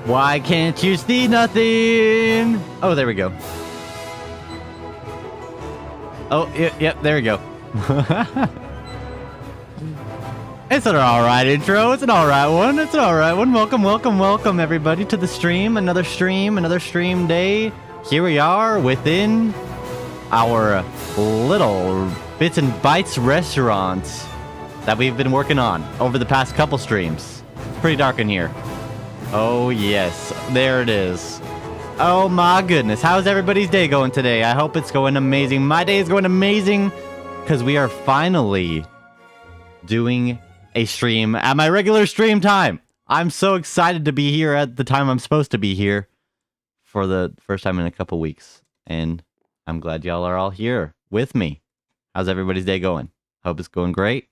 Why can't you see nothing? Oh, there we go. Oh, yep, there we go. It's an alright intro. It's an alright one. It's an alright one. Welcome, welcome, welcome, everybody, to the stream. Another stream day. Here we are within our little Bits and Bites restaurant that we've been working on over the past couple streams. It's pretty dark in here. Oh, yes. There it is. Oh, my goodness. How's everybody's day going today? I hope it's going amazing. My day is going amazing because we are finally doing a stream at my regular stream time. I'm so excited to be here at the time I'm supposed to be here for the first time in a couple weeks. And I'm glad y'all are all here with me. How's everybody's day going? Hope it's going great.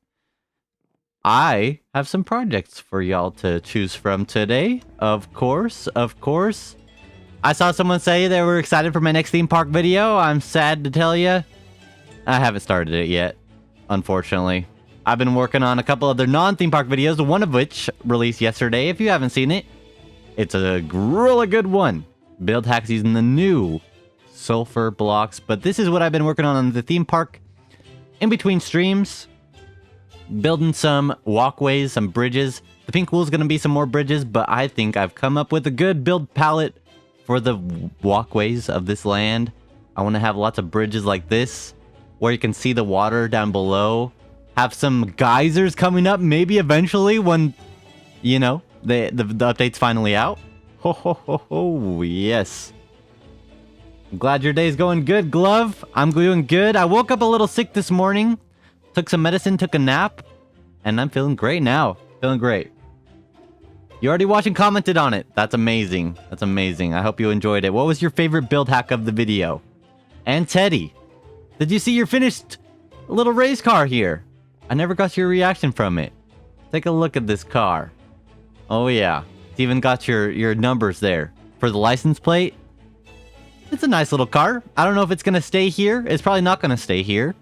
I have some projects for y'all to choose from today. Of course. I saw someone say they were excited for my next theme park video. I'm sad to tell you, I haven't started it yet, unfortunately. I've been working on a couple other non-theme park videos, one of which released yesterday. If you haven't seen it, it's a really good one. Build hacks using the new sulfur blocks. But this is what I've been working on the theme park in between streams. Building some walkways, some bridges. The pink wool is going to be some more bridges, but I think I've come up with a good build palette for the walkways of this land. I want to have lots of bridges like this, where you can see the water down below. Have some geysers coming up, maybe eventually when, you know, the update's finally out. Ho ho ho ho, yes. I'm glad your day's going good, Glove. I'm doing good. I woke up a little sick this morning. Took some medicine, took a nap, and I'm feeling great now. Feeling great. You already watched and commented on it. That's amazing. That's amazing. I hope you enjoyed it. What was your favorite build hack of the video? And Teddy, did you see your finished little race car here? I never got your reaction from it. Take a look at this car. Oh yeah. It's even got your numbers there. For the license plate. It's a nice little car. I don't know if it's going to stay here. It's probably not going to stay here.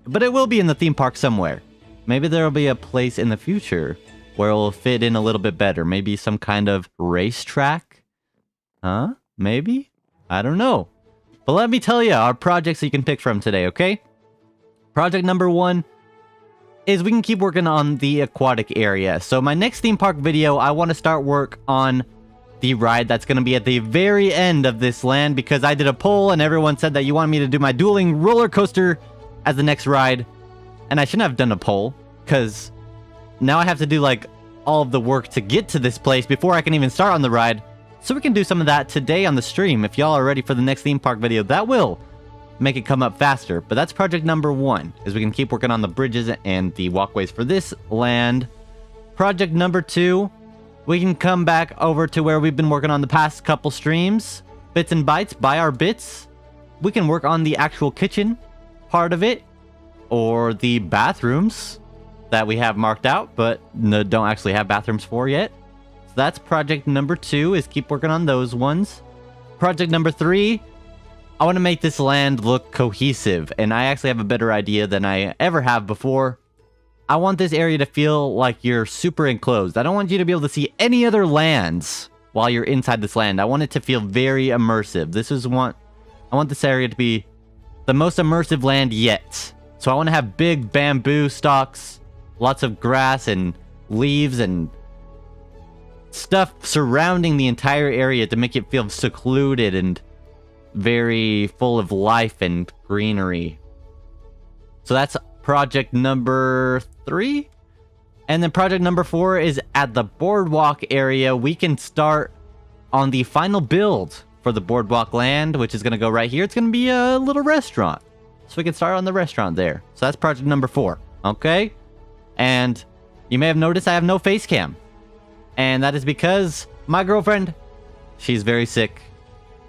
But it will be in the theme park somewhere. Maybe there will be a place in the future where it will fit in a little bit better. Maybe some kind of racetrack? Huh? Maybe? I don't know. But let me tell you our projects that you can pick from today, okay? Project number 1 is we can keep working on the aquatic area. So my next theme park video, I want to start work on the ride that's going to be at the very end of this land, because I did a poll and everyone said that you wanted me to do my dueling roller coaster as the next ride. And I shouldn't have done a poll, because now I have to do like all of the work to get to this place before I can even start on the ride. So we can do some of that today on the stream. If y'all are ready for the next theme park video, that will make it come up faster. But that's project number 1, is we can keep working on the bridges and the walkways for this land. Project number 2, we can come back over to where we've been working on the past couple streams. Bits and Bites, buy our bits. We can work on the actual kitchen part of it, or the bathrooms that we have marked out, but don't actually have bathrooms for yet. So that's project number 2, is keep working on those ones. Project number 3, I want to make this land look cohesive, and I actually have a better idea than I ever have before. I want this area to feel like you're super enclosed. I don't want you to be able to see any other lands while you're inside this land. I want it to feel very immersive. I want this area to be the most immersive land yet. So I want to have big bamboo stalks, lots of grass and leaves and stuff surrounding the entire area to make it feel secluded and very full of life and greenery. So that's project number 3. And then project number 4 is at the boardwalk area. We can start on the final build for the boardwalk land, which is going to go right here. It's going to be a little restaurant. So we can start on the restaurant there. So that's project number 4. Okay? And you may have noticed I have no face cam. And that is because my girlfriend, she's very sick,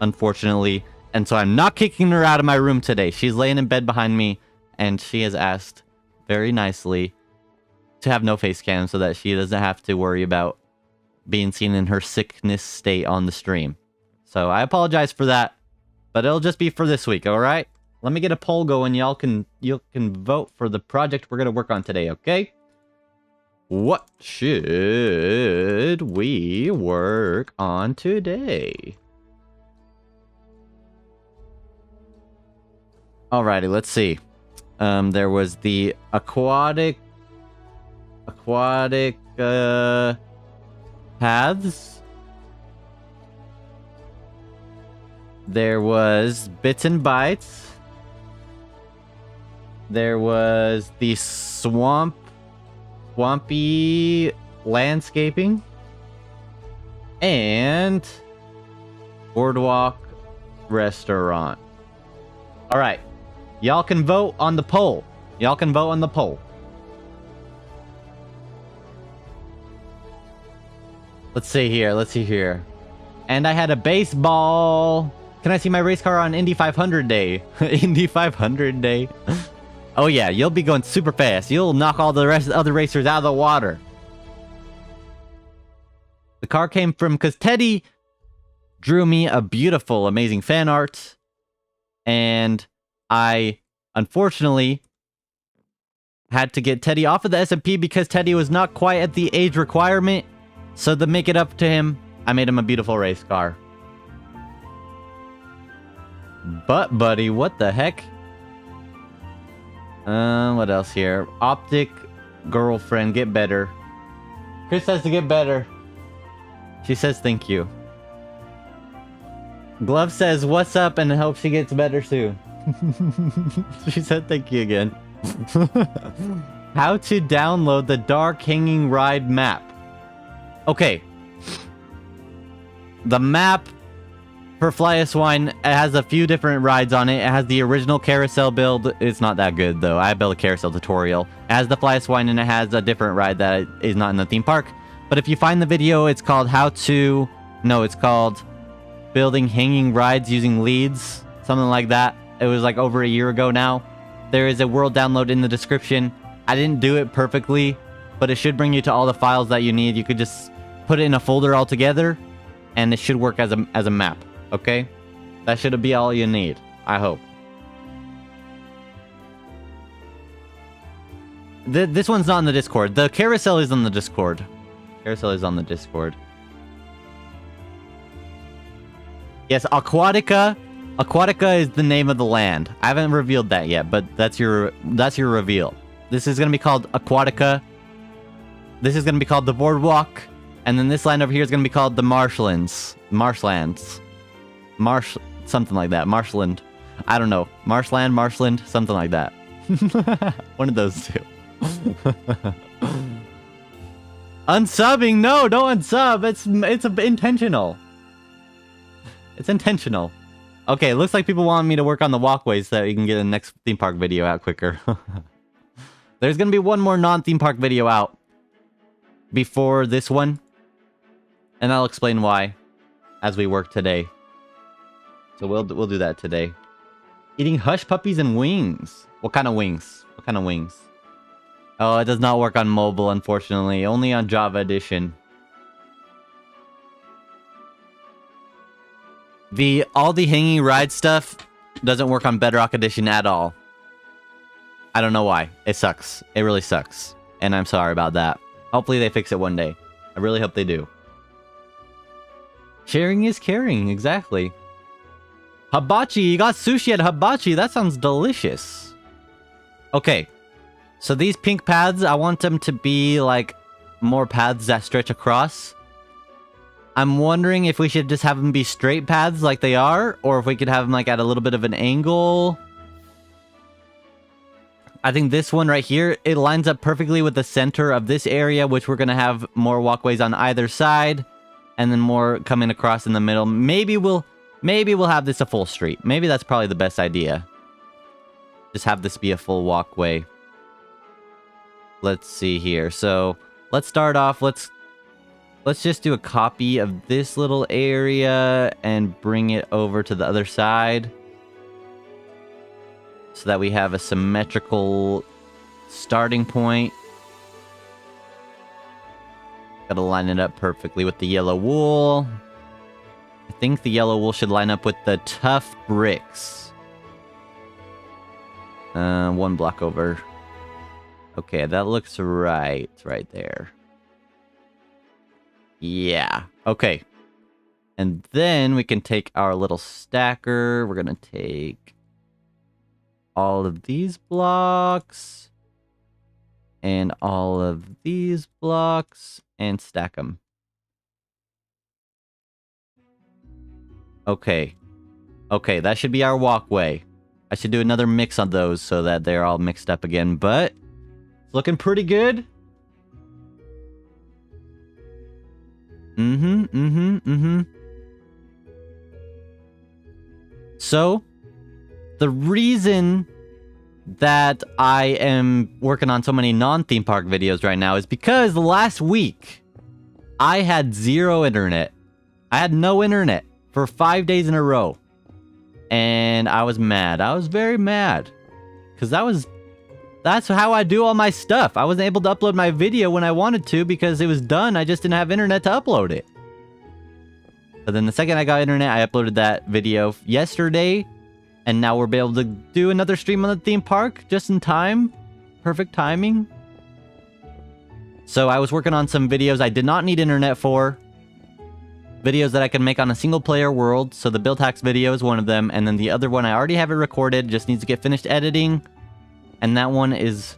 unfortunately. And so I'm not kicking her out of my room today. She's laying in bed behind me, and she has asked very nicely to have no face cam so that she doesn't have to worry about being seen in her sickness state on the stream. So I apologize for that, but it'll just be for this week, all right? Let me get a poll going. You can vote for the project we're going to work on today, okay? What should we work on today? Alrighty, let's see. There was the aquatic paths. There was bits and bytes. There was the swampy landscaping. And boardwalk restaurant. Alright. Y'all can vote on the poll. Y'all can vote on the poll. Let's see here. Let's see here. And I had a baseball. Can I see my race car on Indy 500 day? Indy 500 day. Oh yeah, you'll be going super fast. You'll knock all the rest of the other racers out of the water. The car came from because Teddy drew me a beautiful, amazing fan art. And I, unfortunately, had to get Teddy off of the SMP because Teddy was not quite at the age requirement. So to make it up to him, I made him a beautiful race car. But, buddy, what the heck? What else here? Optic girlfriend, get better. Chris has to get better. She says thank you. Glove says what's up and hopes she gets better soon. She said thank you again. How to download the Dark Hanging Ride map. Okay. The map for Fly a Swine, it has a few different rides on it. It has the original carousel build. It's not that good, though. I built a carousel tutorial. It has the Fly a Swine, and it has a different ride that is not in the theme park. But if you find the video, it's called it's called Building Hanging Rides Using Leads. Something like that. It was like over a year ago now. There is a world download in the description. I didn't do it perfectly, but it should bring you to all the files that you need. You could just put it in a folder all together, and it should work as a map. Okay? That should be all you need, I hope. This one's not in the Discord. The carousel is on the Discord. Carousel is on the Discord. Yes, Aquatica. Aquatica is the name of the land. I haven't revealed that yet, but that's your reveal. This is going to be called Aquatica. This is going to be called the Boardwalk. And then this land over here is going to be called the Marshlands. Something like that. Marshland. I don't know. Marshland, something like that. One of those two. Unsubbing? No, don't unsub. It's intentional. It's intentional. Okay, looks like people want me to work on the walkways so you can get the next theme park video out quicker. There's gonna be one more non-theme park video out before this one. And I'll explain why as we work today. So we'll do that today. Eating hush puppies and wings. What kind of wings? What kind of wings? Oh, it does not work on mobile, unfortunately. Only on Java Edition. All the hanging ride stuff doesn't work on Bedrock Edition at all. I don't know why. It sucks. It really sucks. And I'm sorry about that. Hopefully they fix it one day. I really hope they do. Sharing is caring. Exactly. Hibachi. You got sushi at Hibachi. That sounds delicious. Okay. So these pink paths, I want them to be like more paths that stretch across. I'm wondering if we should just have them be straight paths like they are, or if we could have them like at a little bit of an angle. I think this one right here, it lines up perfectly with the center of this area, which we're going to have more walkways on either side, and then more coming across in the middle. Maybe we'll have this a full street. Maybe that's probably the best idea. Just have this be a full walkway. Let's see here. So let's start off. Let's just do a copy of this little area and bring it over to the other side. So that we have a symmetrical starting point. Gotta line it up perfectly with the yellow wool. I think the yellow wool should line up with the tough bricks. One block over. Okay, that looks right there. Yeah. Okay. And then we can take our little stacker. We're gonna take all of these blocks and all of these blocks and stack them. Okay. Okay, that should be our walkway. I should do another mix on those so that they're all mixed up again, but it's looking pretty good. So, the reason that I am working on so many non-theme park videos right now is because last week I had zero internet. I had no internet for 5 days in a row. And I was mad. I was very mad. Because that's how I do all my stuff. I wasn't able to upload my video when I wanted to because it was done. I just didn't have internet to upload it. But then the second I got internet, I uploaded that video yesterday. And now we'll be able to do another stream on the theme park just in time. Perfect timing. So I was working on some videos I did not need internet for. Videos that I can make on a single player world. So the build hacks video is one of them. And then the other one, I already have it recorded. Just needs to get finished editing. And that one is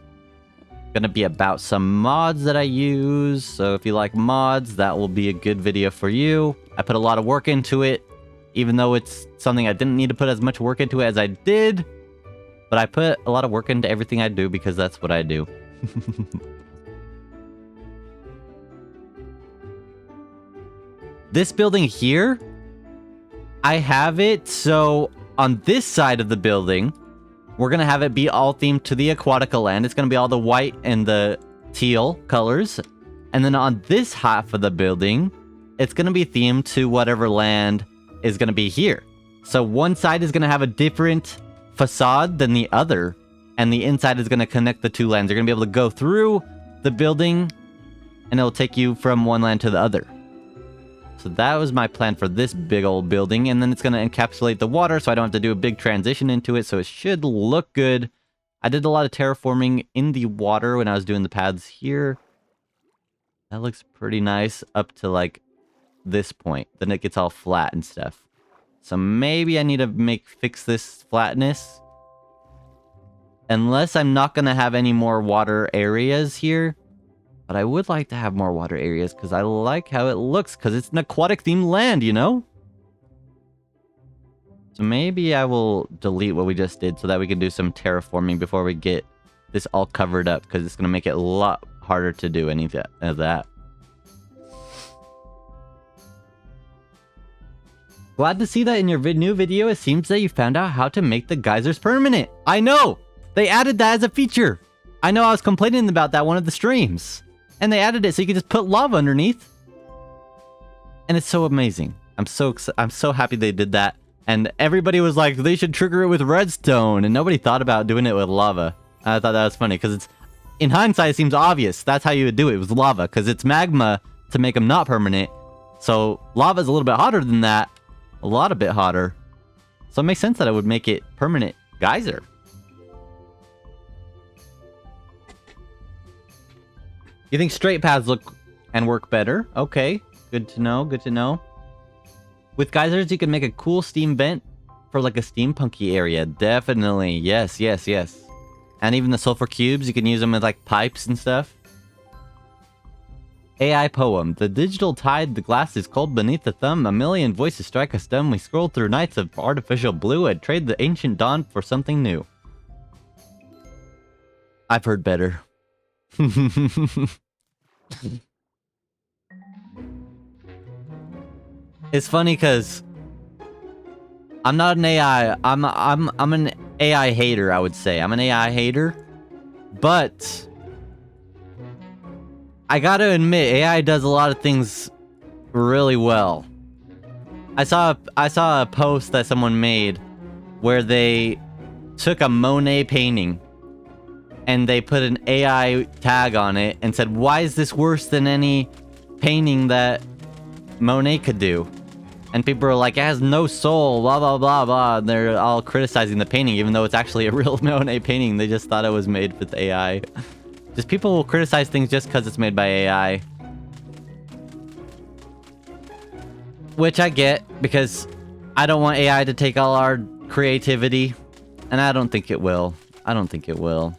going to be about some mods that I use. So if you like mods, that will be a good video for you. I put a lot of work into it. Even though it's something I didn't need to put as much work into it as I did. But I put a lot of work into everything I do because that's what I do. This building here, I have it so on this side of the building, we're going to have it be all themed to the Aquatica land. It's going to be all the white and the teal colors. And then on this half of the building, it's going to be themed to whatever land is going to be here. So one side is going to have a different facade than the other. And the inside is going to connect the two lands. You're going to be able to go through the building and it'll take you from one land to the other. So that was my plan for this big old building. And then it's going to encapsulate the water so I don't have to do a big transition into it. So it should look good. I did a lot of terraforming in the water when I was doing the paths here. That looks pretty nice up to like this point. Then it gets all flat and stuff. So maybe I need to fix this flatness. Unless I'm not going to have any more water areas here. But I would like to have more water areas because I like how it looks because it's an aquatic themed land, you know? So maybe I will delete what we just did so that we can do some terraforming before we get this all covered up because it's going to make it a lot harder to do any of that. Glad to see that in your new video, it seems that you found out how to make the geysers permanent. I know! They added that as a feature. I know I was complaining about that one of the streams. And they added it so you can just put lava underneath. And it's so amazing. I'm so happy they did that. And everybody was like, they should trigger it with redstone. And nobody thought about doing it with lava. I thought that was funny because in hindsight, it seems obvious. That's how you would do it with lava because it's magma to make them not permanent. So lava is a little bit hotter than that. A lot a bit hotter. So it makes sense that I would make it permanent geyser. You think straight paths look and work better? Okay, good to know, good to know. With geysers, you can make a cool steam vent for like a steampunky area. Definitely, yes, yes, yes. And even the sulfur cubes, you can use them as like pipes and stuff. AI poem. The digital tide, the glass is cold beneath the thumb. A million voices strike a stem. We scroll through nights of artificial blue and trade the ancient dawn for something new. I've heard better. It's funny because I'm not an AI. I'm an AI hater, I would say. I'm an AI hater. But I gotta admit, AI does a lot of things really well. I saw a post that someone made where they took a Monet painting and they put an AI tag on it and said, why is this worse than any painting that Monet could do? And people are like, it has no soul, blah, blah, blah, blah. And they're all criticizing the painting, even though it's actually a real Monet painting. They just thought it was made with AI. Just people will criticize things just because it's made by AI. Which I get, because I don't want AI to take all our creativity. And I don't think it will. I don't think it will.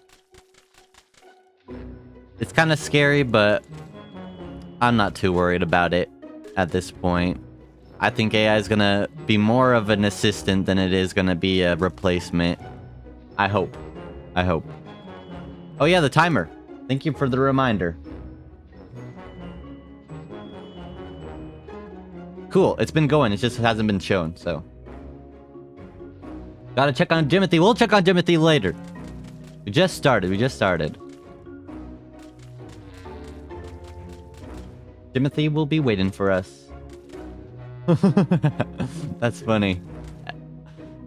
It's kind of scary, but I'm not too worried about it at this point. I think AI is gonna be more of an assistant than it is gonna be a replacement. I hope. I hope. Oh yeah, the timer. Thank you for the reminder. Cool, it's been going, it just hasn't been shown, so. Gotta check on Jimothy. We'll check on Jimothy later. We just started. Jimothy will be waiting for us. That's funny.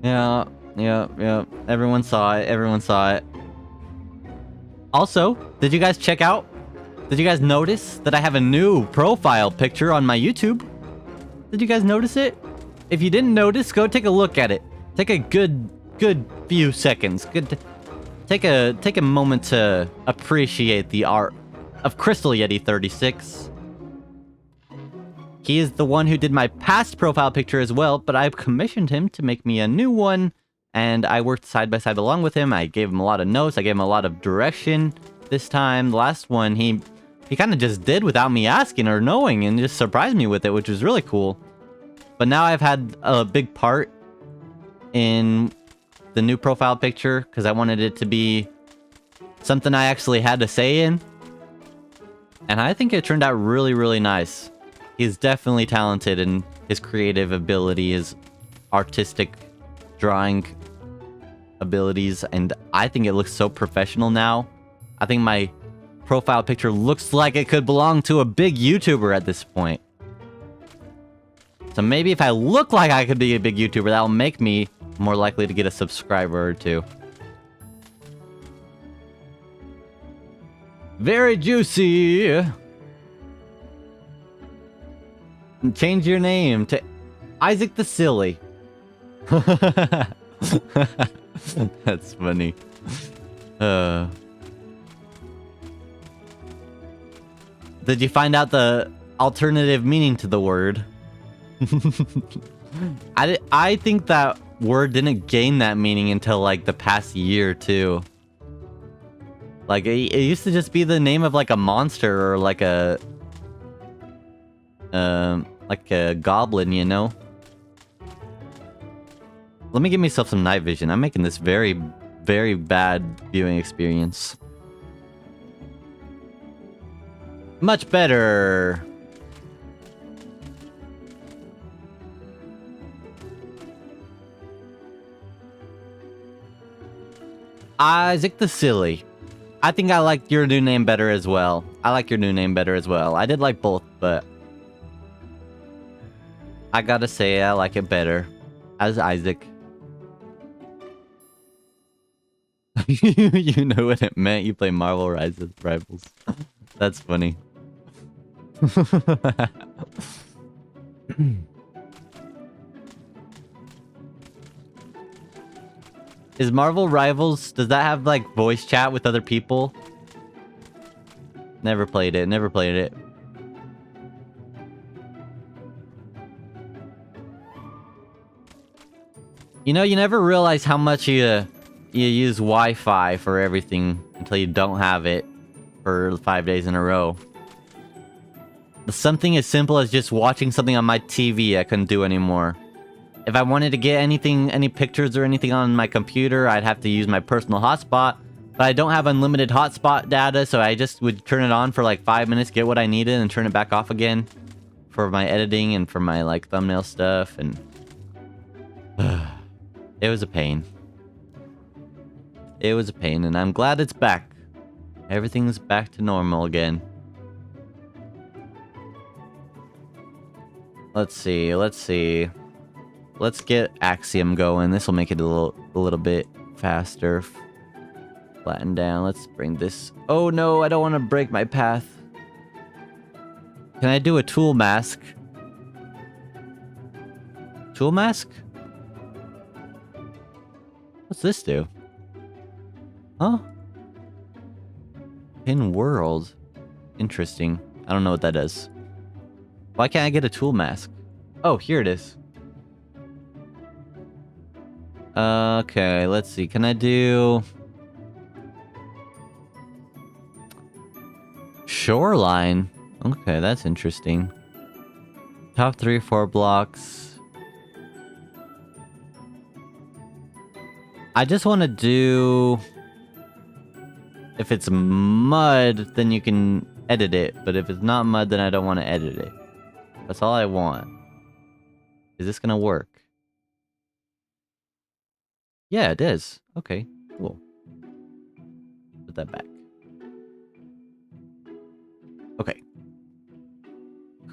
Yeah. Everyone saw it. Also, did you guys notice that I have a new profile picture on my YouTube? Did you guys notice it? If you didn't notice, go take a look at it. Take a good few seconds. Take a moment to appreciate the art of Crystal Yeti 36. He is the one who did my past profile picture as well, but I've commissioned him to make me a new one, and I worked side by side along with him. I gave him a lot of notes. I gave him a lot of direction this time. The last one, he kind of just did without me asking or knowing, and just surprised me with it, which was really cool. But now I've had a big part in the new profile picture, because I wanted it to be something I actually had to say in. And I think it turned out really, really nice. He's definitely talented in his creative ability, his artistic drawing abilities, and I think it looks so professional now. I think my profile picture looks like it could belong to a big YouTuber at this point. So maybe if I look like I could be a big YouTuber, that'll make me more likely to get a subscriber or two. Very juicy! Change your name to Isaac the Silly. That's funny. Did you find out the alternative meaning to the word? I think that word didn't gain that meaning until like the past year too. Like it used to just be the name of like a monster or like a goblin, you know? Let me give myself some night vision. I'm making this very, very bad viewing experience. Much better. Isaac the Silly. I think I like your new name better as well. I did like both, but I gotta say I like it better as Isaac. You know what it meant. You play Marvel Rivals. That's funny. Is Marvel Rivals, does that have like voice chat with other people? Never played it. You know, you never realize how much you use Wi-Fi for everything until you don't have it for 5 days in a row. Something as simple as just watching something on my TV I couldn't do anymore. If I wanted to get anything, any pictures or anything on my computer, I'd have to use my personal hotspot. But I don't have unlimited hotspot data, so I just would turn it on for like 5 minutes, get what I needed, and turn it back off again for my editing and for my like thumbnail stuff. And it was a pain. It was a pain, and I'm glad it's back. Everything's back to normal again. Let's see. Let's get Axiom going. This will make it a little bit faster. Flatten down. Let's bring this. Oh no, I don't want to break my path. Can I do a tool mask? Tool mask? What's this do? Huh? Pin world. Interesting. I don't know what that is. Why can't I get a tool mask? Oh, here it is. Okay, let's see. Can I do... Shoreline? Okay, that's interesting. Top 3 or 4 blocks. I just want to do... If it's mud, then you can edit it. But if it's not mud, then I don't want to edit it. That's all I want. Is this gonna work? Yeah, it is. Okay, cool. Put that back. Okay.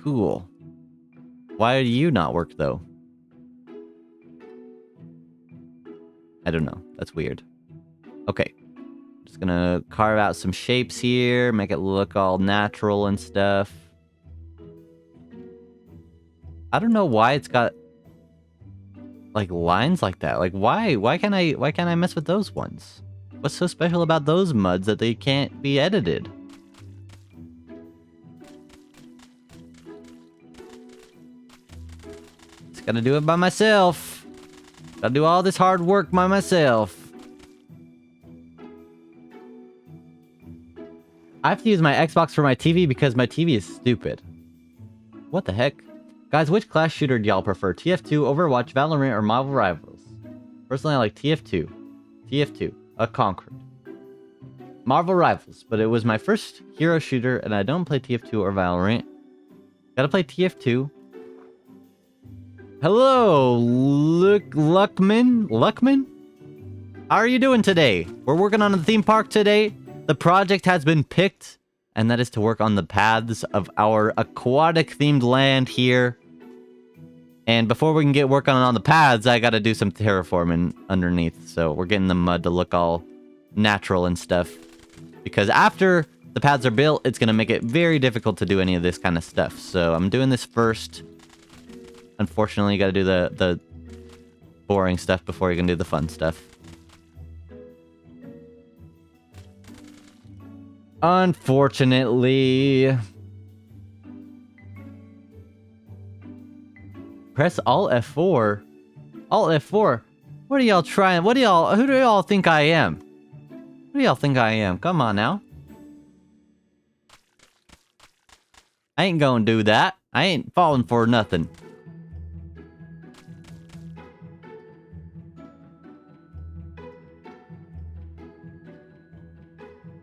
Cool. Why do you not work, though? I don't know. That's weird. Okay. Just gonna carve out some shapes here, make it look all natural and stuff. I don't know why it's got like lines like that. Like why can't I mess with those ones? What's so special about those muds that they can't be edited? Just gotta do it by myself. Gotta do all this hard work by myself. I have to use my Xbox for my TV because my TV is stupid. What the heck? Guys, which class shooter do y'all prefer? TF2, Overwatch, Valorant, or Marvel Rivals? Personally, I like TF2. TF2. A Conquered. Marvel Rivals, but it was my first hero shooter, and I don't play TF2 or Valorant. Gotta play TF2. Hello, Luckman? Luckman? How are you doing today? We're working on the theme park today. The project has been picked, and that is to work on the paths of our aquatic-themed land here. And before we can get working on the paths, I gotta do some terraforming underneath. So we're getting the mud to look all natural and stuff. Because after the paths are built, it's gonna make it very difficult to do any of this kind of stuff. So I'm doing this first. Unfortunately, you gotta do the boring stuff before you can do the fun stuff. Unfortunately. Press Alt F4. Alt F4. What are y'all trying? Who do y'all think I am? Who do y'all think I am? Come on now. I ain't gonna do that. I ain't falling for nothing.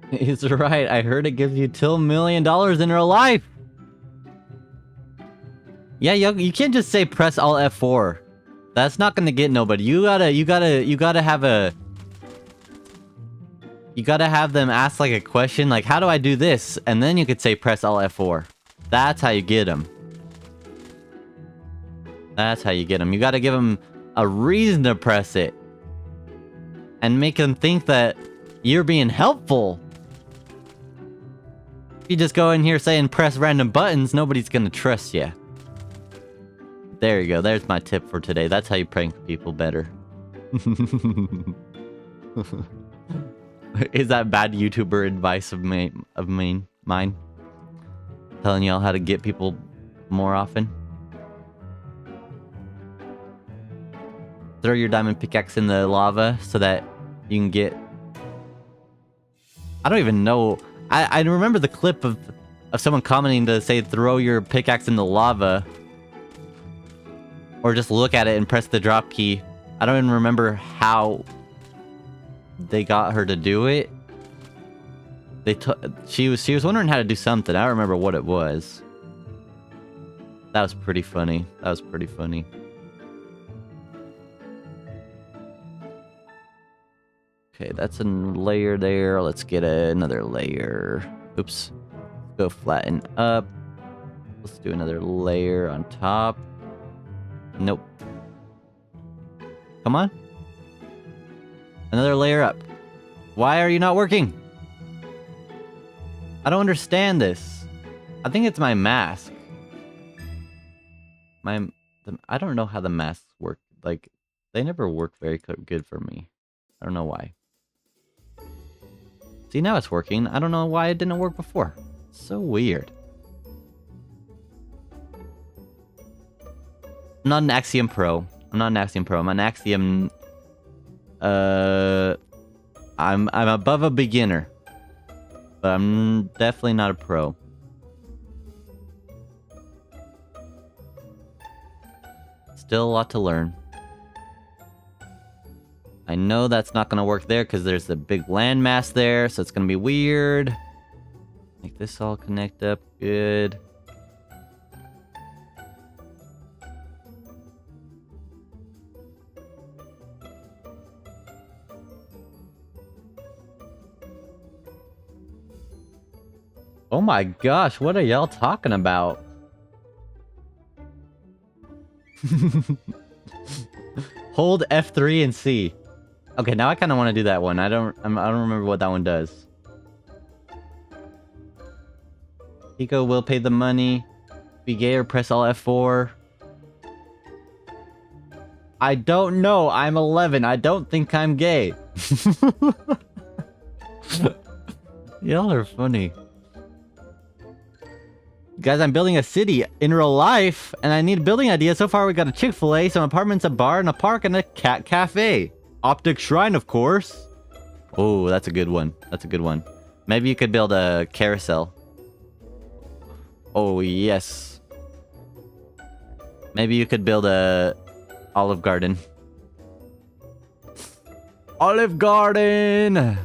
He's right. I heard it gives you $2 million in real life. Yeah, you can't just say press Alt F4. That's not gonna get nobody. You gotta have a... You gotta have them ask like a question, like, how do I do this? And then you could say press Alt F4. That's how you get them. That's how you get them. You gotta give them a reason to press it. And make them think that you're being helpful. If you just go in here saying press random buttons, nobody's gonna trust you. There you go. There's my tip for today. That's how you prank people better. Is that bad YouTuber advice of mine? Telling y'all how to get people more often? Throw your diamond pickaxe in the lava so that you can get... I don't even know. I remember the clip of someone commenting to say throw your pickaxe in the lava. Or just look at it and press the drop key. I don't even remember how they got her to do it. She was wondering how to do something. I don't remember what it was. That was pretty funny. That was pretty funny. Okay, that's a layer there. Let's get another layer. Oops. Go flatten up. Let's do another layer on top. Nope. Come on. Another layer up. Why are you not working? I don't understand this. I think it's my mask. I don't know how the masks work. Like, they never work very good for me. I don't know why. See, now it's working. I don't know why it didn't work before. So weird. I'm not an Axiom Pro. I'm not an Axiom Pro. I'm an Axiom... I'm above a beginner. But I'm definitely not a pro. Still a lot to learn. I know that's not gonna work there because there's a big landmass there, so it's gonna be weird. Make this all connect up good. Oh my gosh, what are y'all talking about? Hold F3 and C. Okay, now I kind of want to do that one. I don't remember what that one does. Pico will pay the money. Be gay or press all F4. I don't know. I'm 11. I don't think I'm gay. Y'all are funny. Guys, I'm building a city in real life, and I need a building idea. So far, we got a Chick-fil-A, some apartments, a bar, and a park, and a cat cafe. Optic Shrine, of course. Oh, that's a good one. That's a good one. Maybe you could build a carousel. Oh, yes. Maybe you could build a Olive Garden. Olive Garden!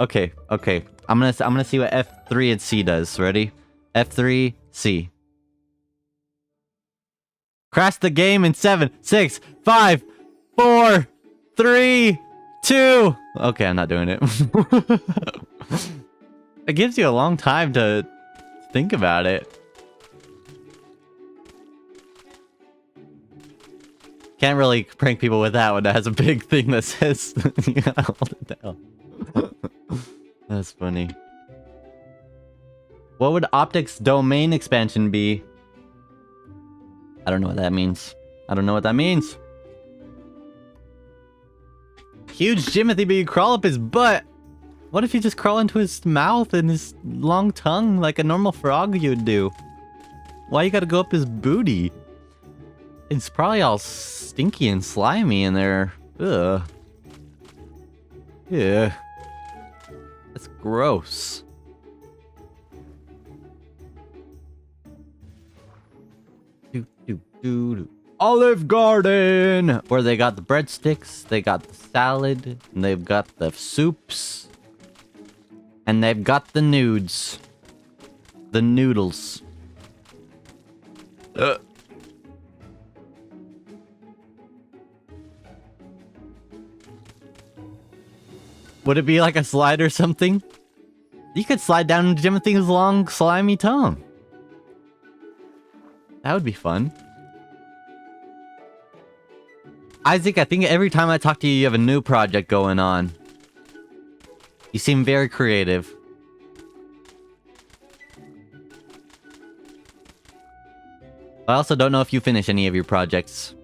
Okay, okay. I'm gonna see what F3 and C does. Ready? F3, C. Crash the game in 7, 6, 5, 4, 3, 2. Okay, I'm not doing it. It gives you a long time to think about it. Can't really prank people with that one. That has a big thing that says you gotta hold it down. That's funny. What would Optic's domain expansion be? I don't know what that means. I don't know what that means. Huge Jimothy, but you crawl up his butt. What if you just crawl into his mouth and his long tongue like a normal frog you would do? Why you gotta go up his booty? It's probably all stinky and slimy in there. Ugh. Yeah. That's gross. Olive Garden! Where they got the breadsticks, they got the salad, and they've got the soups. And they've got the nudes. The noodles. Would it be like a slide or something? You could slide down Jimothy's long, slimy tongue. That would be fun. Isaac, I think every time I talk to you, you have a new project going on. You seem very creative. I also don't know if you finish any of your projects.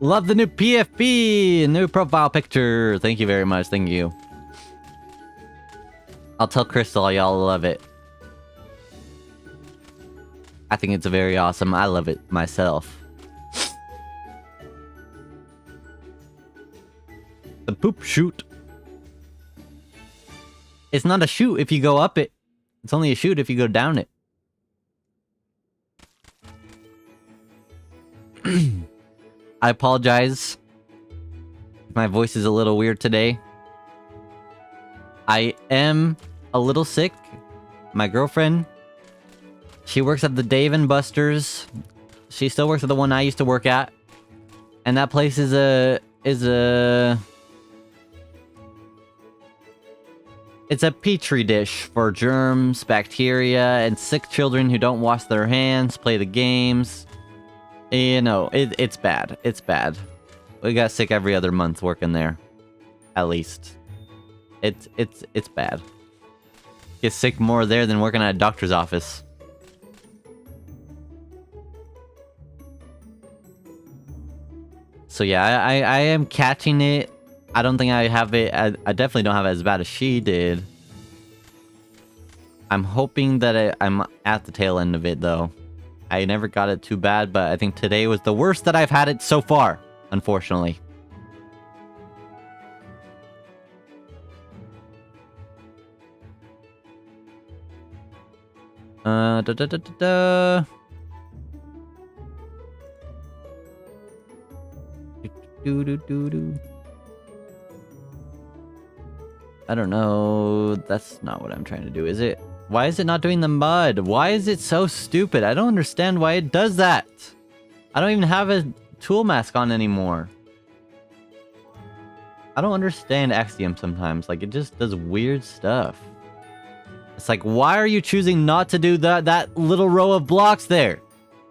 Love the new PFP! New profile picture! Thank you very much, thank you. I'll tell Crystal y'all love it. I think it's very awesome. I love it myself. The poop chute. It's not a chute if you go up it. It's only a chute if you go down it. I apologize. My voice is a little weird today. I am a little sick. My girlfriend, she works at the Dave & Buster's. She still works at the one I used to work at. And that place is it's a petri dish for germs, bacteria, and sick children who don't wash their hands, play the games. You know, it's bad. It's bad. We got sick every other month working there. At least. It's bad. Get sick more there than working at a doctor's office. So yeah, I am catching it. I don't think I have it. I definitely don't have it as bad as she did. I'm hoping that I'm at the tail end of it, though. I never got it too bad, but I think today was the worst that I've had it so far, unfortunately. Da da da da da. Do do do do. I don't know. That's not what I'm trying to do, is it? Why is it not doing the mud? Why is it so stupid? I don't understand why it does that. I don't even have a tool mask on anymore. I don't understand Axiom sometimes. Like, it just does weird stuff. It's like, why are you choosing not to do that little row of blocks there?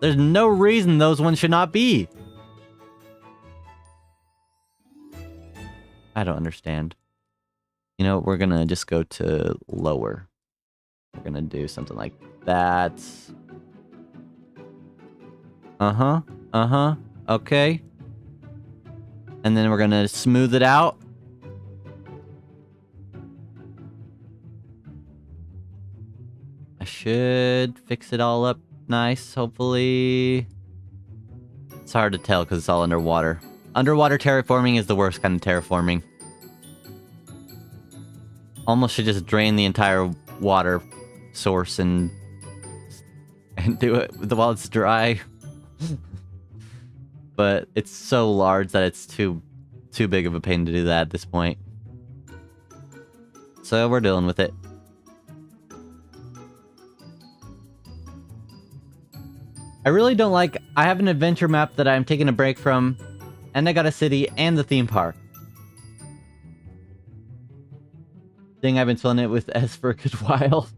There's no reason those ones should not be. I don't understand. You know, we're gonna just go to lower. We're gonna do something like that. Uh-huh. Uh-huh. Okay. And then we're gonna smooth it out. I should fix it all up nice, hopefully. It's hard to tell because it's all underwater. Underwater terraforming is the worst kind of terraforming. Almost should just drain the entire water source and do it while it's dry. But it's so large that it's too big of a pain to do that at this point. So we're dealing with it. I really don't like... I have an adventure map that I'm taking a break from, and I got a city and the theme park. Thing I've been filling it with S for a good while.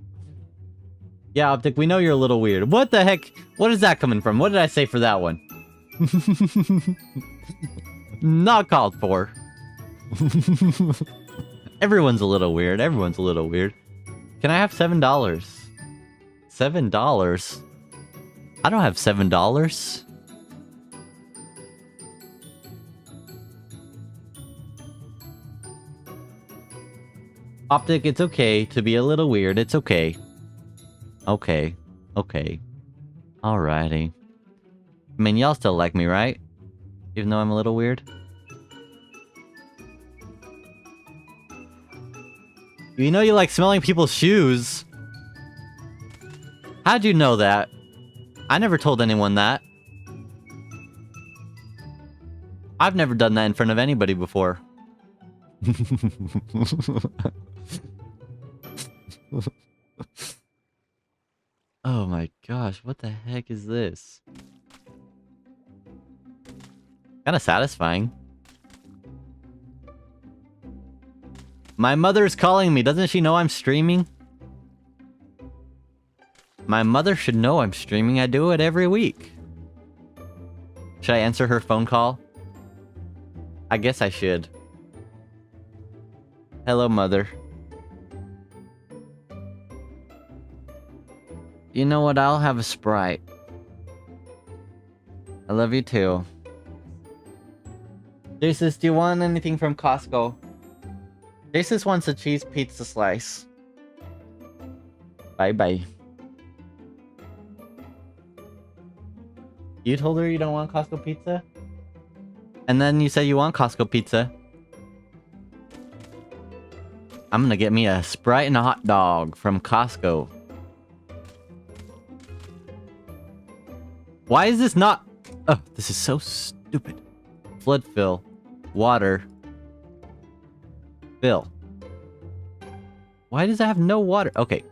Yeah, Optic, we know you're a little weird. What the heck? What is that coming from? What did I say for that one? Not called for. Everyone's a little weird. Everyone's a little weird. Can I have $7? $7? I don't have $7. Optic, it's okay to be a little weird. It's okay. Okay. Okay. Alrighty. I mean, y'all still like me, right? Even though I'm a little weird? You know you like smelling people's shoes. How'd you know that? I never told anyone that. I've never done that in front of anybody before. Oh my gosh, what the heck is this? Kinda satisfying. My mother's calling me. Doesn't she know I'm streaming? My mother should know I'm streaming. I do it every week. Should I answer her phone call? I guess I should. Hello, mother. You know what? I'll have a Sprite. I love you too. Jesus, do you want anything from Costco? Jesus wants a cheese pizza slice. Bye-bye. You told her you don't want Costco pizza? And then you said you want Costco pizza. I'm gonna get me a Sprite and a hot dog from Costco. Why is this not... Oh, this is so stupid. Flood fill. Water. Fill. Why does it have no water? Okay.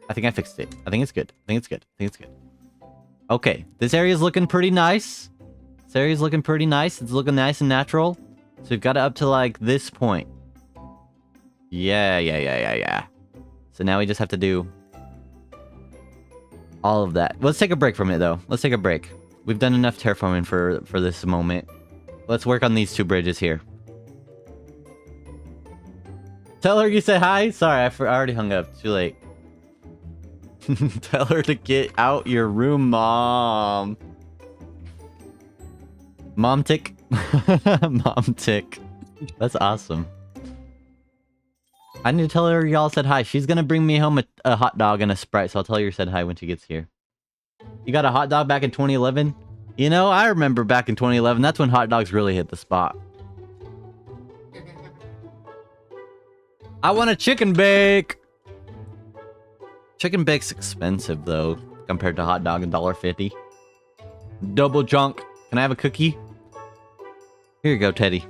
I think I fixed it. I think it's good. I think it's good. I think it's good. Okay. This area is looking pretty nice. This area is looking pretty nice. It's looking nice and natural. So we've got it up to like this point. Yeah. So now we just have to do all of that. Let's take a break from it though. Let's take a break. We've done enough terraforming for this moment. Let's work on these two bridges here. Tell her you said hi. Sorry, I already hung up. Too late. Tell her to get out your room, Mom. Mom tick. Mom tick. That's awesome. I need to tell her y'all said hi. She's gonna bring me home a hot dog and a Sprite, so I'll tell her you said hi when she gets here. You got a hot dog back in 2011? You know, I remember back in 2011. That's when hot dogs really hit the spot. I want a chicken bake! Chicken bake's expensive, though, compared to hot dog, $1.50. Double junk. Can I have a cookie? Here you go, Teddy.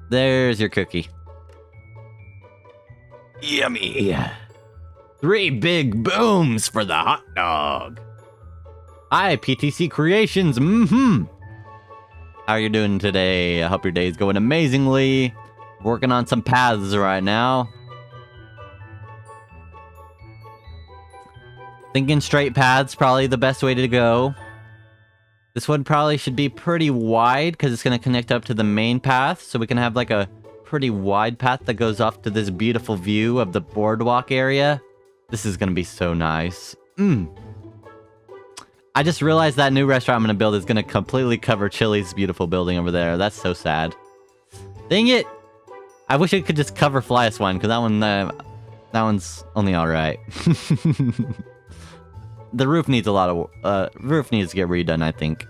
There's your cookie. Yummy. 3 big booms for the hot dog. Hi, PTC Creations. How are you doing today? I hope your day's going amazingly. Working on some paths right now. Thinking straight paths probably the best way to go. This one probably should be pretty wide because it's going to connect up to the main path. So we can have like a pretty wide path that goes off to this beautiful view of the boardwalk area. This is going to be so nice. I just realized that new restaurant I'm going to build is going to completely cover Chili's beautiful building over there. That's so sad. Dang it! I wish it could just cover Fly Swine because that one's only alright. The roof needs a lot of roof needs to get redone, I think.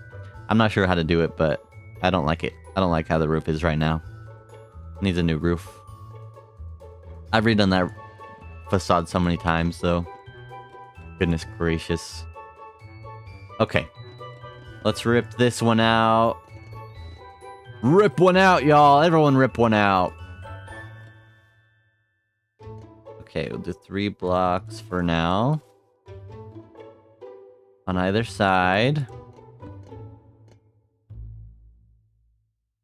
I'm not sure how to do it, but I don't like it. I don't like how the roof is right now. It needs a new roof. I've redone that facade so many times, though. Goodness gracious. Okay. Let's rip this one out. Rip one out, y'all. Everyone rip one out. Okay, we'll do 3 blocks for now. On either side.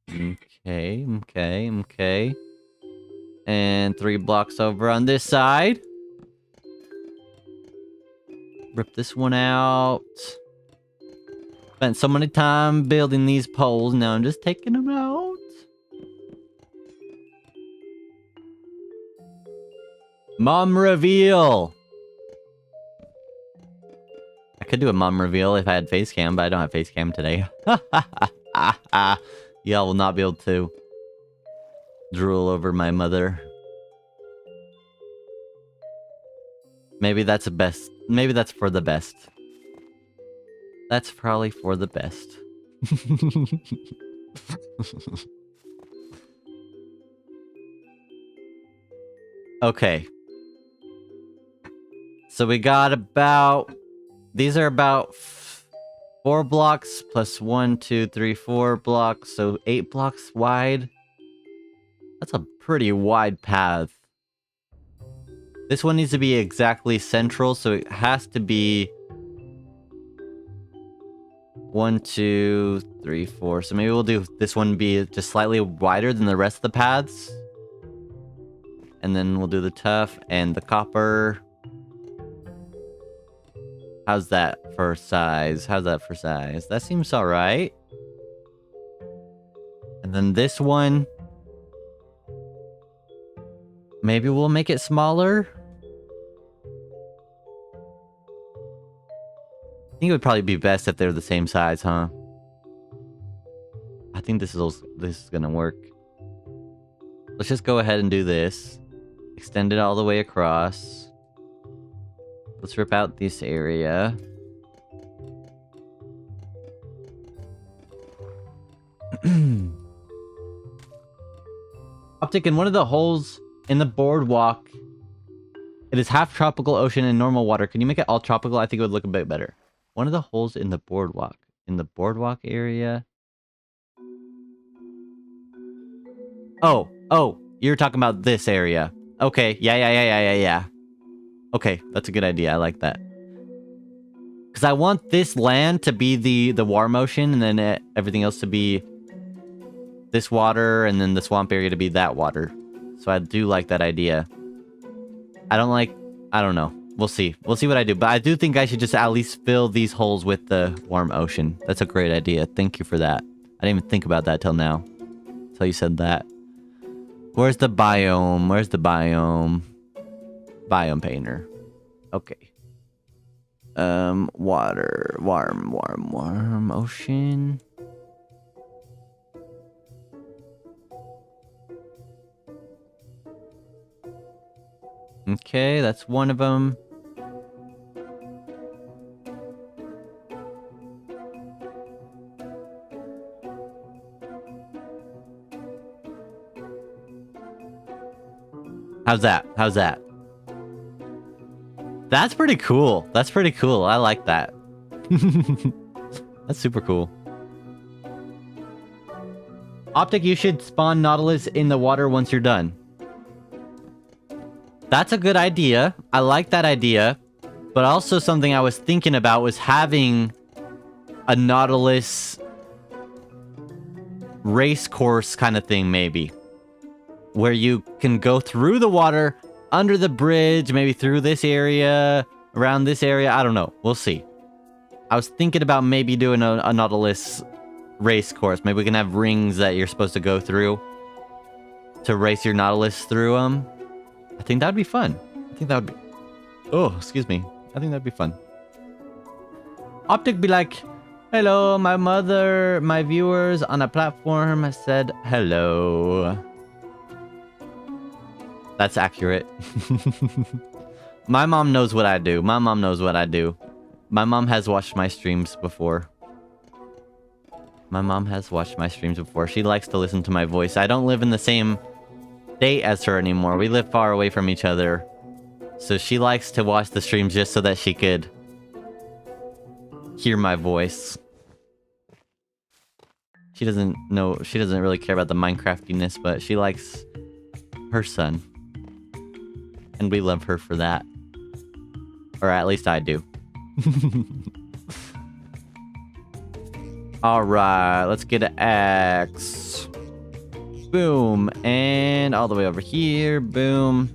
Okay. And 3 blocks over on this side. Rip this one out. Spent so many time building these poles, now I'm just taking them out. Mom reveal! I could do a mom reveal if I had face cam, but I don't have face cam today. Y'all will not be able to drool over my mother. Maybe that's the best. Maybe that's for the best. That's probably for the best. Okay. So we got about... These are about 4 blocks plus 1, 2, 3, 4 blocks. So 8 blocks wide. That's a pretty wide path. This one needs to be exactly central, so it has to be 1, 2, 3, 4. So maybe we'll do this one be just slightly wider than the rest of the paths. And then we'll do the tough and the copper. How's that for size? How's that for size? That seems alright. And then this one. Maybe we'll make it smaller. I think it would probably be best if they're the same size, huh? I think this is gonna work. Let's just go ahead and do this. Extend it all the way across. Let's rip out this area. Optic, in one of the holes in the boardwalk, it is half tropical ocean and normal water. Can you make it all tropical? I think it would look a bit better. One of the holes in the boardwalk. In the boardwalk area. Oh, you're talking about this area. Okay, yeah. Okay, that's a good idea. I like that. Because I want this land to be the warm ocean, and then everything else to be this water, and then the swamp area to be that water. So I do like that idea. I don't know. We'll see. We'll see what I do. But I do think I should just at least fill these holes with the warm ocean. That's a great idea. Thank you for that. I didn't even think about that till now. Till you said that. Where's the biome? Where's the biome? Biome painter. Okay. Water. Warm. Ocean. Okay, that's one of them. How's that? That's pretty cool. I like that. That's super cool. Optic, you should spawn Nautilus in the water once you're done. That's a good idea. I like that idea. But also something I was thinking about was having a Nautilus race course kind of thing, maybe. Where you can go through the water, under the bridge, maybe through this area, around this area. I don't know. We'll see. I was thinking about maybe doing a Nautilus race course. Maybe we can have rings that you're supposed to go through to race your Nautilus through them. I think that would be fun. Oh, excuse me. I think that'd be fun. Optic be like, hello, my mother, my viewers on a platform said hello. That's accurate. My mom knows what I do. My mom has watched my streams before. She likes to listen to my voice. I don't live in the same state as her anymore. We live far away from each other. So she likes to watch the streams just so that she could hear my voice. She doesn't really care about the Minecraftiness, but she likes her son. And we love her for that. Or at least I do. Alright, let's get an axe. Boom. And all the way over here. Boom.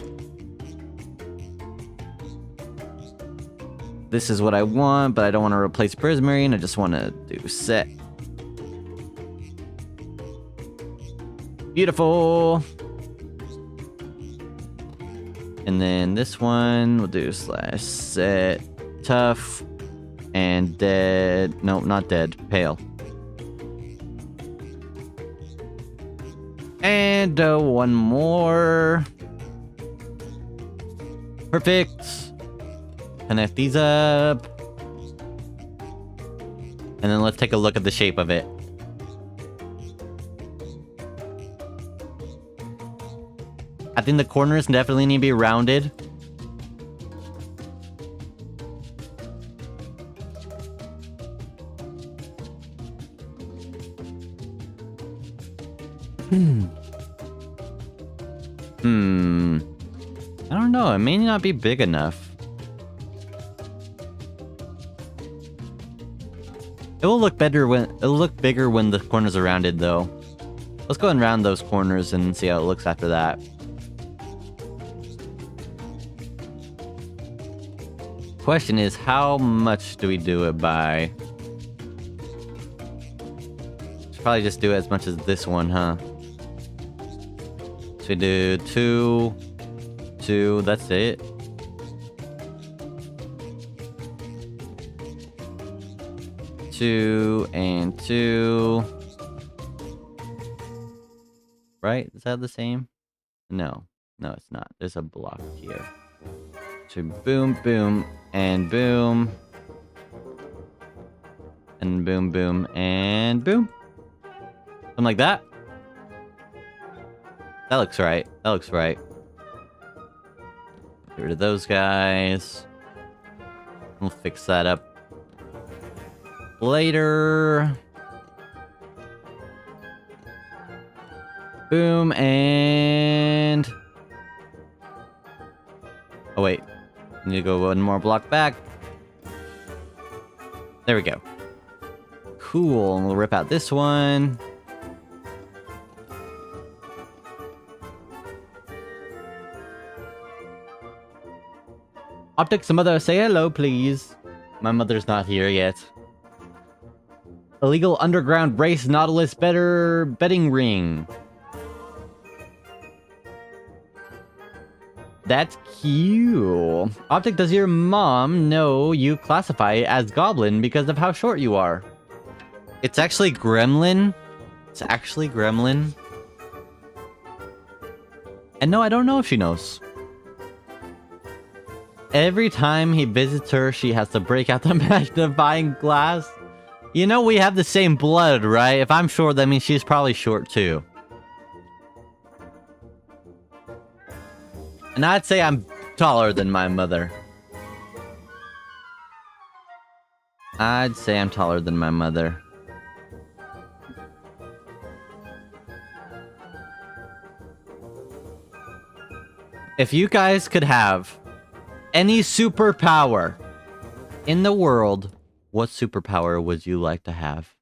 This is what I want, but I don't want to replace Prismarine. I just want to do set. Beautiful. And then this one we'll do slash set tough and dead. Nope, not dead. Pale. And one more. Perfect. Connect these up. And then let's take a look at the shape of it. I think the corners definitely need to be rounded. I don't know. It may not be big enough. It will look better when it'll look bigger when the corners are rounded, though. Let's go and round those corners and see how it looks after that. Question is, how much do we do it by? Should probably just do it as much as this one, huh? So we do two, that's it. Two and two. Right? Is that the same? No, it's not. There's a block here. So boom, boom, and boom. And boom, boom, and boom. Something like that. That looks right. Get rid of those guys. We'll fix that up later. Boom, and... Oh, wait. I need to go one more block back. There we go. Cool. And we'll rip out this one. Optics, mother, say hello, please. My mother's not here yet. Illegal underground race Nautilus betting ring. That's cute. Optic, does your mom know you classify as goblin because of how short you are? It's actually gremlin. It's actually gremlin. And no, I don't know if she knows. Every time he visits her, she has to break out the magnifying glass. You know we have the same blood, right? If I'm short, that means she's probably short too. And I'd say I'm taller than my mother. I'd say I'm taller than my mother. If you guys could have any superpower in the world, what superpower would you like to have?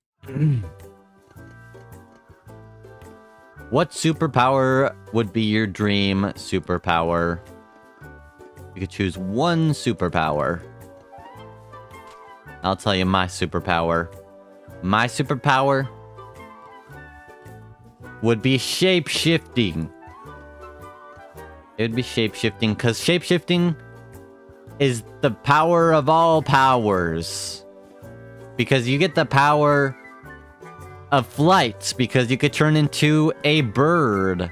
What superpower would be your dream superpower? You could choose one superpower. I'll tell you my superpower. My superpower would be shape-shifting. It would be shape-shifting, because shape-shifting is the power of all powers. Because you get the power of flight, because you could turn into a bird.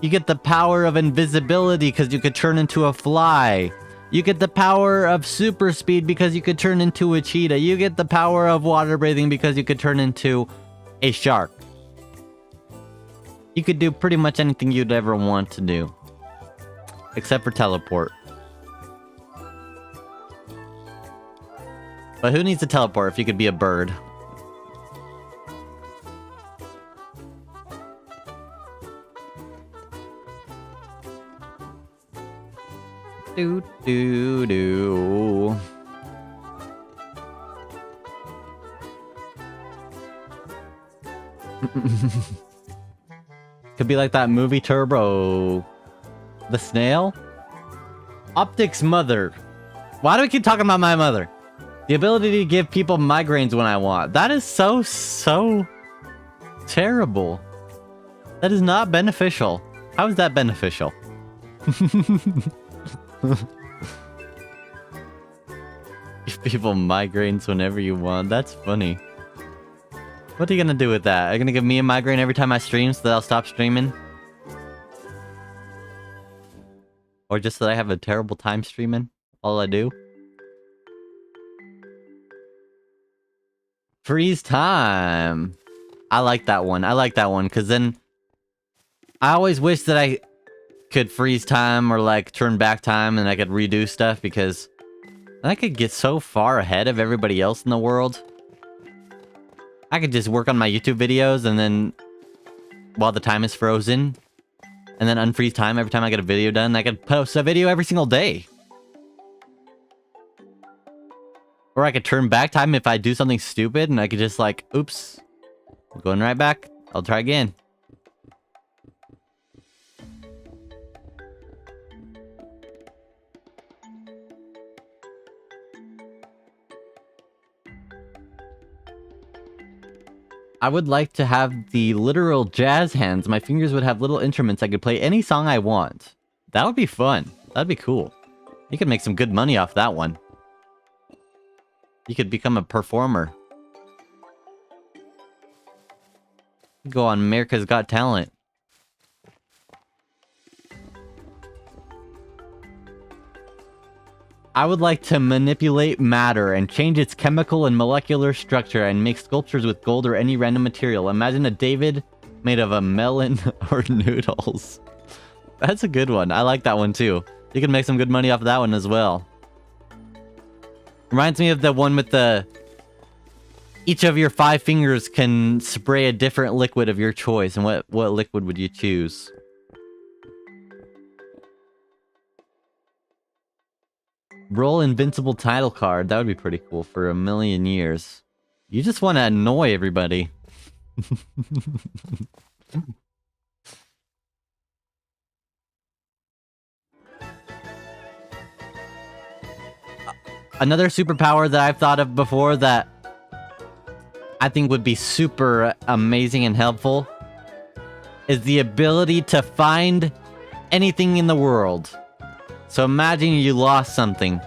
You get the power of invisibility, because you could turn into a fly. You get the power of super speed, because you could turn into a cheetah. You get the power of water breathing, because you could turn into a shark. You could do pretty much anything you'd ever want to do. Except for teleport. But who needs to teleport if you could be a bird? Do do do. Could be like that movie Turbo. The snail? Optic's mother. Why do we keep talking about my mother? The ability to give people migraines when I want. That is so terrible. That is not beneficial. How is that beneficial? Give people migraines whenever you want. That's funny. What are you gonna do with that? Are you gonna give me a migraine every time I stream so that I'll stop streaming? Or just that I have a terrible time streaming? All I do? Freeze time. I like that one. I like that one, because then I always wish that I could freeze time or like turn back time and I could redo stuff, because then I could get so far ahead of everybody else in the world. I could just work on my YouTube videos and then while the time is frozen and then unfreeze time every time I get a video done. I could post a video every single day. Or I could turn back time if I do something stupid and I could just like, oops, going right back. I'll try again. I would like to have the literal jazz hands. My fingers would have little instruments. I could play any song I want. That would be fun. That'd be cool. You could make some good money off that one. You could become a performer. Go on America's Got Talent. I would like to manipulate matter and change its chemical and molecular structure and make sculptures with gold or any random material. Imagine a David made of a melon or noodles. That's a good one. I like that one too. You can make some good money off of that one as well. Reminds me of the one with the... Each of your 5 fingers can spray a different liquid of your choice. And what liquid would you choose? Roll invincible title card. That would be pretty cool for 1,000,000 years. You just want to annoy everybody. Another superpower that I've thought of before that I think would be super amazing and helpful is the ability to find anything in the world. So imagine you lost something.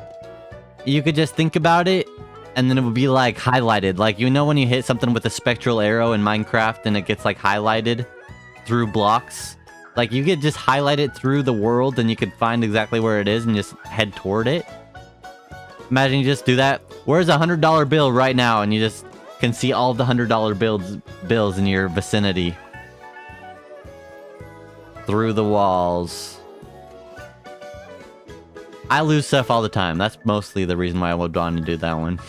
You could just think about it, and then it would be like highlighted. Like, you know when you hit something with a spectral arrow in Minecraft and it gets like highlighted through blocks? Like, you could just highlight it through the world and you could find exactly where it is and just head toward it. Imagine you just do that. Where's a $100 bill right now? And you just can see all the $100 bills in your vicinity. Through the walls. I lose stuff all the time. That's mostly the reason why I would want to do that one.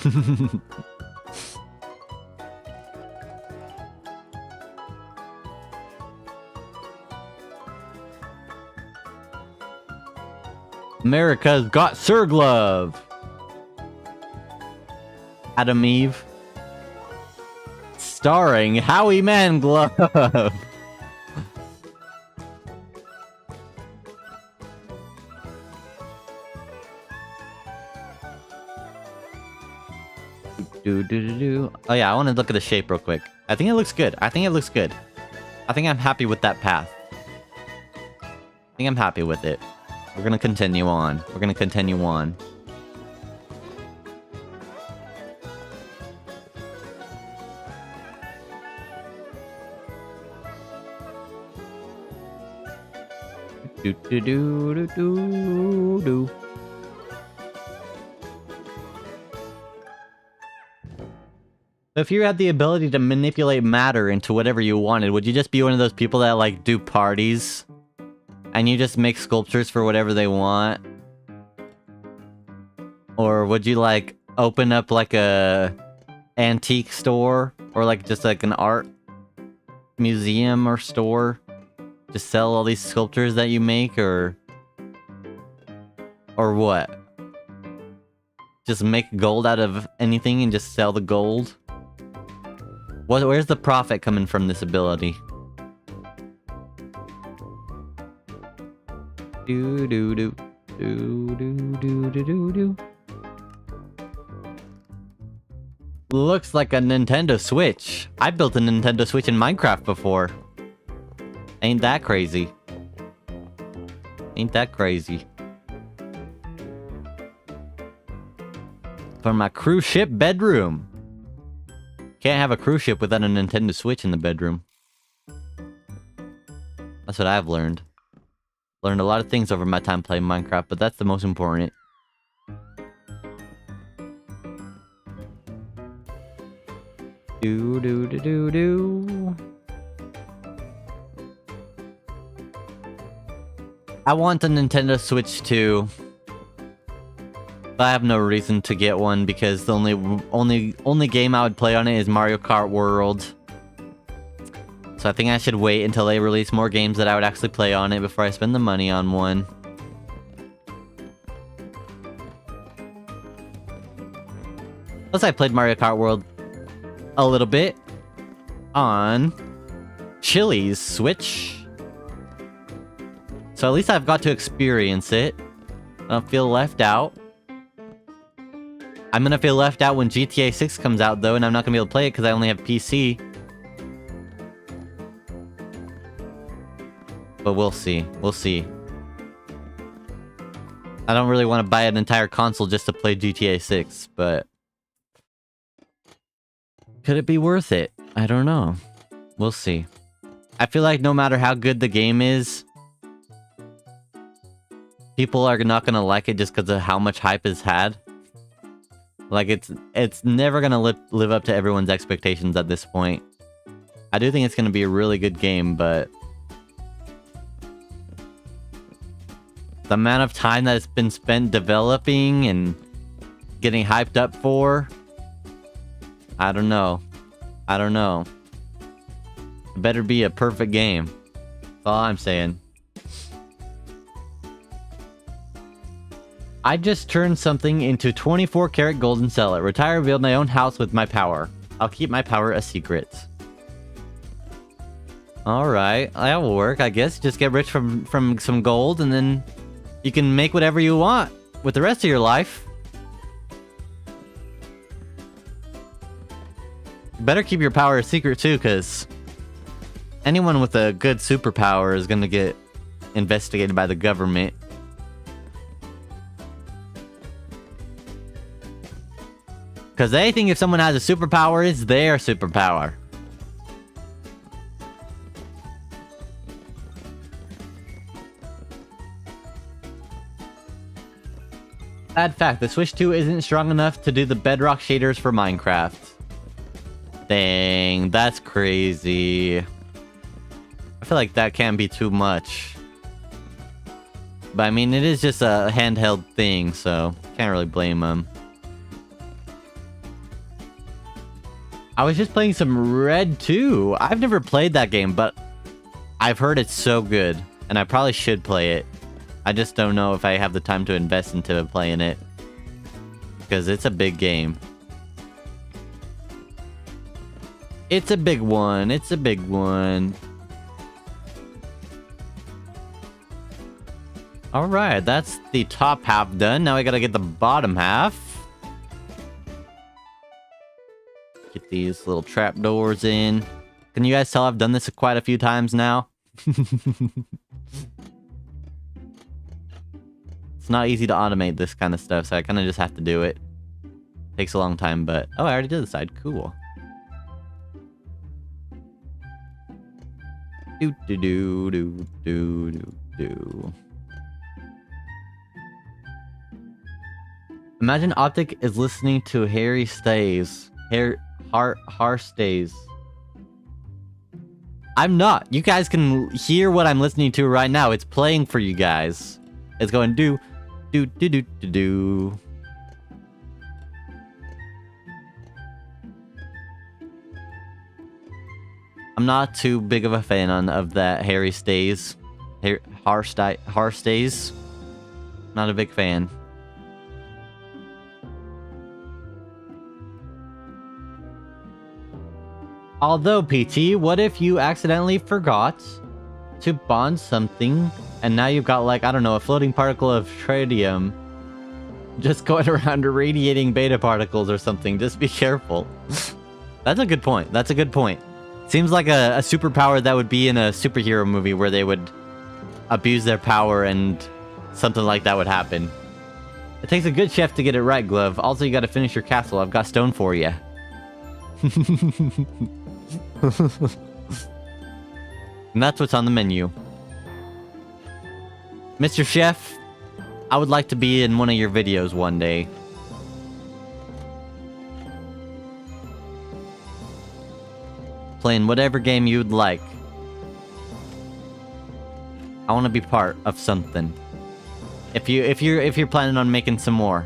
America's got Sir Glove. Adam Eve. Starring Howie Manglove. Oh yeah, I want to look at the shape real quick. I think it looks good. I think I'm happy with that path. I think I'm happy with it. We're gonna continue on. Do. If you had the ability to manipulate matter into whatever you wanted, would you just be one of those people that like do parties? And you just make sculptures for whatever they want? Or would you like open up like a antique store? Or like just like an art museum or store? Just sell all these sculptures that you make, or what? Just make gold out of anything and just sell the gold? Where's the profit coming from this ability? Do. Looks like a Nintendo Switch. I built a Nintendo Switch in Minecraft before. Ain't that crazy? For my cruise ship bedroom. Can't have a cruise ship without a Nintendo Switch in the bedroom. That's what I've learned. Learned a lot of things over my time playing Minecraft, but that's the most important. Do. I want a Nintendo Switch too. But I have no reason to get one because the only game I would play on it is Mario Kart World. So I think I should wait until they release more games that I would actually play on it before I spend the money on one. Plus I played Mario Kart World a little bit on Chili's Switch. So at least I've got to experience it. I don't feel left out. I'm gonna feel left out when GTA 6 comes out though, and I'm not gonna be able to play it because I only have PC. But we'll see. I don't really want to buy an entire console just to play GTA 6, but... could it be worth it? I don't know. We'll see. I feel like no matter how good the game is, people are not gonna like it just because of how much hype it's had. Like, it's never gonna live up to everyone's expectations at this point. I do think it's gonna be a really good game, but... the amount of time that it's been spent developing and getting hyped up for... I don't know. It better be a perfect game. That's all I'm saying. I just turned something into 24 karat gold and sell it. Retire and build my own house with my power. I'll keep my power a secret. Alright, that will work, I guess. Just get rich from some gold, and then you can make whatever you want with the rest of your life. Better keep your power a secret too, because anyone with a good superpower is going to get investigated by the government. Because they think if someone has a superpower, it's their superpower. Sad fact, the Switch 2 isn't strong enough to do the bedrock shaders for Minecraft. Dang, that's crazy. I feel like that can't be too much. But I mean, it is just a handheld thing, so can't really blame them. I was just playing some Red 2. I've never played that game, but I've heard it's so good, and I probably should play it. I just don't know if I have the time to invest into playing it. Because it's a big game. It's a big one. It's a big one. Alright, that's the top half done. Now I gotta get the bottom half. Get these little trapdoors in. Can you guys tell I've done this quite a few times now? It's not easy to automate this kind of stuff, so I kind of just have to do it. Takes a long time, but... Oh, I already did the side. Cool. Do do do do do do do. Imagine Optic is listening to Harry Stays. Har Stays. I'm not. You guys can hear what I'm listening to right now. It's playing for you guys. It's going do do do do do do. I'm not too big of a fan of that Harry Stays. Har Stays. Not a big fan. Although, PT, what if you accidentally forgot to bond something, and now you've got, like, I don't know, a floating particle of tritium just going around irradiating beta particles or something? Just be careful. That's a good point. That's a good point. Seems like a superpower that would be in a superhero movie where they would abuse their power and something like that would happen. It takes a good chef to get it right, Glove. Also, you gotta finish your castle. I've got stone for you. And that's what's on the menu. Mr. Chef, I would like to be in one of your videos one day. Playing whatever game you'd like. I want to be part of something. If you're planning on making some more.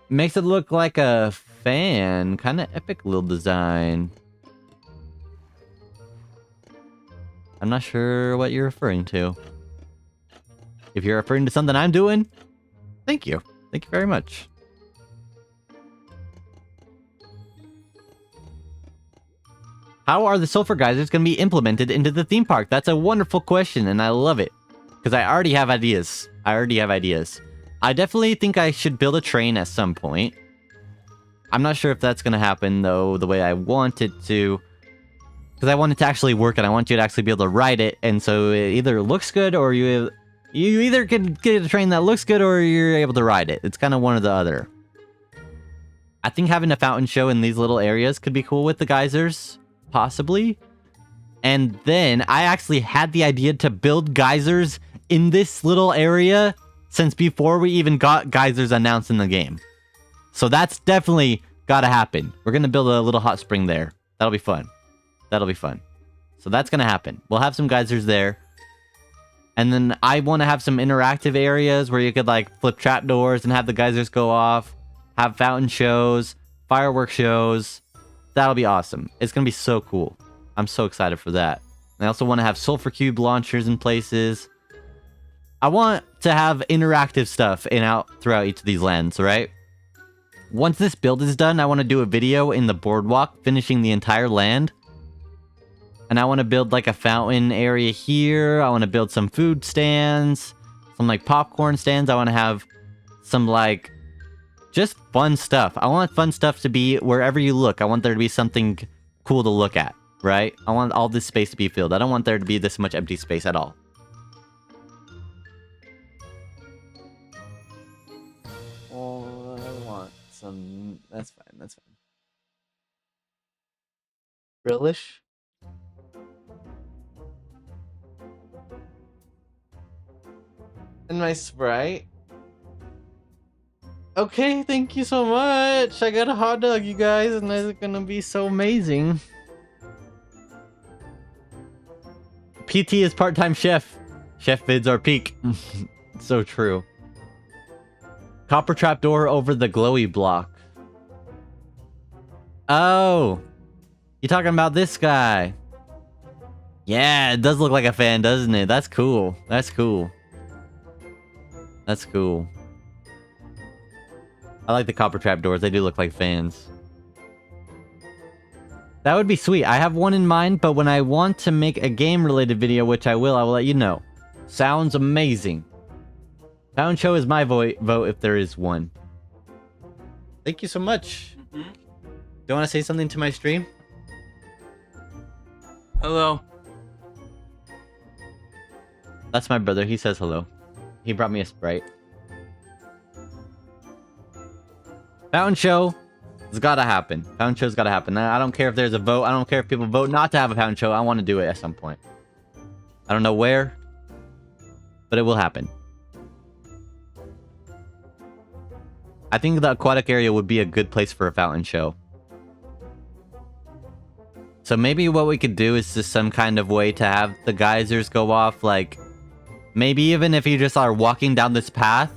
Makes it look like a fan. Kind of epic little design. I'm not sure what you're referring to. If you're referring to something I'm doing, thank you. Thank you very much. How are the sulfur geysers going to be implemented into the theme park? That's a wonderful question, and I love it. Because I already have ideas. I definitely think I should build a train at some point. I'm not sure if that's going to happen, though, the way I want it to. Because I want it to actually work, and I want you to actually be able to ride it. And so it either looks good, or you either can get a train that looks good, or you're able to ride it. It's kind of one or the other. I think having a fountain show in these little areas could be cool with the geysers. Possibly. And then I actually had the idea to build geysers in this little area since before we even got geysers announced in the game. So that's definitely gotta happen. We're gonna build a little hot spring there. That'll be fun. That'll be fun. So that's gonna happen. We'll have some geysers there. And then I want to have some interactive areas where you could like flip trapdoors and have the geysers go off. Have fountain shows, fireworks shows. That'll be awesome. It's gonna be so cool. I'm so excited for that. I also want to have sulfur cube launchers in places. I want to have interactive stuff throughout each of these lands, right? Once this build is done, I want to do a video in the boardwalk finishing the entire land. And I want to build like a fountain area here. I want to build some food stands, some like popcorn stands. I want to have some like just fun stuff. I want fun stuff to be wherever you look. I want there to be something cool to look at. right? I want all this space to be filled. I don't want there to be this much empty space at all. Oh, I want some... That's fine, that's fine. Relish? And my Sprite? Okay, thank you so much. I got a hot dog, you guys, and it's gonna be so amazing. PT is part-time chef. Chef vids are peak. So true. Copper trapdoor over the glowy block. Oh, you talking about this guy? Yeah, it does look like a fan, doesn't it? That's cool. That's cool. That's cool. I like the copper trapdoors. They do look like fans. That would be sweet. I have one in mind, but when I want to make a game-related video, which I will let you know. Sounds amazing. Fountain show is my vote if there is one. Thank you so much. Do you want to say something to my stream? Hello. That's my brother. He says hello. He brought me a Sprite. Fountain show. It's gotta happen. Fountain show's gotta happen. I don't care if there's a vote. I don't care if people vote not to have a fountain show. I want to do it at some point. I don't know where, but it will happen. I think the aquatic area would be a good place for a fountain show. So maybe what we could do is just some kind of way to have the geysers go off. Like, maybe even if you just are walking down this path,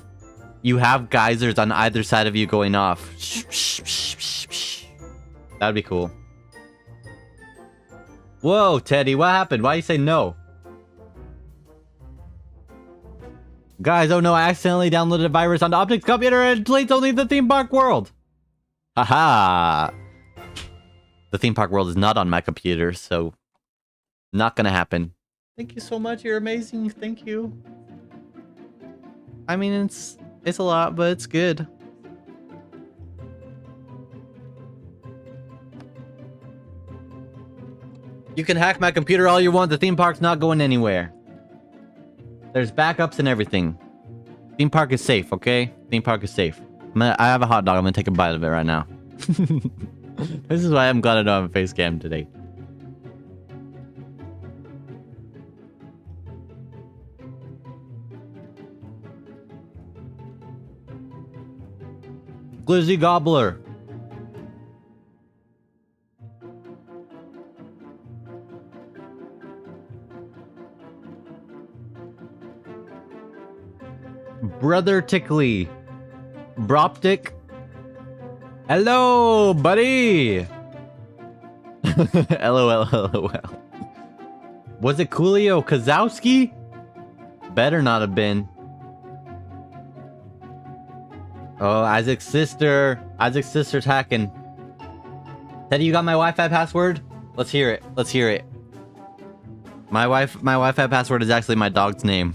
you have geysers on either side of you going off. That'd be cool. Whoa, Teddy, what happened? Why you say no? Guys, oh no, I accidentally downloaded a virus onto Optic's computer and it deletes only the theme park world. Haha. The theme park world is not on my computer, so not gonna happen. Thank you so much. You're amazing. Thank you. I mean, it's a lot, but it's good. You can hack my computer all you want. The theme park's not going anywhere. There's backups and everything. Theme park is safe, okay? Theme park is safe. I have a hot dog. I'm gonna take a bite of it right now. This is why I'm glad I don't have a face cam today. Glizzy Gobbler. Brother Tickly. Broptic. Hello, buddy. LOL, LOL. Was it Coolio Kozowski? Better not have been. Oh, Isaac's sister. Isaac's sister's hacking. Teddy, you got my Wi-Fi password? Let's hear it. Let's hear it. My Wi-Fi password is actually my dog's name.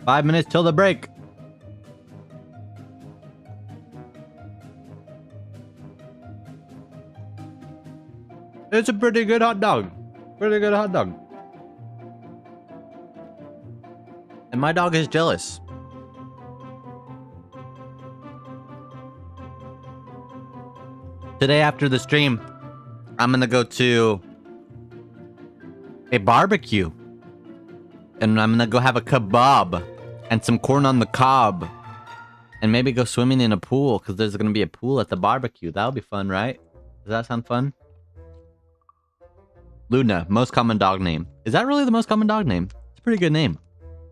Five minutes till the break. It's a pretty good hot dog. Pretty good hot dog. And my dog is jealous. Today after the stream, I'm gonna go to a barbecue. And I'm gonna go have a kebab and some corn on the cob. And maybe go swimming in a pool, because there's gonna be a pool at the barbecue. That'll be fun, right? Does that sound fun? Luna, most common dog name. Is that really the most common dog name? It's a pretty good name.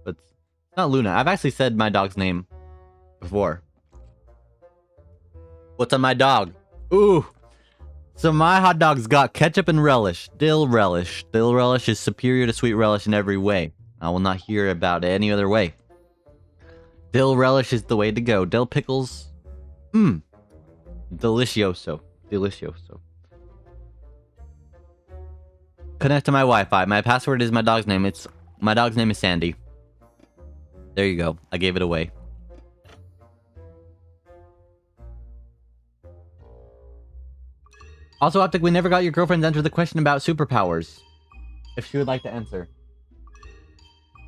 But it's not Luna. I've actually said my dog's name before. What's on my dog? Ooh. So my hot dog's got ketchup and relish. Dill relish. Dill relish is superior to sweet relish in every way. I will not hear about it any other way. Dill relish is the way to go. Dill pickles. Mmm. Delicioso. Delicioso. Connect to my Wi-Fi. My password is my dog's name. My dog's name is Sandy. There you go. I gave it away. Also, Optic, we never got your girlfriend's answer the question about superpowers. If she would like to answer.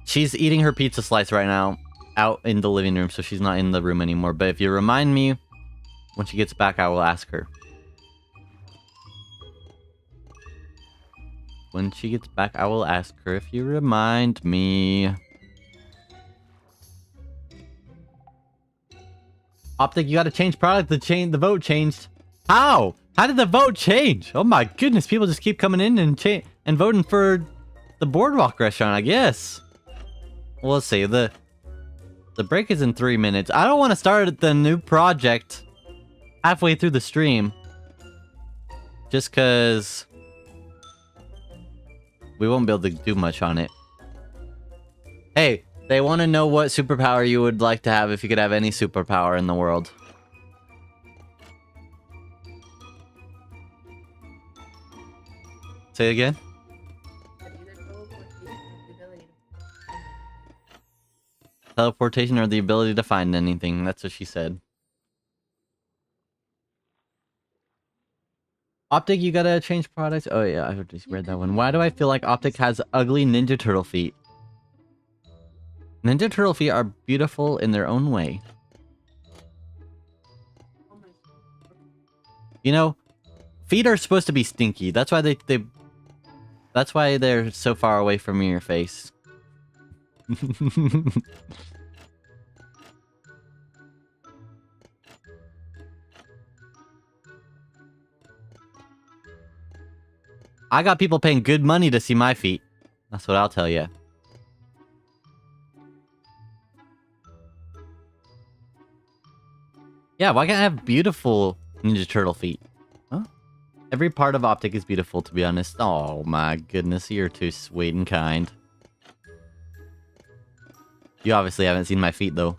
She's eating her pizza slice right now out in the living room, so she's not in the room anymore. But if you remind me, when she gets back, I will ask her. When she gets back, I will ask her if you remind me. Optic, you gotta change product. The vote changed. How? How did the vote change? Oh my goodness, people just keep coming in and voting for the Boardwalk restaurant, I guess. Well, let's see. The break is in 3 minutes. I don't want to start the new project halfway through the stream. Just because we won't be able to do much on it. Hey, they want to know what superpower you would like to have if you could have any superpower in the world. Say it again. Teleportation or the ability to find anything. That's what she said. Optic, you gotta change products. Oh yeah, I just read that one. Why do I feel like Optic has ugly Ninja Turtle feet? Ninja Turtle feet are beautiful in their own way. You know, feet are supposed to be stinky. That's why that's why they're so far away from your face. I got people paying good money to see my feet. That's what I'll tell you. Yeah, why can't I have beautiful Ninja Turtle feet? Huh? Every part of Optic is beautiful, to be honest. Oh my goodness, you're too sweet and kind. You obviously haven't seen my feet, though.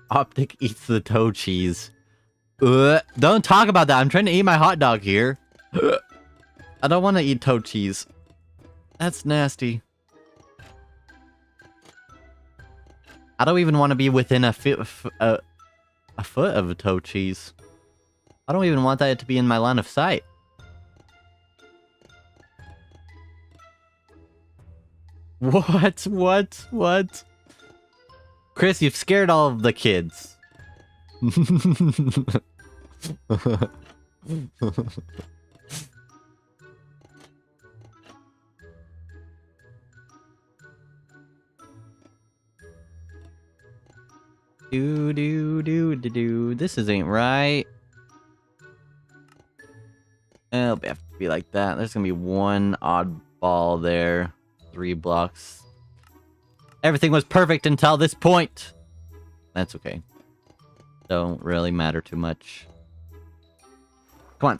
Optic eats the toe cheese. Don't talk about that. I'm trying to eat my hot dog here. I don't want to eat toe cheese. That's nasty. I don't even want to be within a foot of a toe cheese. I don't even want that to be in my line of sight. What? Chris, you've scared all of the kids. Do. This ain't right. It'll have to be like that. There's gonna be one oddball there. 3 blocks. Everything was perfect until this point. That's okay. Don't really matter too much. Come on.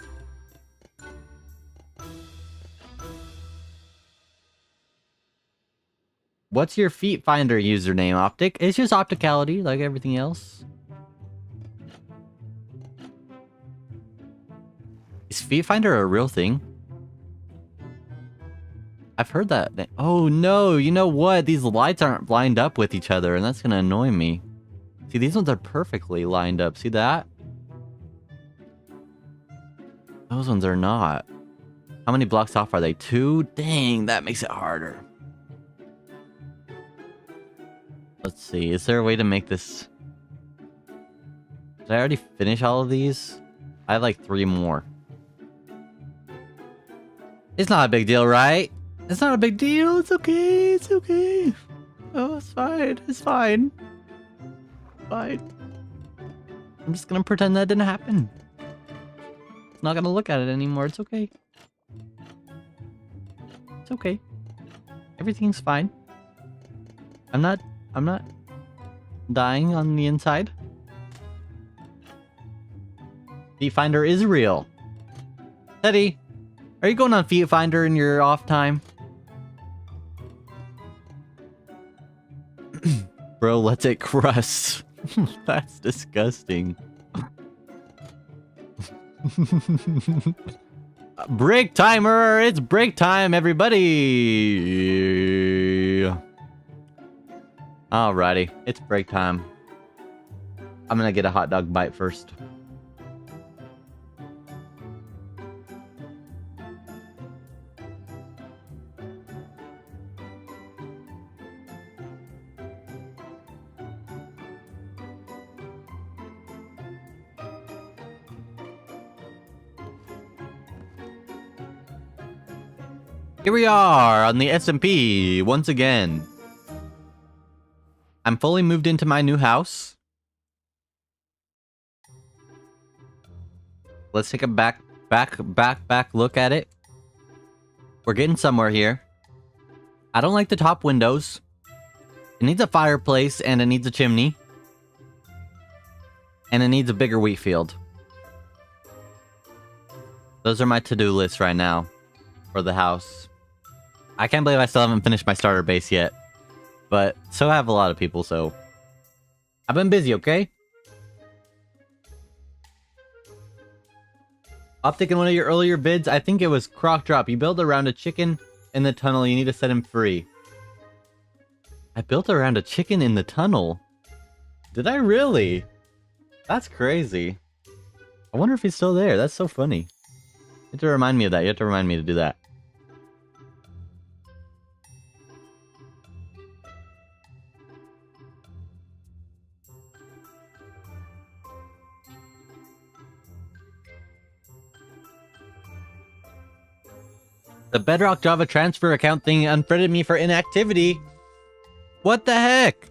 What's your feet finder username, Optic? It's just Opticality, like everything else. Is Feet Finder a real thing? I've heard that. Oh no, you know what? These lights aren't lined up with each other, and that's gonna annoy me. See, these ones are perfectly lined up. See that? Those ones are not. How many blocks off are they? 2? Dang, that makes it harder. Let's see. Is there a way to make this... Did I already finish all of these? I have like 3 more. It's not a big deal, right? It's not a big deal. It's okay. It's okay. Oh, it's fine. It's fine. Fine. I'm just gonna pretend that didn't happen. I'm not gonna look at it anymore. It's okay. It's okay. Everything's fine. I'm not dying on the inside. Feet Finder is real. Teddy, are you going on Feet Finder in your off time? Bro, let's it crust. That's disgusting. Break timer! It's break time, everybody! Alrighty, it's break time. I'm gonna get a hot dog bite first. Here we are on the SMP once again. I'm fully moved into my new house. Let's take a back look at it. We're getting somewhere here. I don't like the top windows. It needs a fireplace and it needs a chimney. And it needs a bigger wheat field. Those are my to-do lists right now for the house. I can't believe I still haven't finished my starter base yet. But so have a lot of people, so I've been busy, okay? Optic, in one of your earlier bids, I think it was Croc Drop. You build around a chicken in the tunnel, you need to set him free. I built around a chicken in the tunnel? Did I really? That's crazy. I wonder if he's still there. That's so funny. You have to remind me of that. You have to remind me to do that. The Bedrock Java transfer account thing unfriended me for inactivity. What the heck?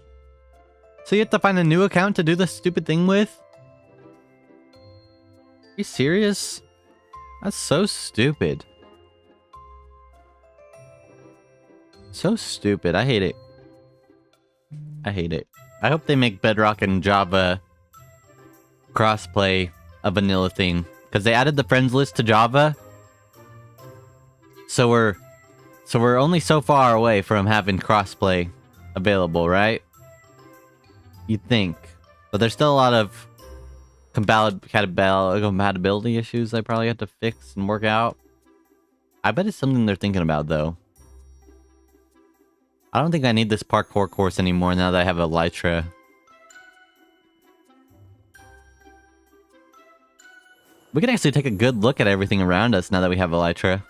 So you have to find a new account to do this stupid thing with? Are you serious? That's so stupid. So stupid. I hate it. I hate it. I hope they make Bedrock and Java crossplay a vanilla thing. Because they added the friends list to Java. So we're only so far away from having crossplay available, right? You'd think. But there's still a lot of compatibility issues I probably have to fix and work out. I bet it's something they're thinking about, though. I don't think I need this parkour course anymore now that I have Elytra. We can actually take a good look at everything around us now that we have Elytra.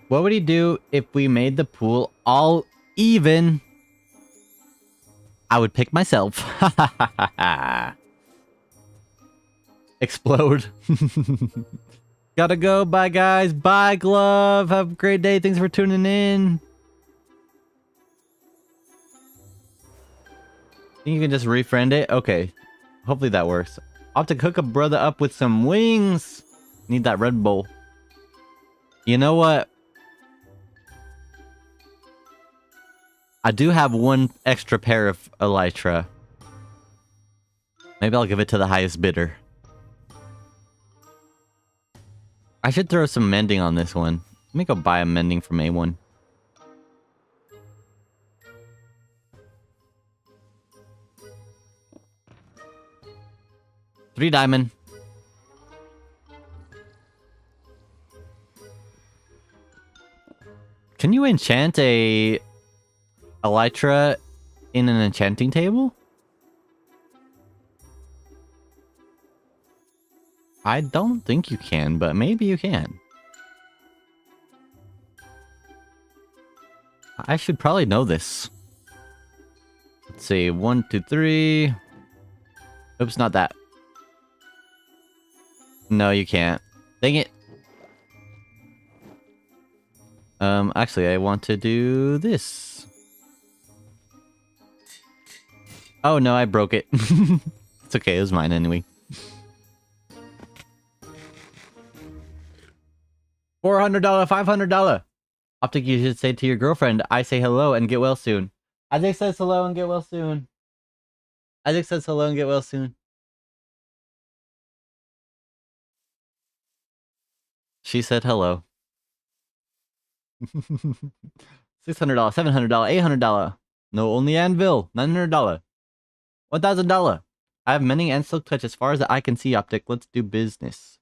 What would he do if we made the pool all even? I would pick myself. Explode. Gotta go. Bye, guys. Bye, Glove. Have a great day. Thanks for tuning in. Think you can just refriend it? Okay. Hopefully that works. I'll have to cook a brother up with some wings. Need that Red Bull. You know what? I do have one extra pair of Elytra. Maybe I'll give it to the highest bidder. I should throw some mending on this one. Let me go buy a mending from A1. $3 diamond. Can you enchant a Elytra in an enchanting table? I don't think you can, but maybe you can. I should probably know this. Let's see. 1, 2, 3. Oops, not that. No, you can't. Dang it. Actually, I want to do this. Oh, no, I broke it. It's okay, it was mine anyway. $400, $500. Optic, you should say to your girlfriend, I say hello and get well soon. Isaac says hello and get well soon. Isaac says hello and get well soon. She said hello. $600, $700, $800. No, only anvil. $900. $1,000. I have many and silk touch as far as I can see, Optic. Let's do business.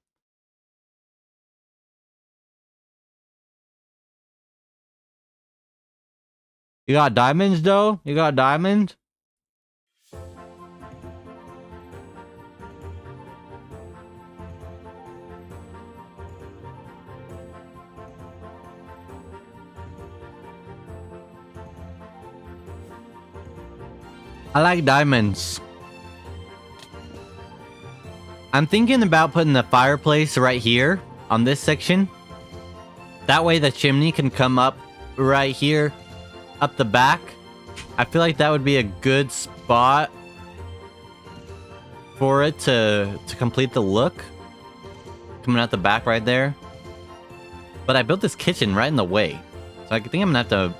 You got diamonds, though? You got diamonds? I like diamonds. I'm thinking about putting the fireplace right here on this section. That way the chimney can come up right here, up the back. I feel like that would be a good spot for it to complete the look. Coming out the back right there. But I built this kitchen right in the way. So I think I'm gonna have to,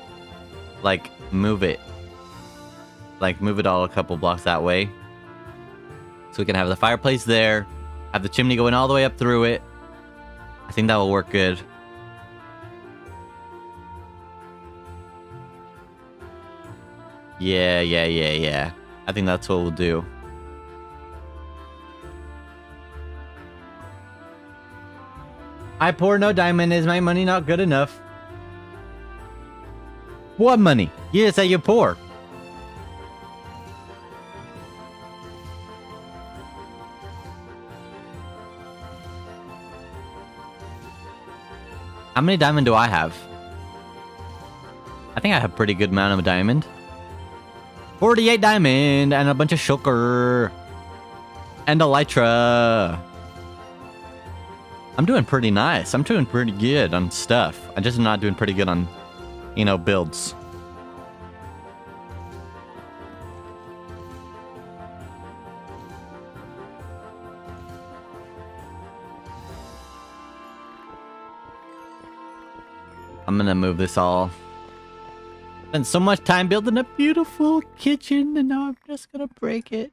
like, move it. Like, move it all a couple blocks that way. So we can have the fireplace there. Have the chimney going all the way up through it. I think that will work good. Yeah. I think that's what we'll do. I pour no diamond. Is my money not good enough? What money? You just say you're poor. How many diamond do I have? I think I have a pretty good amount of diamond. 48 diamond and a bunch of sugar. And elytra. I'm doing pretty nice. I'm doing pretty good on stuff. I'm just not doing pretty good on, you know, builds. I'm gonna move this all. Spent so much time building a beautiful kitchen and now I'm just gonna break it.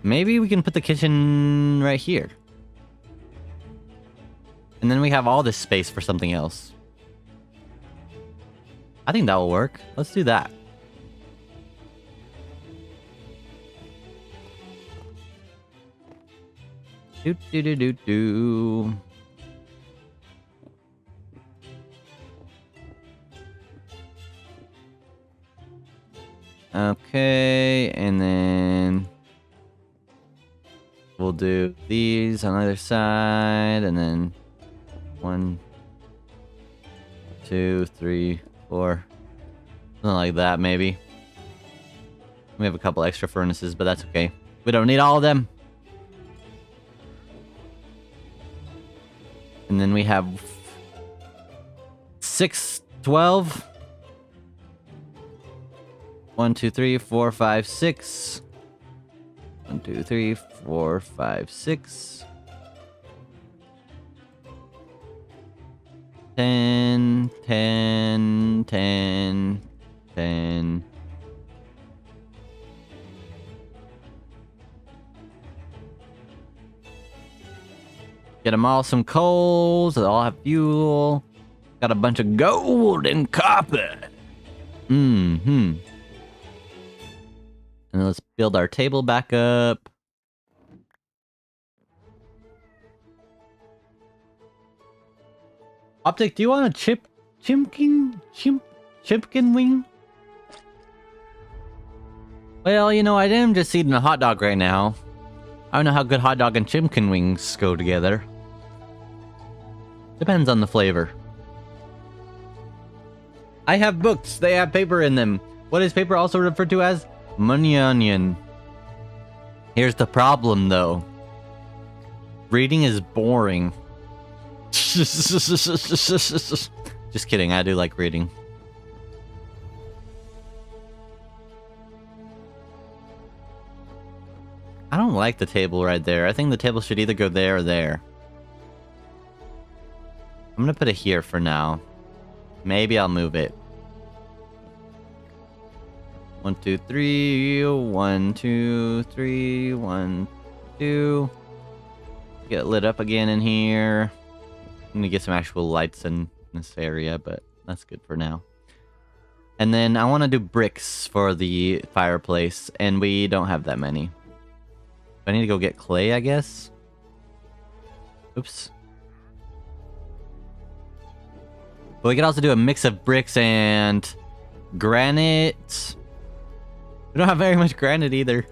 Maybe we can put the kitchen right here. And then we have all this space for something else. I think that will work. Let's do that. Do. Okay, and then we'll do these on the other side, and then 1, 2, 3, 4, something like that, maybe. We have a couple extra furnaces, but that's okay. We don't need all of them. And then we have 6, 12. 1, 2, 3, 4, 5, 6. 1, 2, 3, 4, 5, 6. 10, 10, 10, 10. Get them all some coal, so they all have fuel. Got a bunch of gold and copper. And let's build our table back up. Optic, do you want a chimkin wing? Well, you know, I am just eating a hot dog right now. I don't know how good hot dog and chimkin wings go together. Depends on the flavor. I have books. They have paper in them. What is paper also referred to as? Money onion. Here's the problem, though. Reading is boring. Just kidding. I do like reading. I don't like the table right there. I think the table should either go there or there. I'm gonna put it here for now. Maybe I'll move it. 1, 2, 3. 1, 2, 3. 1, 2. Get lit up again in here. I'm gonna get some actual lights and this area, but that's good for now. And then I want to do bricks for the fireplace, and we don't have that many. I need to go get clay, I guess. Oops. But we could also do a mix of bricks and granite. We don't have very much granite either.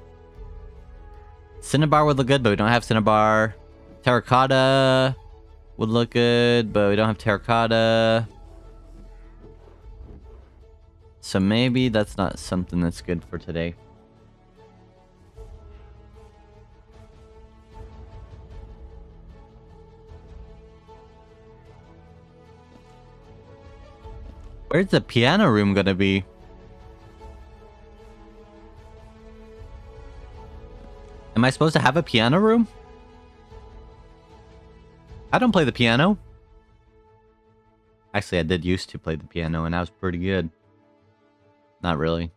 Cinnabar would look good, but we don't have cinnabar. Terracotta would look good, but we don't have terracotta. So maybe that's not something that's good for today. Where's the piano room gonna be? Am I supposed to have a piano room? I don't play the piano. Actually, I did used to play the piano, and I was pretty good. Not really.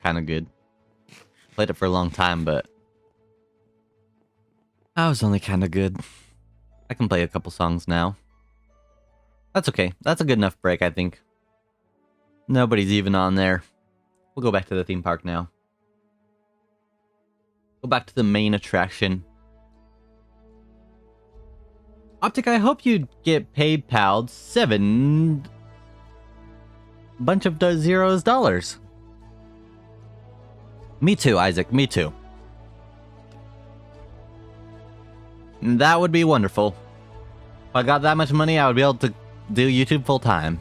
Kind of good. Played it for a long time, but I was only kind of good. I can play a couple songs now. That's okay. That's a good enough break, I think. Nobody's even on there. We'll go back to the theme park now. Go back to the main attraction. Optic, I hope you get PayPal'd 7 bunch of zeros dollars. Me too, Isaac. Me too. That would be wonderful. If I got that much money, I would be able to do YouTube full time.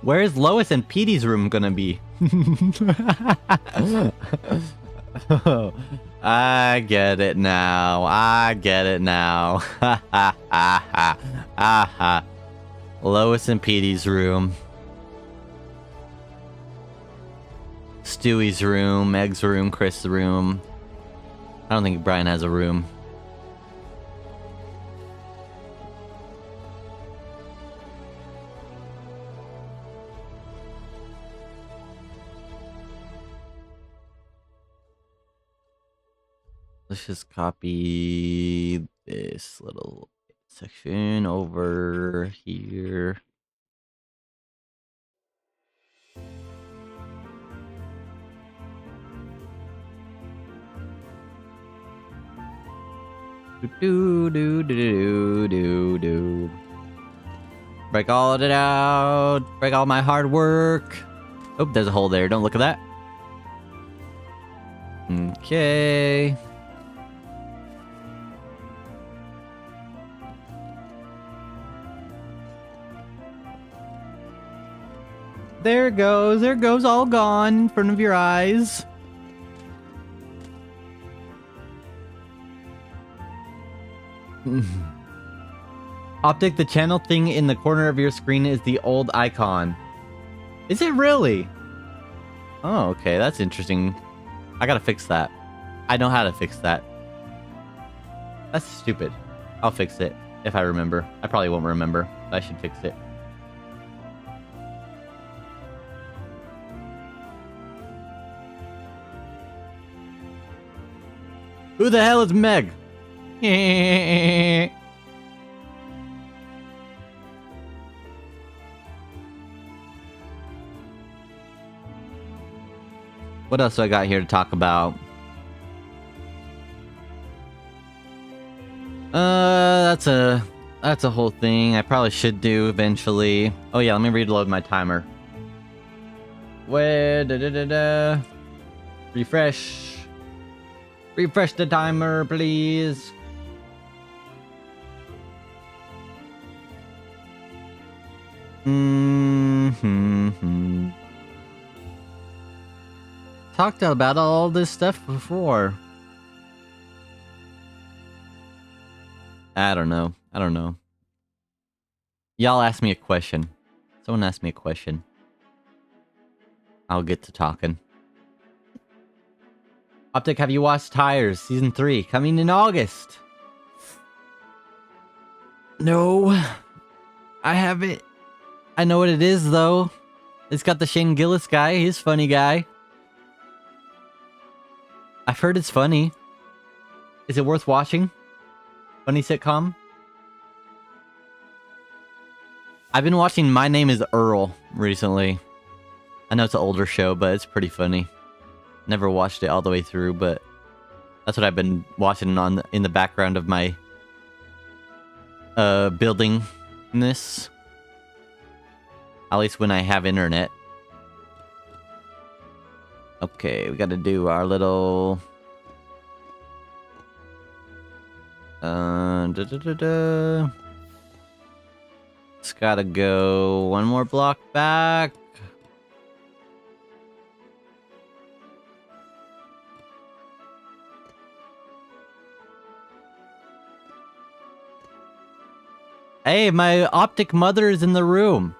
Where is Lois and Petey's room gonna be? I get it now. I get it now. Ha ha ha ha ha ha. Lois and Petey's room. Stewie's room, Meg's room, Chris' room. I don't think Brian has a room. Let's just copy this little section over here. Do do do do do do. Break all of it out. Break all my hard work. Oh, there's a hole there. Don't look at that. Okay. There it goes. There it goes. All gone in front of your eyes. Optic, the channel thing in the corner of your screen is the old icon. Is it really? Oh, okay. That's interesting. I gotta fix that. I know how to fix that. That's stupid. I'll fix it if I remember. I probably won't remember, but I should fix it. Who the hell is Meg? What else do I got here to talk about? That's a whole thing I probably should do eventually. Oh yeah, let me reload my timer. Where refresh. Refresh the timer, please. Talked about all this stuff before. I don't know. I don't know. Y'all asked me a question. Someone asked me a question. I'll get to talking. Optic, have you watched Tires Season 3 coming in August? No, I haven't. I know what it is though. It's got the Shane Gillis guy. He's a funny guy. I've heard it's funny. Is it worth watching? Funny sitcom? I've been watching My Name is Earl recently. I know it's an older show, but it's pretty funny. Never watched it all the way through, but that's what I've been watching in the background of my building this. At least when I have internet. Okay, we gotta do our little It's gotta go one more block back. Hey, my optic mother is in the room.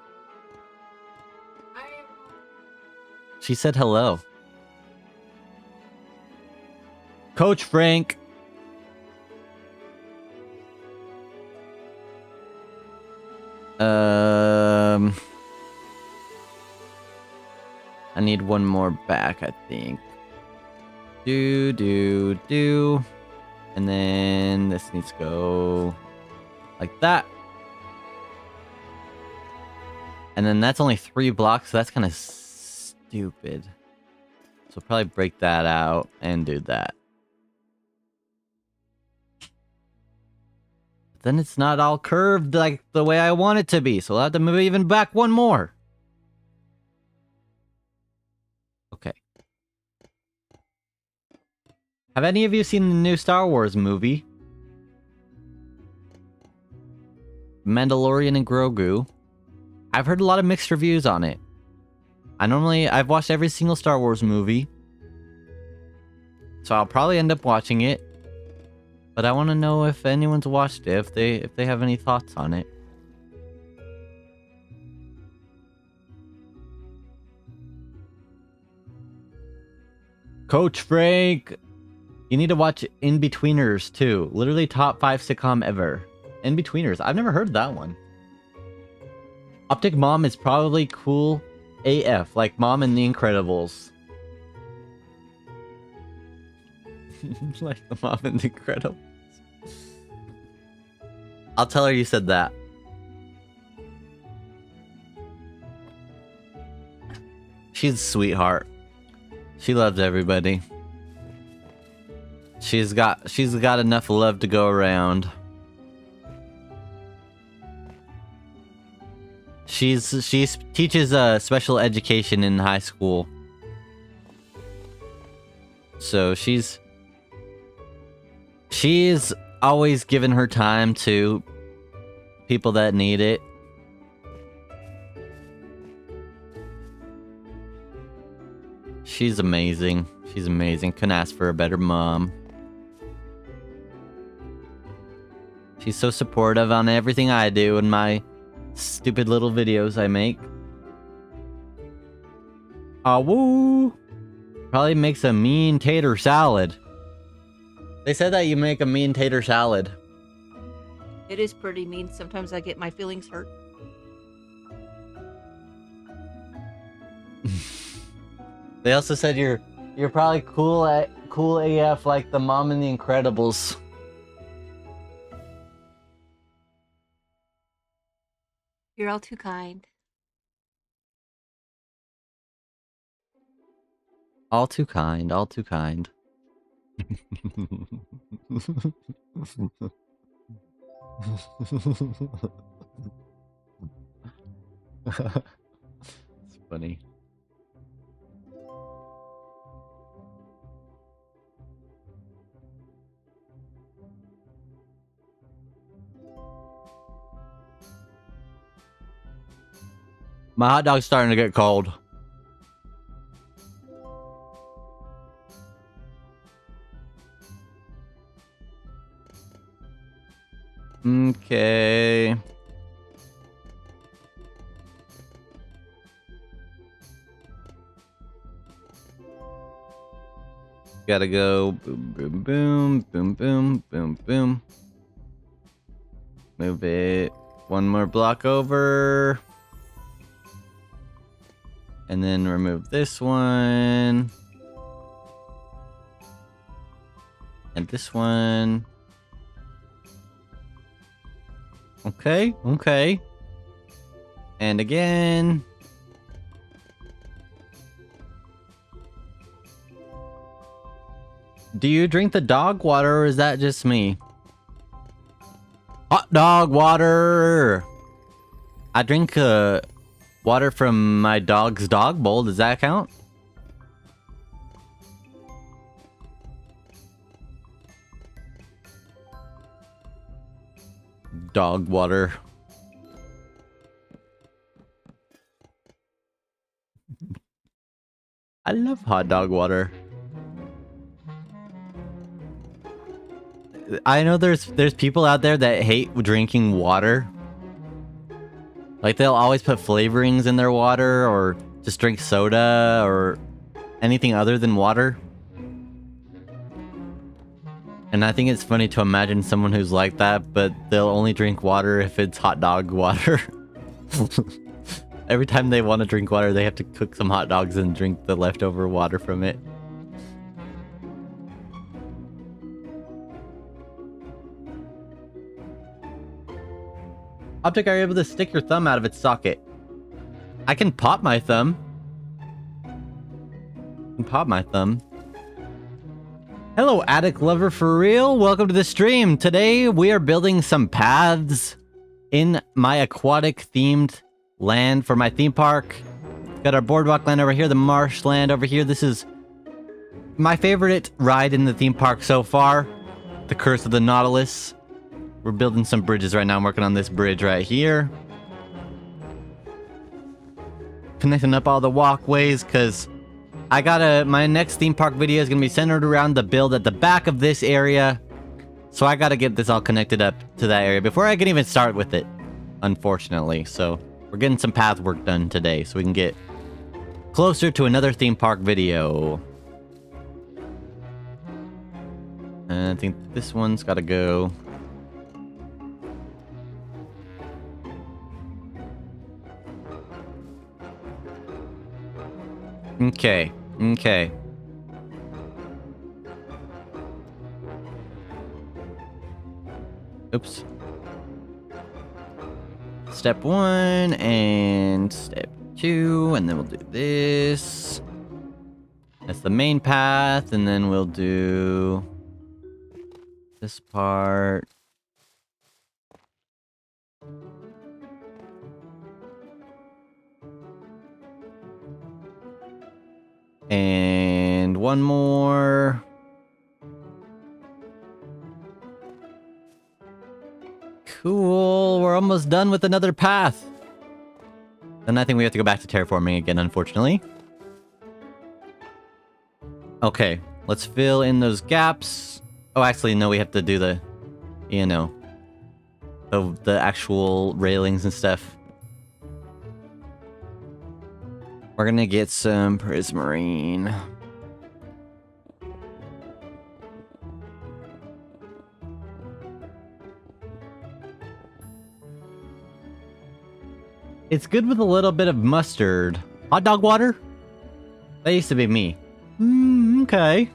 She said hello. Coach Frank. I need one more back, I think. Do. And then this needs to go like that. And then that's only 3 blocks, so that's kind of stupid. So probably break that out and do that. Then it's not all curved like the way I want it to be, so I'll have to move even back one more. Okay. Have any of you seen the new Star Wars movie? Mandalorian and Grogu. I've heard a lot of mixed reviews on it. I've watched every single Star Wars movie. So I'll probably end up watching it. But I want to know if anyone's watched it, if they have any thoughts on it. Coach Frank! You need to watch In-Betweeners too. Literally top 5 sitcom ever. In-Betweeners. I've never heard that one. Optic Mom is probably cool AF, like Mom and the Incredibles. Like the Mom and the Incredibles. I'll tell her you said that. She's a sweetheart. She loves everybody. She's got enough love to go around. She teaches special education in high school. So she's always given her time to people that need it. She's amazing. She's amazing. Couldn't ask for a better mom. She's so supportive on everything I do and my stupid little videos I make. Aw, woo! Probably makes a mean tater salad. They said that you make a mean tater salad. It is pretty mean. Sometimes I get my feelings hurt. They also said you're probably cool AF like the Mom in the Incredibles. You're all too kind. All too kind, all too kind. It's funny. My hot dog's starting to get cold. Okay. Gotta go boom, boom, boom, boom, boom, boom, boom. Move it one more block over. And then remove this one. And this one. Okay, okay. And again. Do you drink the dog water or is that just me? Hot dog water! I drink water from my dog's dog bowl. Does that count? Dog water. I love hot dog water. I know there's people out there that hate drinking water. Like they'll always put flavorings in their water or just drink soda or anything other than water. And I think it's funny to imagine someone who's like that, but they'll only drink water if it's hot dog water. Every time they want to drink water, they have to cook some hot dogs and drink the leftover water from it. Optic, are you able to stick your thumb out of its socket? I can pop my thumb. Hello, attic lover for real. Welcome to the stream. Today, we are building some paths in my aquatic themed land for my theme park. Got our boardwalk land over here, the marshland over here. This is my favorite ride in the theme park so far. The Curse of the Nautilus. We're building some bridges right now. I'm working on this bridge right here. Connecting up all the walkways, because my next theme park video is going to be centered around the build at the back of this area. So I got to get this all connected up to that area before I can even start with it, unfortunately. So we're getting some path work done today so we can get closer to another theme park video. And I think this one's got to go. Okay. Oops. Step 1 and step 2, and then we'll do this. That's the main path, and then we'll do this part. And one more. Cool, we're almost done with another path. Then I think we have to go back to terraforming again, unfortunately. Okay, let's fill in those gaps. Oh, actually, no, we have to do the, the actual railings and stuff. We're gonna get some prismarine. It's good with a little bit of mustard. Hot dog water? That used to be me. Okay.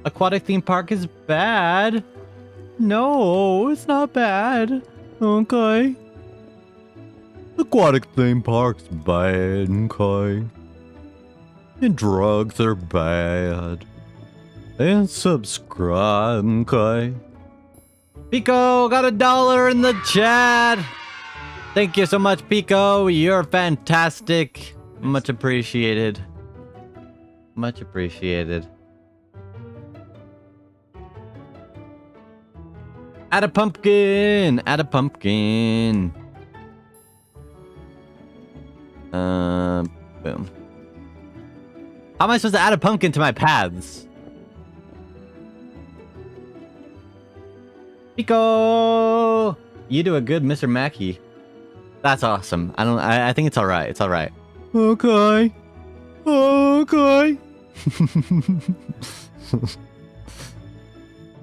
Aquatic theme park is bad. No, it's not bad. Okay. Aquatic theme park's bad, okay. And drugs are bad. And subscribe, okay. Pico got $1 in the chat. Thank you so much, Pico. You're fantastic. Much appreciated. Much appreciated. Add a pumpkin. Add a pumpkin. Boom. How am I supposed to add a pumpkin to my paths? Pico! You do a good Mr. Mackey. That's awesome. I think it's alright. It's alright. Okay. Okay.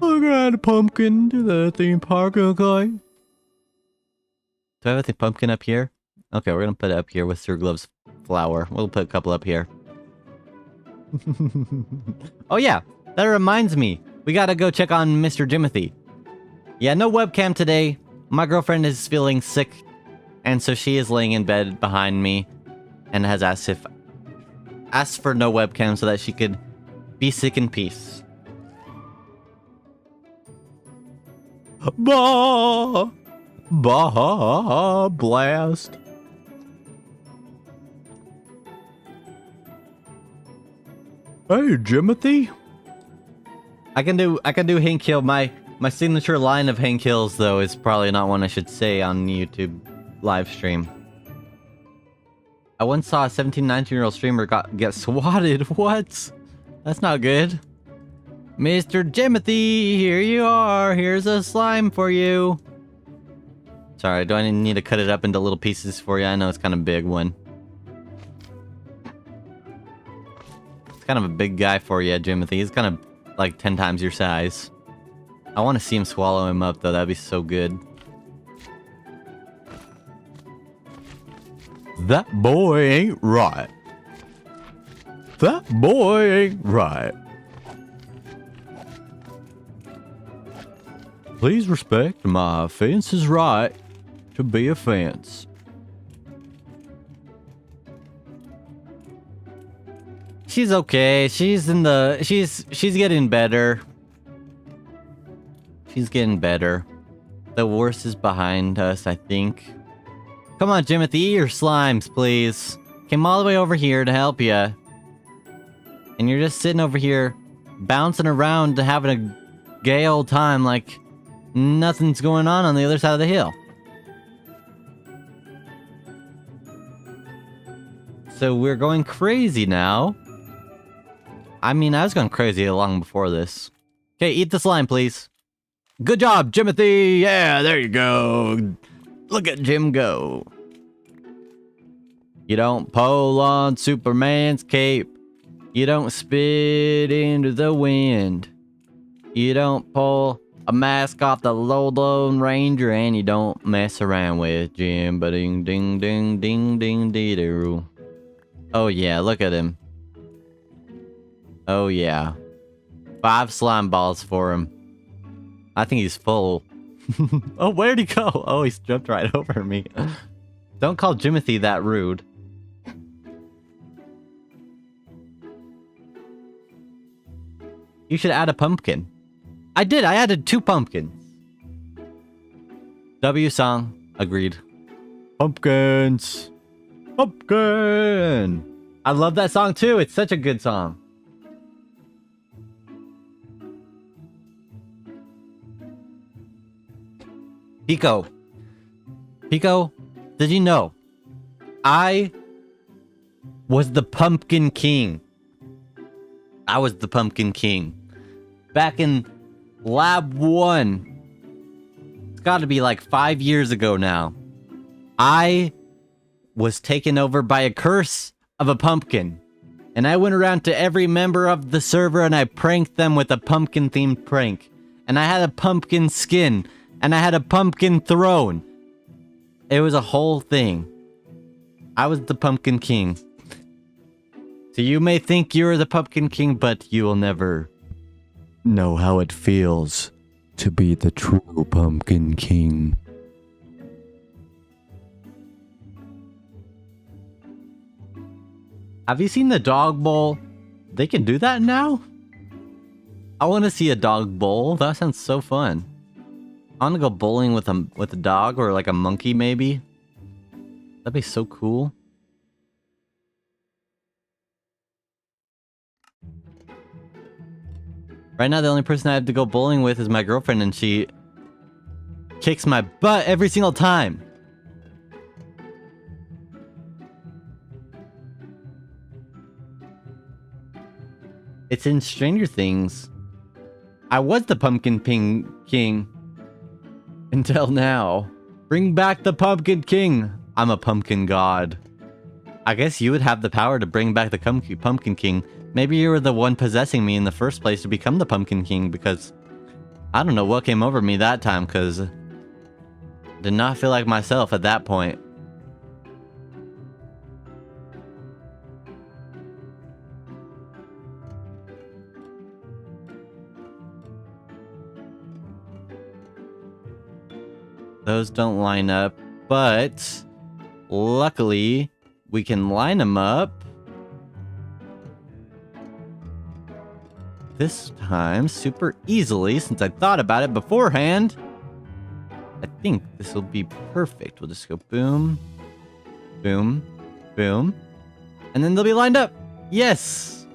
I'm gonna add a pumpkin to the theme park, okay? Do I have a pumpkin up here? Okay, we're gonna put it up here with Sir Glove's flower. We'll put a couple up here. Oh yeah, that reminds me. We gotta go check on Mr. Jimothy. Yeah, no webcam today. My girlfriend is feeling sick. And so she is laying in bed behind me and has asked for no webcam so that she could be sick in peace. Bah! Bah! Blast! Hey, Jimothy! I can do Hank Hill. My signature line of Hank Hills, though, is probably not one I should say on YouTube live stream. I once saw a 17, 19-year-old streamer get swatted. What? That's not good. Mr. Jimothy, here you are. Here's a slime for you. Sorry, do I need to cut it up into little pieces for you? I know it's kind of a big one. It's kind of a big guy for you, Jimothy. He's kind of like 10 times your size. I want to see him swallow him up, though. That'd be so good. That boy ain't right. That boy ain't right. Please respect my fence's right to be a fence. She's okay. She's getting better. She's getting better. The worst is behind us, I think. Come on, Jimothy, eat your slimes, please. Came all the way over here to help you. And you're just sitting over here, bouncing around, having a gay old time like nothing's going on the other side of the hill. So we're going crazy now. I mean, I was going crazy long before this. Okay, eat the slime, please. Good job, Jimothy! Yeah, there you go. Look at Jim go. You don't pull on Superman's cape. You don't spit into the wind. You don't pull a mask off the Lone Ranger, and you don't mess around with Jim. Ba-ding, ding, ding, ding, ding, dee, doo. Oh yeah, look at him. Oh yeah. 5 slime balls for him. I think he's full. Oh, where'd he go? Oh, he's jumped right over me. Don't call Jimothy that rude. You should add a pumpkin. I did. I added 2 pumpkins. W song. Agreed. Pumpkins. Pumpkin. I love that song too. It's such a good song. Pico. Pico, did you know? I was the Pumpkin King. I was the Pumpkin King. Back in Lab 1. It's gotta be like 5 years ago now. I was taken over by a curse of a pumpkin. And I went around to every member of the server and I pranked them with a pumpkin-themed prank. And I had a pumpkin skin. And I had a pumpkin throne. It was a whole thing. I was the Pumpkin King. So you may think you're the Pumpkin King, but you will never know how it feels to be the true Pumpkin King. Have you seen the dog bowl? They can do that now? I want to see a dog bowl. That sounds so fun. I want to go bowling with a dog or like a monkey maybe. That'd be so cool. Right now the only person I have to go bowling with is my girlfriend and she kicks my butt every single time. It's in Stranger Things. I was the Pumpkin King. Until now. Bring back the Pumpkin King. I'm a pumpkin god. I guess you would have the power to bring back the Pumpkin King. Maybe you were the one possessing me in the first place to become the Pumpkin King because I don't know what came over me that time because I did not feel like myself at that point. Those don't line up, but luckily, we can line them up. This time, super easily, since I thought about it beforehand. I think this will be perfect. We'll just go boom, boom, boom. And then they'll be lined up. Yes!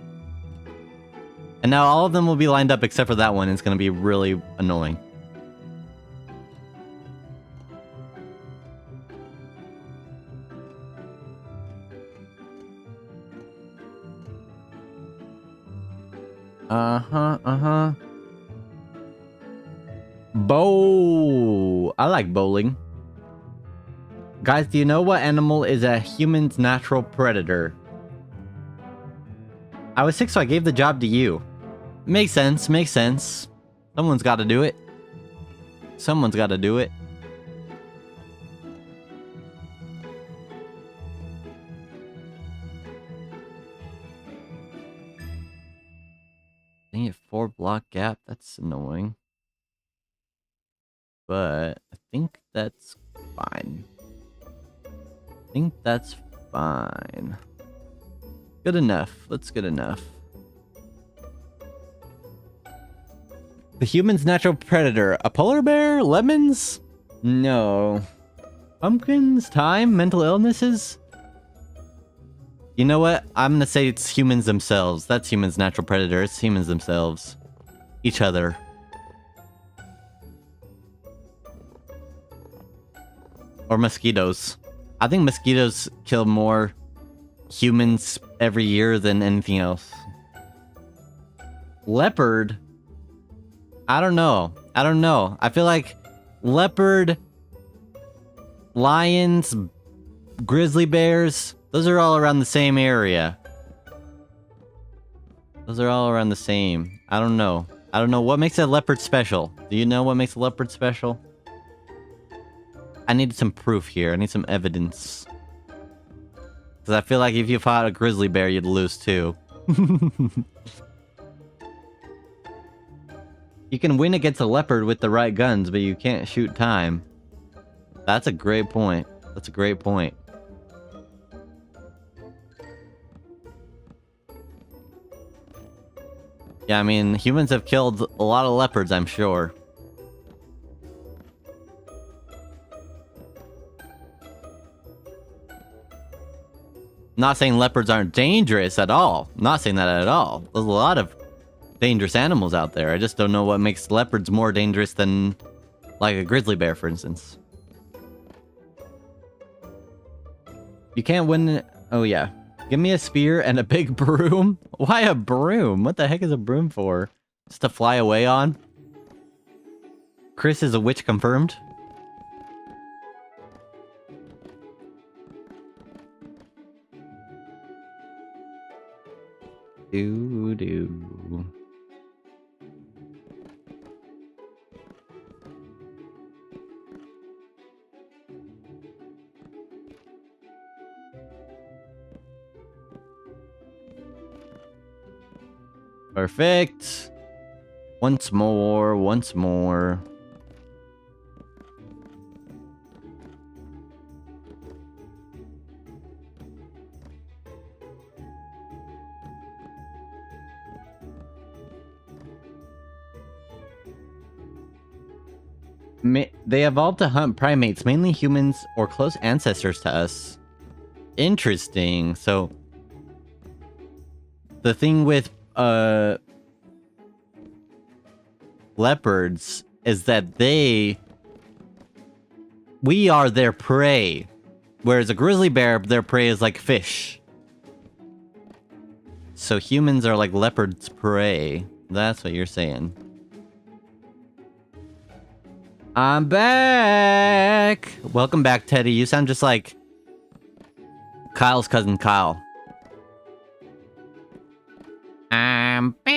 And now all of them will be lined up except for that one. It's going to be really annoying. Bow. I like bowling. Guys, do you know what animal is a human's natural predator? I was sick, so I gave the job to you. Makes sense, makes sense. Someone's got to do it. Someone's got to do it. Dang it, 4-block gap. That's annoying. But I think that's fine. I think that's fine. Good enough. That's good enough. The human's natural predator. A polar bear? Lemons? No. Pumpkins? Time? Mental illnesses? You know what? I'm gonna say it's humans themselves. That's humans' natural predator. It's humans themselves. Each other. Or mosquitoes. I think mosquitoes kill more humans every year than anything else. Leopard? I don't know. I don't know. I feel like leopard, lions, grizzly bears, those are all around the same area. Those are all around the same. I don't know. I don't know what makes a leopard special. Do you know what makes a leopard special? I need some proof here. I need some evidence. Because I feel like if you fought a grizzly bear, you'd lose too. You can win against a leopard with the right guns, but you can't shoot time. That's a great point. That's a great point. Yeah, I mean, humans have killed a lot of leopards, I'm sure. Not saying leopards aren't dangerous at all. Not saying that at all. There's a lot of dangerous animals out there. I just don't know what makes leopards more dangerous than, like, a grizzly bear, for instance. You can't win... Oh, yeah. Give me a spear and a big broom. Why a broom? What the heck is a broom for? Just to fly away on? Chris is a witch confirmed. Doo-doo. Perfect. Once more, once more. They evolved to hunt primates, mainly humans or close ancestors to us. Interesting. So, the thing with leopards is that we are their prey, whereas a grizzly bear, their prey is like fish. So humans are like leopards' prey. That's what you're saying. I'm back! Welcome back, Teddy. You sound just like Kyle's cousin Kyle. I'm back!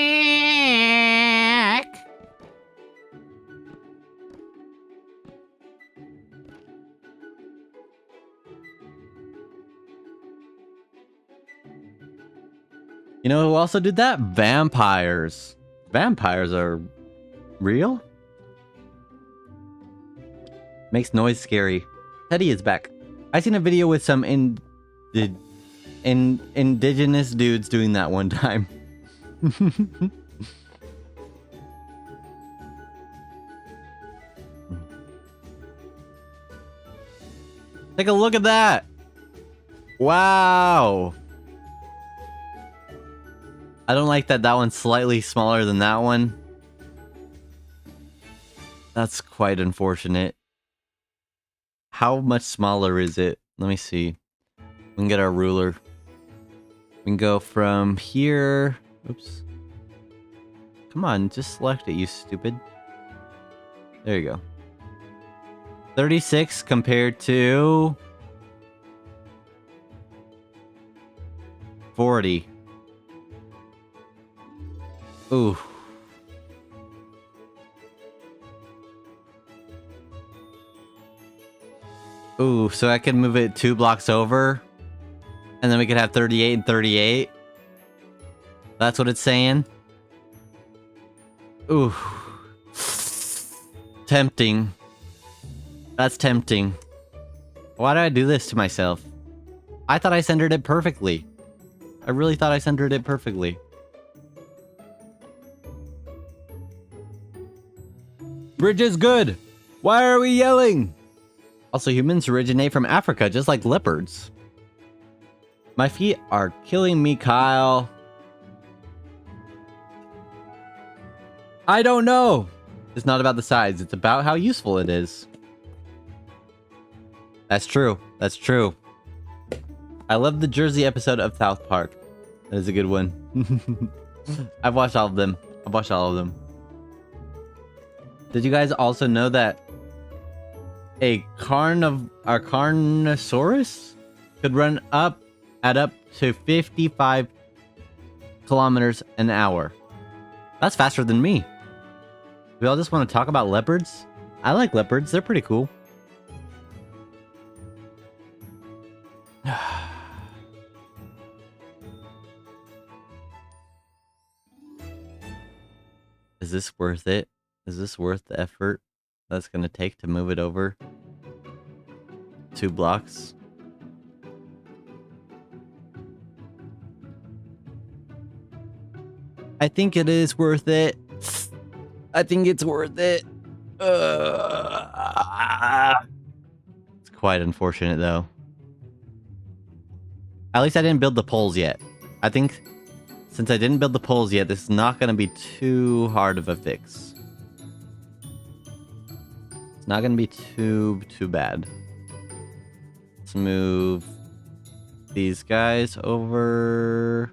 You know who also did that? Vampires. Vampires are real? Makes noise scary. Teddy is back. I seen a video with some indigenous dudes doing that one time. Take a look at that. Wow. I don't like that one's slightly smaller than that one. That's quite unfortunate. How much smaller is it? Let me see. We can get our ruler. We can go from here. Oops. Come on, just select it, you stupid. There you go. 36 compared to 40. Ooh. Ooh, so I can move it 2 blocks over. And then we could have 38 and 38. That's what it's saying. Ooh. Tempting. That's tempting. Why did I do this to myself? I thought I centered it perfectly. I really thought I centered it perfectly. Bridge is good. Why are we yelling? Also, humans originate from Africa, just like leopards. My feet are killing me, Kyle. I don't know. It's not about the size. It's about how useful it is. That's true. That's true. I love the Jersey episode of South Park. That is a good one. I've watched all of them. I've watched all of them. Did you guys also know that a Carnosaurus could run up to 55 kilometers an hour? That's faster than me. We all just want to talk about leopards? I like leopards. They're pretty cool. Is this worth it? Is this worth the effort that's going to take to move it over 2 blocks? I think it is worth it. I think it's worth it. It's quite unfortunate, though. At least I didn't build the poles yet. I think since I didn't build the poles yet, this is not going to be too hard of a fix. It's not going to be too bad. Let's move these guys over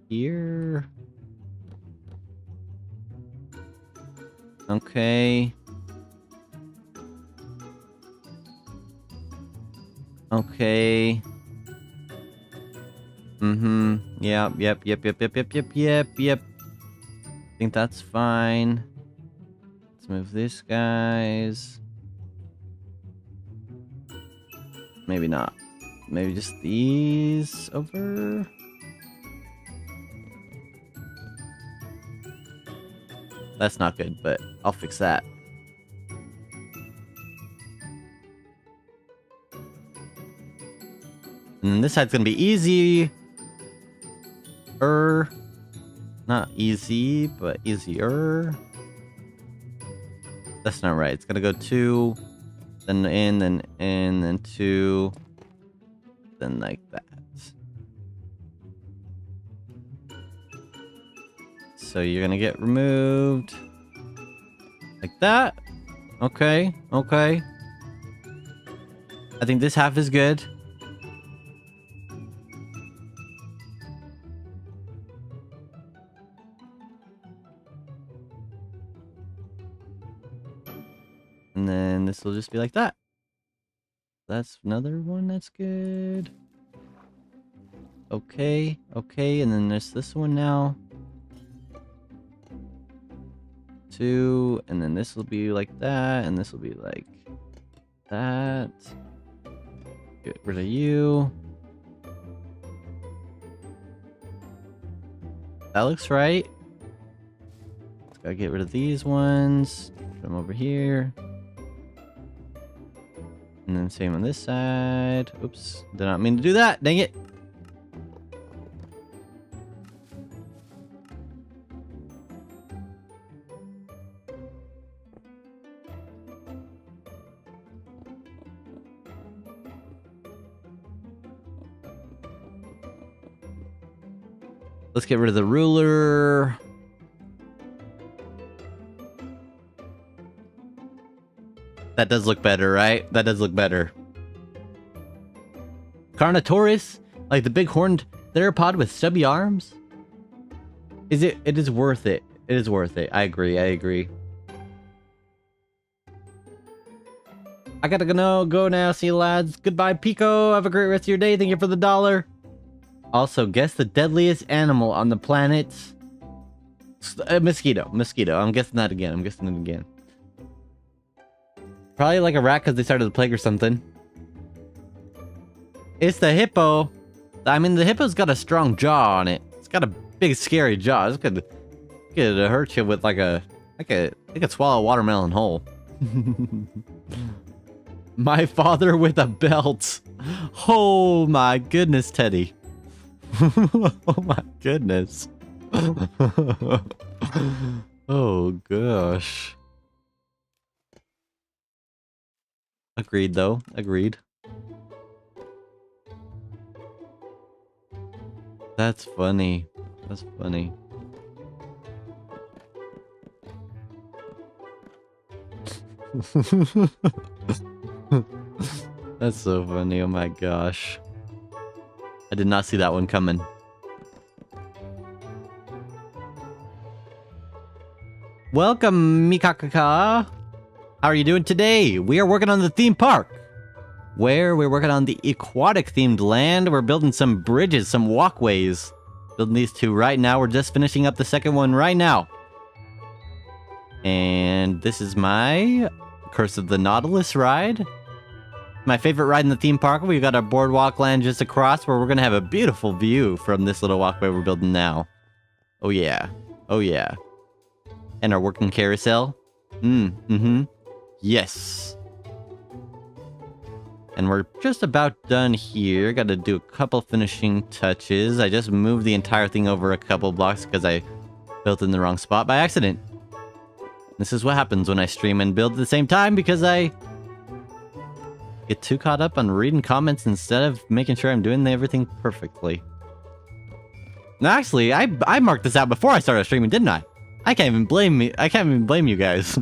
here. Okay. Okay. Yep. I think that's fine. Let's move this guys. Maybe not. Maybe just these over. That's not good, but I'll fix that. And this side's gonna be easy. Not easy, but easier. That's not right. It's gonna go 2, then in, then in, then 2, then like that. So you're gonna get removed like that. Okay. I think this half is good. And then this will just be like that. That's another one that's good. Okay. And then there's this one now. 2, and then this will be like that, and this will be like that. Get rid of you. That looks right. Just gotta get rid of these ones. Put them over here. And then same on this side. Oops, did not mean to do that. Dang it. Let's get rid of the ruler. That does look better, right? That does look better. Carnotaurus, like the big horned theropod with stubby arms. It is worth it. It is worth it. I agree. I agree. I gotta go now. See you, lads. Goodbye, Pico. Have a great rest of your day. Thank you for the $1. Also, guess the deadliest animal on the planet. Mosquito. Mosquito. I'm guessing that again. I'm guessing it again. Probably like a rat because they started the plague or something. It's the hippo. I mean, the hippo's got a strong jaw on it. It's got a big, scary jaw. It's could hurt you with it could swallow a watermelon whole. My father with a belt. Oh my goodness, Teddy. Oh my goodness. Oh gosh. Agreed though. Agreed. That's funny. That's funny. That's so funny. Oh my gosh. I did not see that one coming. Welcome, Mikakaka. How are you doing today? We are working on the theme park. Where we're working on the aquatic themed land. We're building some bridges, some walkways. Building these two right now. We're just finishing up the second one right now. And this is my Curse of the Nautilus ride. My favorite ride in the theme park. We've got our boardwalk land just across where we're going to have a beautiful view from this little walkway we're building now. Oh yeah. Oh yeah. And our working carousel. Yes. And we're just about done here. Got to do a couple finishing touches. I just moved the entire thing over a couple blocks because I built in the wrong spot by accident. This is what happens when I stream and build at the same time because I get too caught up on reading comments instead of making sure I'm doing everything perfectly. No, actually, I marked this out before I started streaming, didn't I? I can't even blame you guys.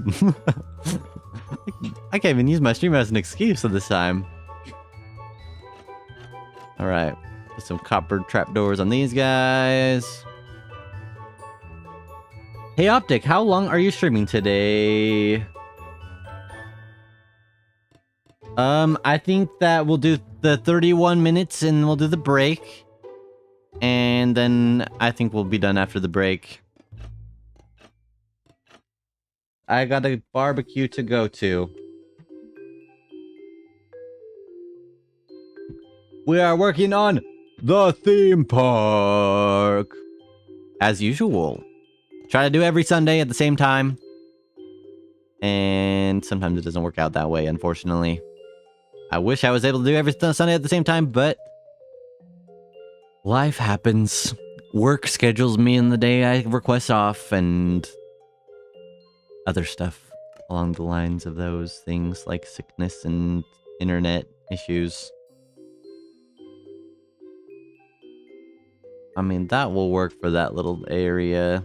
I can't even use my stream as an excuse at this time. Alright. Put some copper trapdoors on these guys. Hey Optic, how long are you streaming today? I think that we'll do the 31 minutes and we'll do the break. And then I think we'll be done after the break. I got a barbecue to go to. We are working on the theme park. As usual. Try to do every Sunday at the same time. And sometimes it doesn't work out that way, unfortunately. I wish I was able to do every Sunday at the same time, but life happens. Work schedules me in the day I request off and other stuff along the lines of those things like sickness and internet issues. I mean, that will work for that little area.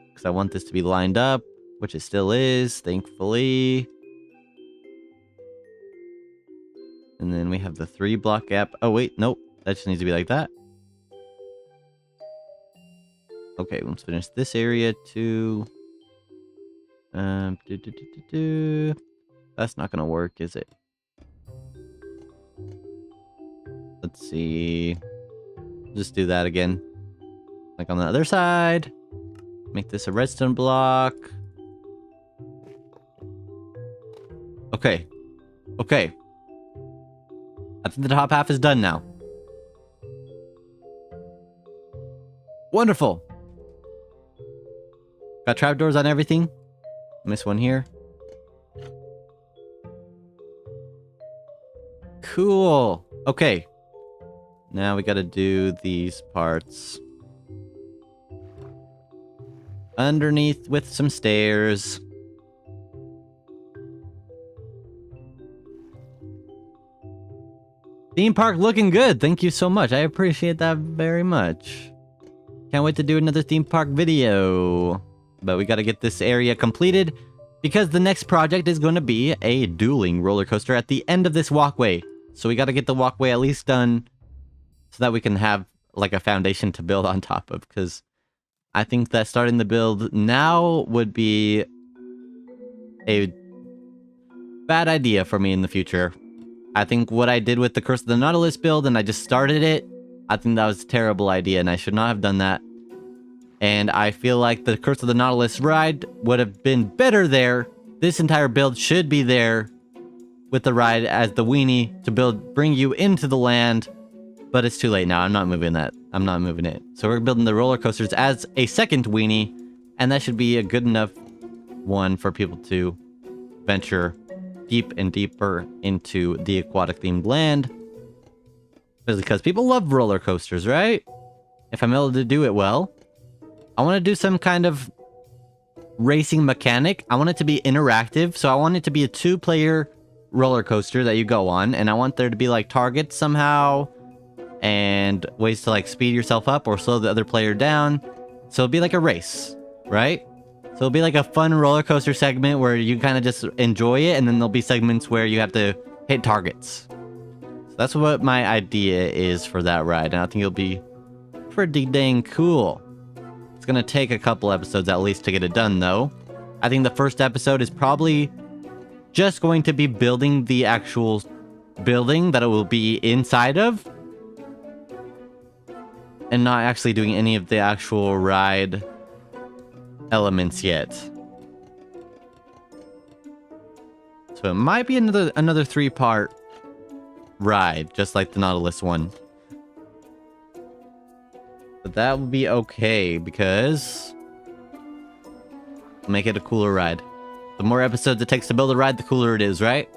Because I want this to be lined up, which it still is, thankfully. And then we have the 3-block gap. Oh, wait, nope. That just needs to be like that. Okay, let's finish this area too. That's not gonna work, is it? Let's see. Just do that again. Like on the other side. Make this a redstone block. Okay. Okay. I think the top half is done now. Wonderful. Got trapdoors on everything. Miss one here. Cool. Okay. Now we gotta do these parts. Underneath with some stairs. Theme park looking good. Thank you so much. I appreciate that very much. Can't wait to do another theme park video. But we gotta get this area completed because the next project is going to be a dueling roller coaster at the end of this walkway. So we gotta get the walkway at least done so that we can have like a foundation to build on top of, because I think that starting the build now would be a bad idea for me in the future. I think what I did with the Curse of the Nautilus build and I just started it, I think that was a terrible idea and I should not have done that. And I feel like the Curse of the Nautilus ride would have been better there. This entire build should be there with the ride as the weenie to bring you into the land. But it's too late now. I'm not moving that. I'm not moving it. So we're building the roller coasters as a second weenie. And that should be a good enough one for people to venture deep and deeper into the aquatic themed land. Because people love roller coasters, right? If I'm able to do it well. I want to do some kind of racing mechanic. I want it to be interactive. So I want it to be a 2-player roller coaster that you go on. And I want there to be like targets somehow. And ways to like speed yourself up or slow the other player down. So it'll be like a race, right? So it'll be like a fun roller coaster segment where you kind of just enjoy it, and then there'll be segments where you have to hit targets. So that's what my idea is for that ride, and I think it'll be pretty dang cool. It's gonna take a couple episodes at least to get it done though. I think the first episode is probably just going to be building the actual building that it will be inside of. And not actually doing any of the actual ride elements yet. So it might be another 3-part ride, just like the Nautilus one. But that will be okay, because it'll make it a cooler ride. The more episodes it takes to build a ride, the cooler it is, right?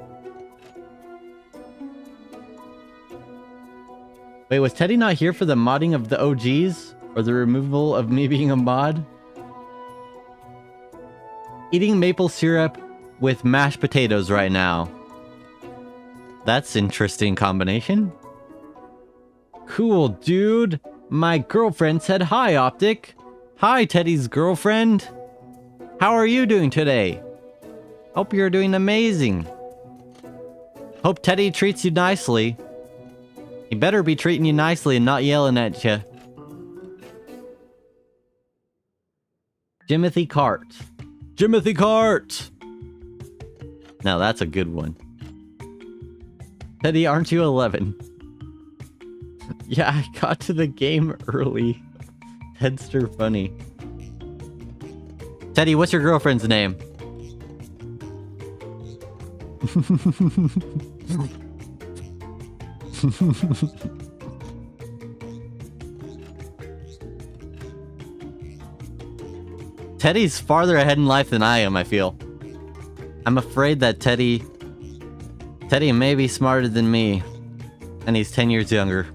Wait, was Teddy not here for the modding of the OGs? Or the removal of me being a mod? Eating maple syrup with mashed potatoes right now. That's interesting combination. Cool, dude. My girlfriend said hi, Optic. Hi, Teddy's girlfriend. How are you doing today? Hope you're doing amazing. Hope Teddy treats you nicely. He better be treating you nicely and not yelling at you. Jimothy Cart. Jimothy Cart! Now that's a good one. Teddy, aren't you 11? Yeah, I got to the game early. Tedster funny. Teddy, what's your girlfriend's name? Teddy's farther ahead in life than I am, I feel. I'm afraid that Teddy may be smarter than me, and he's 10 years younger.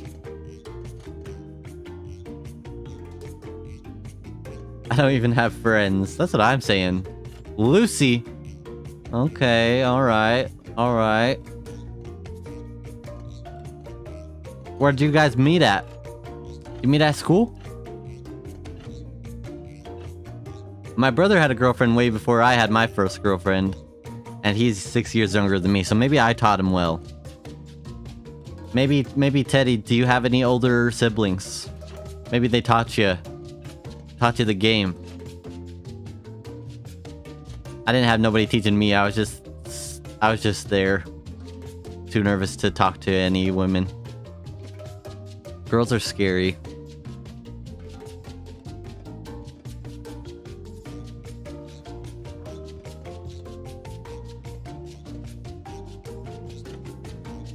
I don't even have friends. That's what I'm saying. Lucy. Okay, alright. Alright. Where'd you guys meet at? You meet at school? My brother had a girlfriend way before I had my first girlfriend. And he's 6 years younger than me, so maybe I taught him well. Maybe Teddy, do you have any older siblings? Maybe they taught you the game. I didn't have nobody teaching me. I was just there. Too nervous to talk to any women. Girls are scary.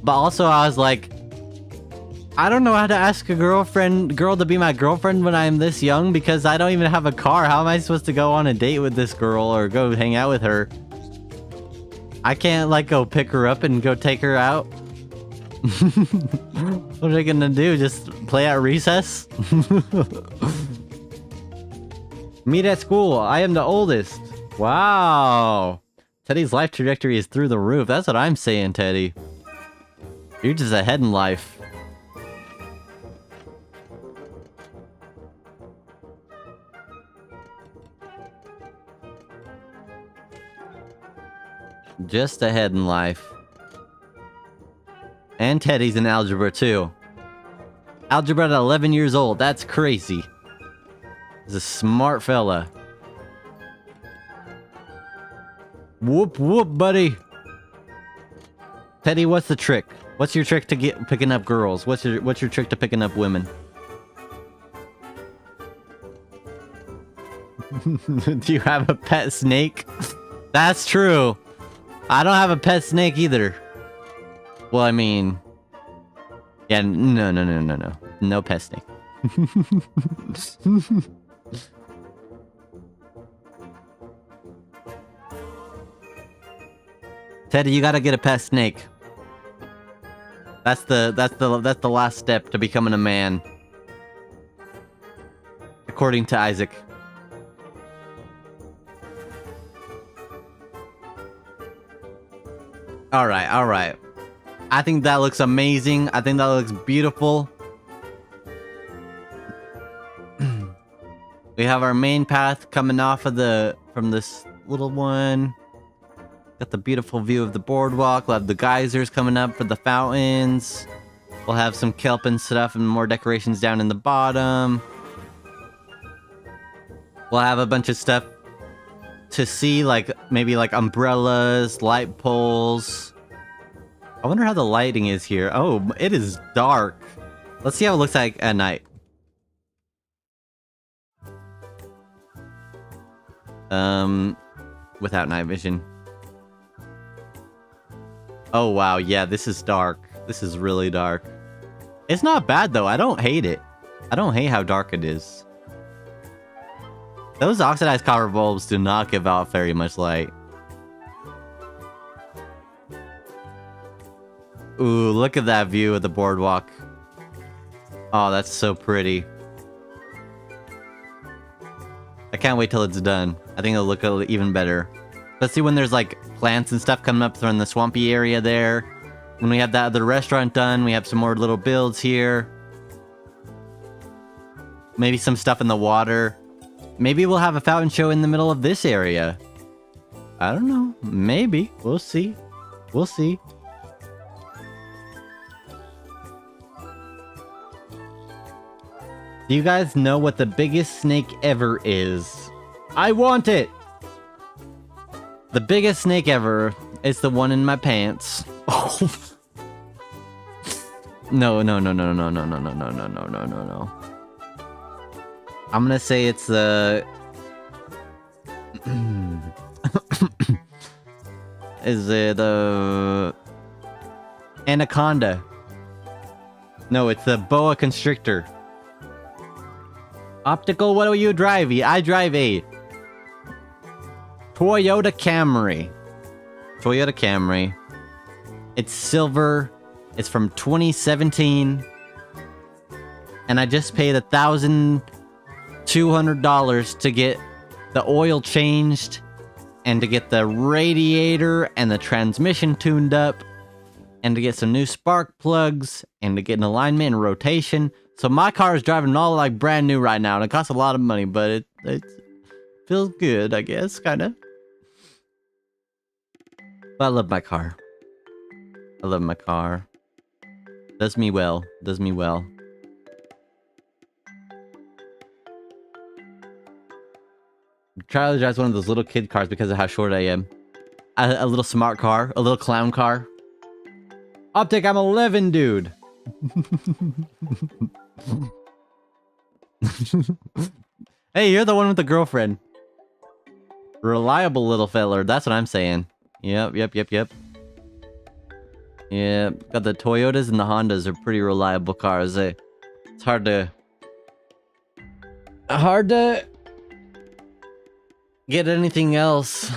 But also I was like, I don't know how to ask a girl to be my girlfriend when I'm this young, because I don't even have a car. How am I supposed to go on a date with this girl or go hang out with her? I can't like go pick her up and go take her out. What are they gonna do? Just play at recess? Meet at school. I am the oldest. Wow. Teddy's life trajectory is through the roof. That's what I'm saying, Teddy. You're just ahead in life. Just ahead in life. And Teddy's in algebra too. Algebra at 11 years old. That's crazy. He's a smart fella. Whoop whoop, buddy. Teddy, what's the trick? What's your trick to picking up girls? What's your trick to picking up women? Do you have a pet snake? That's true. I don't have a pet snake either. Well, I mean... Yeah, no. No pet snake. Teddy, you gotta get a pet snake. That's the last step to becoming a man. According to Isaac. Alright. I think that looks amazing. I think that looks beautiful. We have our main path coming off of from this little one. Got the beautiful view of the boardwalk. We'll have the geysers coming up for the fountains. We'll have some kelp and stuff and more decorations down in the bottom. We'll have a bunch of stuff to see, like maybe like umbrellas, light poles. I wonder how the lighting is here. Oh, it is dark. Let's see how it looks like at night. Without night vision. Oh wow, yeah, this is dark. This is really dark. It's not bad though. I don't hate it. I don't hate how dark it is. Those oxidized copper bulbs do not give out very much light. Ooh, look at that view of the boardwalk. Oh, that's so pretty. I can't wait till it's done. I think it'll look even better. Especially when there's like plants and stuff coming up from the swampy area there. When we have that other restaurant done, we have some more little builds here. Maybe some stuff in the water. Maybe we'll have a fountain show in the middle of this area. I don't know. Maybe. We'll see. We'll see. Do you guys know what the biggest snake ever is? I want it! The biggest snake ever is the one in my pants. Oh. No. I'm gonna say it's the... Is it the... Anaconda? No, it's the boa constrictor. Optical, what do you drive? I drive a Toyota Camry. Toyota Camry. It's silver. It's from 2017. And I just paid $1,200 to get the oil changed and to get the radiator and the transmission tuned up and to get some new spark plugs and to get an alignment and rotation. So my car is driving all like brand new right now, and it costs a lot of money, but it feels good, I guess, kind of. But I love my car. I love my car. Does me well. Does me well. Charlie drives one of those little kid cars because of how short I am. A little smart car. A little clown car. Optic, I'm 11, dude. Hey, you're the one with the girlfriend. Reliable little feller. That's what I'm saying. Yep. Yeah, got the Toyotas and the Hondas are pretty reliable cars. It's hard to get anything else.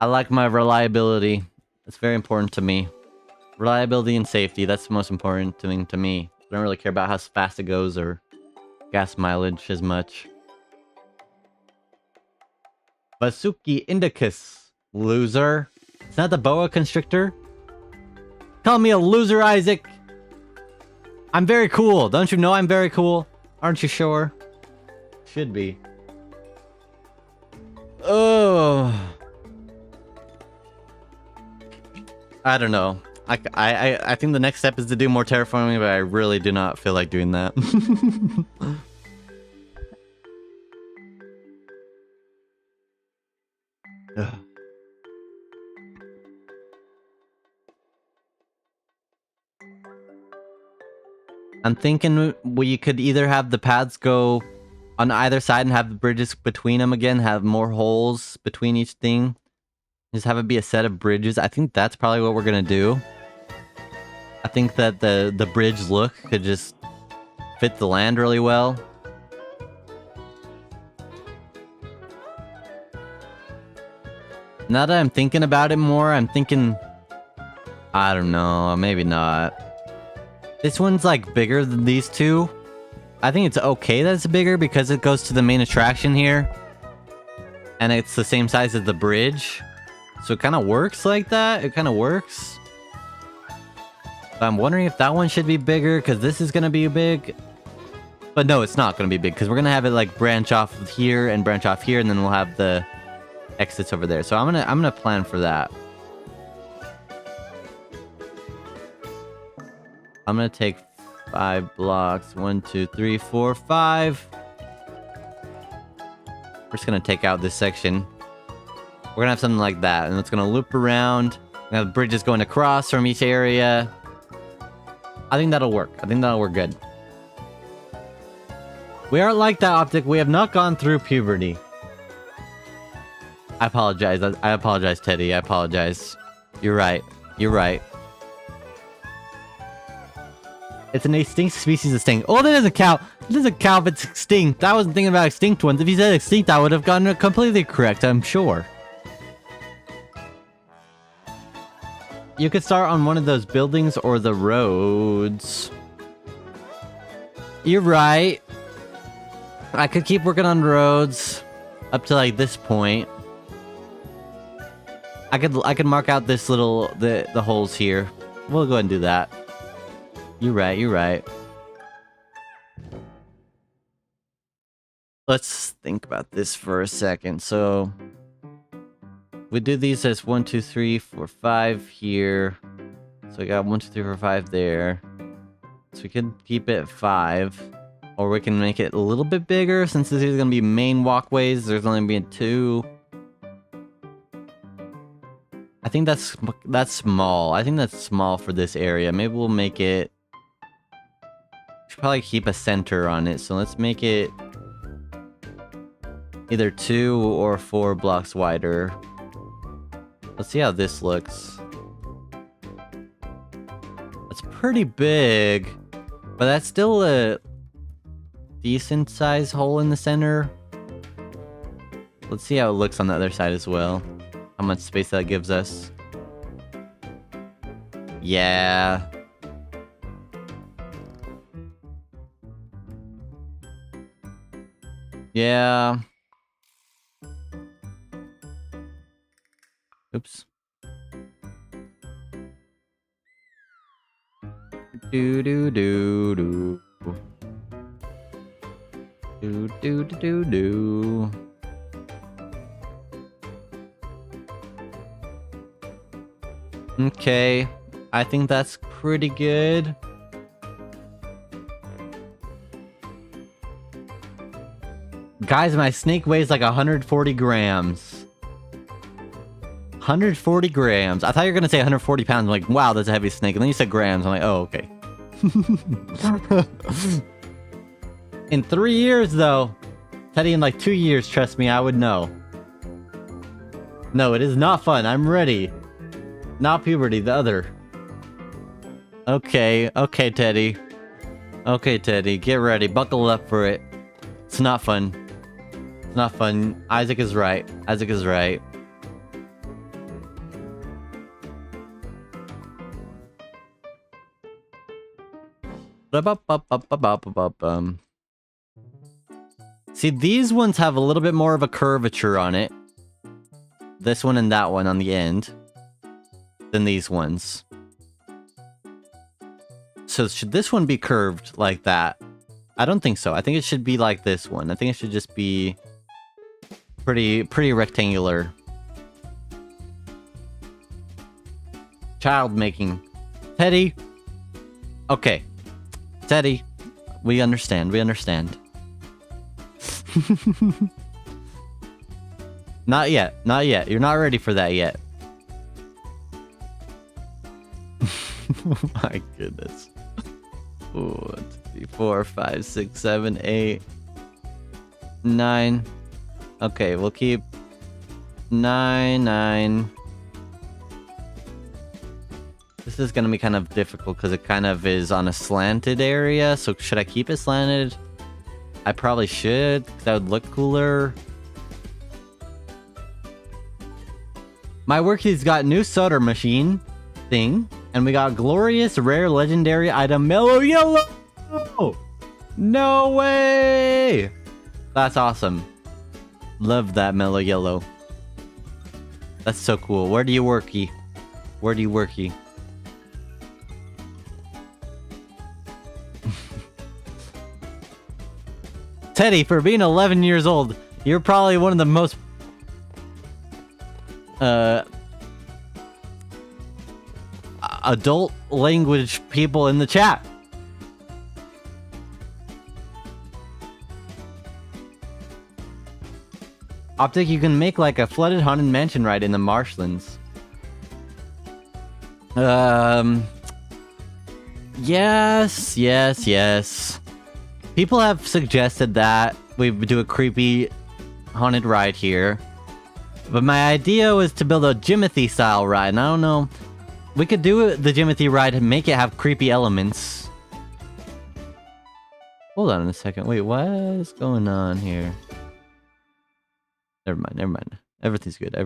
I like my reliability. It's very important to me. Reliability and safety, that's the most important thing to me. I don't really care about how fast it goes or gas mileage as much. Basuki Indicus. Loser. It's not the boa constrictor. Call me a loser, Isaac. I'm very cool. Don't you know I'm very cool? Aren't you sure? Should be. Oh. I don't know. I think the next step is to do more terraforming, but I really do not feel like doing that. Ugh. I'm thinking we could either have the paths go on either side and have the bridges between them again, have more holes between each thing. Just have it be a set of bridges. I think that's probably what we're gonna do. I think that the bridge look could just fit the land really well. Now that I'm thinking about it more, I'm thinking... I don't know, maybe not. This one's like bigger than these two. I think it's okay that it's bigger because it goes to the main attraction here. And it's the same size as the bridge. So it kind of works like that. It kind of works. But I'm wondering if that one should be bigger because this is going to be big. But no, it's not going to be big because we're going to have it like branch off of here and branch off here. And then we'll have the exits over there. So I'm gonna plan for that. I'm gonna take 5 blocks. 1, 2, 3, 4, 5. We're just gonna take out this section. We're gonna have something like that, and it's gonna loop around. We're gonna have bridges going across from each area. I think that'll work. I think that'll work good. We aren't like that, Optic. We have not gone through puberty. I apologize. I apologize, Teddy. I apologize. You're right. You're right. It's an extinct species of stink. Oh, that doesn't count. It doesn't count if it's extinct. I wasn't thinking about extinct ones. If you said extinct, I would have gotten it completely correct, I'm sure. You could start on one of those buildings or the roads. You're right. I could keep working on roads up to like this point. I could mark out this little the holes here. We'll go ahead and do that. You're right, you're right. Let's think about this for a second. So we do these as 1, 2, 3, 4, 5 here. So we got 1, 2, 3, 4, 5 there. So we can keep it 5. Or we can make it a little bit bigger since this is gonna be main walkways. There's only gonna be 2. I think that's small. I think that's small for this area. Maybe we'll make it... Should probably keep a center on it. So let's make it either 2 or 4 blocks wider. Let's see how this looks. That's pretty big, but that's still a decent sized hole in the center. Let's see how it looks on the other side as well. How much space that gives us. Yeah. Yeah. Oops. Do do do do. Do do do do do. Okay, I think that's pretty good. Guys, my snake weighs like 140 grams. 140 grams. I thought you were gonna say 140 pounds. I'm like, wow, that's a heavy snake. And then you said grams. I'm like, oh, okay. In 3 years, though. Teddy, in like 2 years, trust me, I would know. No, it is not fun. I'm ready. Not puberty, the other. Okay, okay, Teddy. Okay, Teddy, get ready. Buckle up for it. It's not fun. It's not fun. Isaac is right. Isaac is right. See, these ones have a little bit more of a curvature on it. This one and that one on the end. Than these ones. So should this one be curved like that? I don't think so. I think it should be like this one. I think it should just be pretty rectangular. Child making. Teddy. Okay. Teddy. We understand. We understand. Not yet. Not yet. You're not ready for that yet. Oh my goodness. 1, 2, 3, 4, 5, 6, 7, 8, 9. Okay, we'll keep 9, 9. This is gonna be kind of difficult because it kind of is on a slanted area. So should I keep it slanted? I probably should, because that would look cooler. My workie's got new soda machine thing. And we got glorious, rare, legendary item, Mellow Yellow! No way! That's awesome. Love that Mellow Yellow. That's so cool. Where do you worky? Where do you worky? Teddy, for being 11 years old, you're probably one of the most... adult language people in the chat. Optic, you can make like a flooded haunted mansion ride in the marshlands. Yes. People have suggested that we do a creepy haunted ride here. But my idea was to build a Jimothy style ride, and I don't know. We could do the Jimothy ride and make it have creepy elements. Hold on a second. Wait, what is going on here? Never mind. Everything's good. I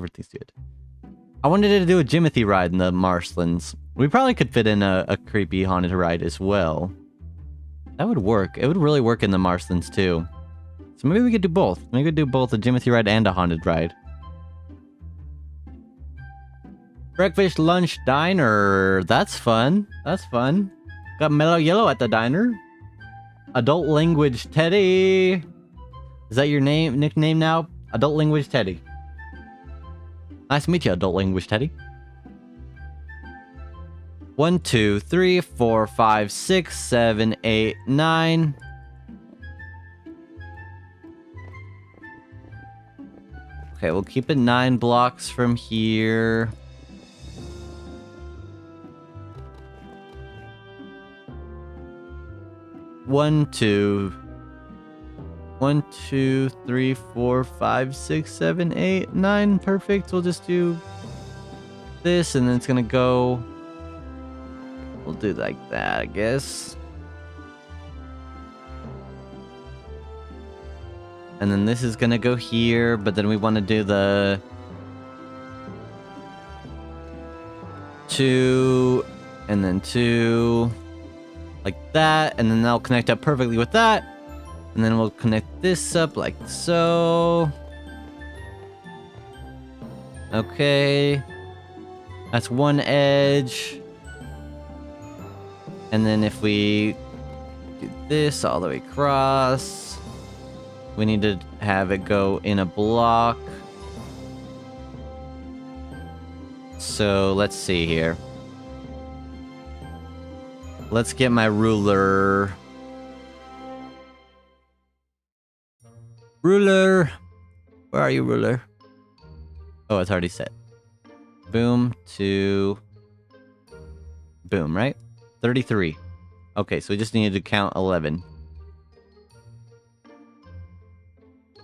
wanted to do a Jimothy ride in the marshlands. We probably could fit in a creepy haunted ride as well. That would work. It would really work in the marshlands too. So maybe we could do both. Maybe we could do both a Jimothy ride and a haunted ride. Breakfast, lunch, diner. That's fun. Got Mellow Yellow at the diner. Adult Language Teddy. Is that your nickname now? Adult Language Teddy. Nice to meet you, Adult Language Teddy. 1, 2, 3, 4, 5, 6, 7, 8, 9. Okay, we'll keep it 9 blocks from here. One, two, 3, 4, 5, 6, 7, 8, 9. Perfect. We'll just do this, and then it's gonna go. We'll do like that, I guess. And then this is gonna go here, but then we want to do the 2, and then 2. Like that, and then that'll connect up perfectly with that. And then we'll connect this up like so. Okay. That's one edge. And then if we do this all the way across, we need to have it go in a block. So let's see here. Let's get my ruler. Ruler! Where are you, ruler? Oh, it's already set. Boom, 2. Boom, right? 33. Okay, so we just needed to count 11.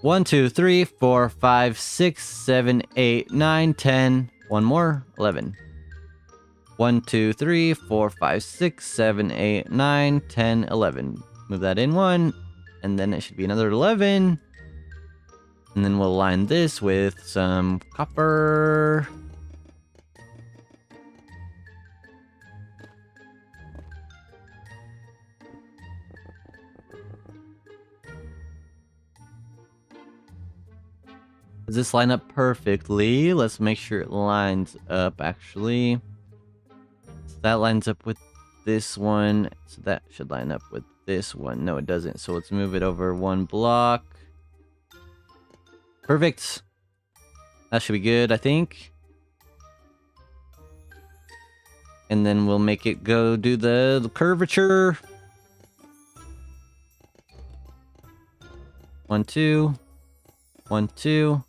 1, 2, 3, 4, 5, 6, 7, 8, 9, 10. One more. 11. 1, 2, 3, 4, 5, 6, 7, 8, 9, 10, 11. Move that in 1. And then it should be another 11. And then we'll line this with some copper. Does this line up perfectly? Let's make sure it lines up, actually. So that lines up with this one. So that should line up with this one. No, it doesn't. So let's move it over one block. Perfect. That should be good, I think. And then we'll make it go do the curvature. 1, 2. 1, 2.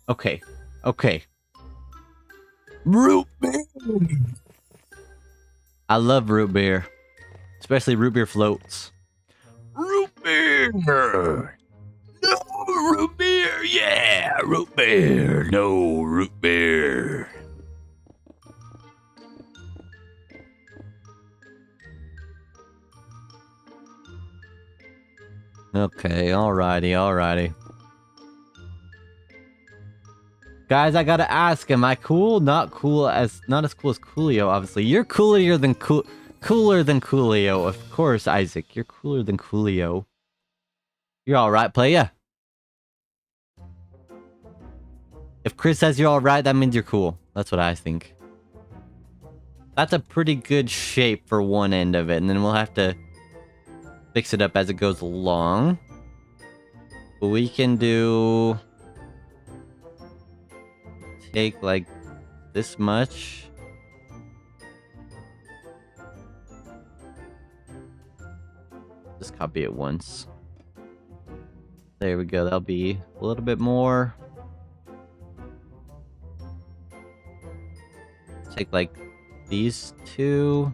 Okay. Okay. Root beer. I love root beer. Especially root beer floats. Root beer. No root beer. Yeah, root beer. No root beer. Okay, alrighty. Guys, I gotta ask, am I cool? Not as cool as Coolio, obviously. You're cooler than Coolio, of course, Isaac. You're cooler than Coolio. You're alright, playa. If Chris says you're alright, that means you're cool. That's what I think. That's a pretty good shape for one end of it, and then we'll have to fix it up as it goes along. But we can do... take like this much. Just copy it once. There we go. That'll be a little bit more. Take like these two.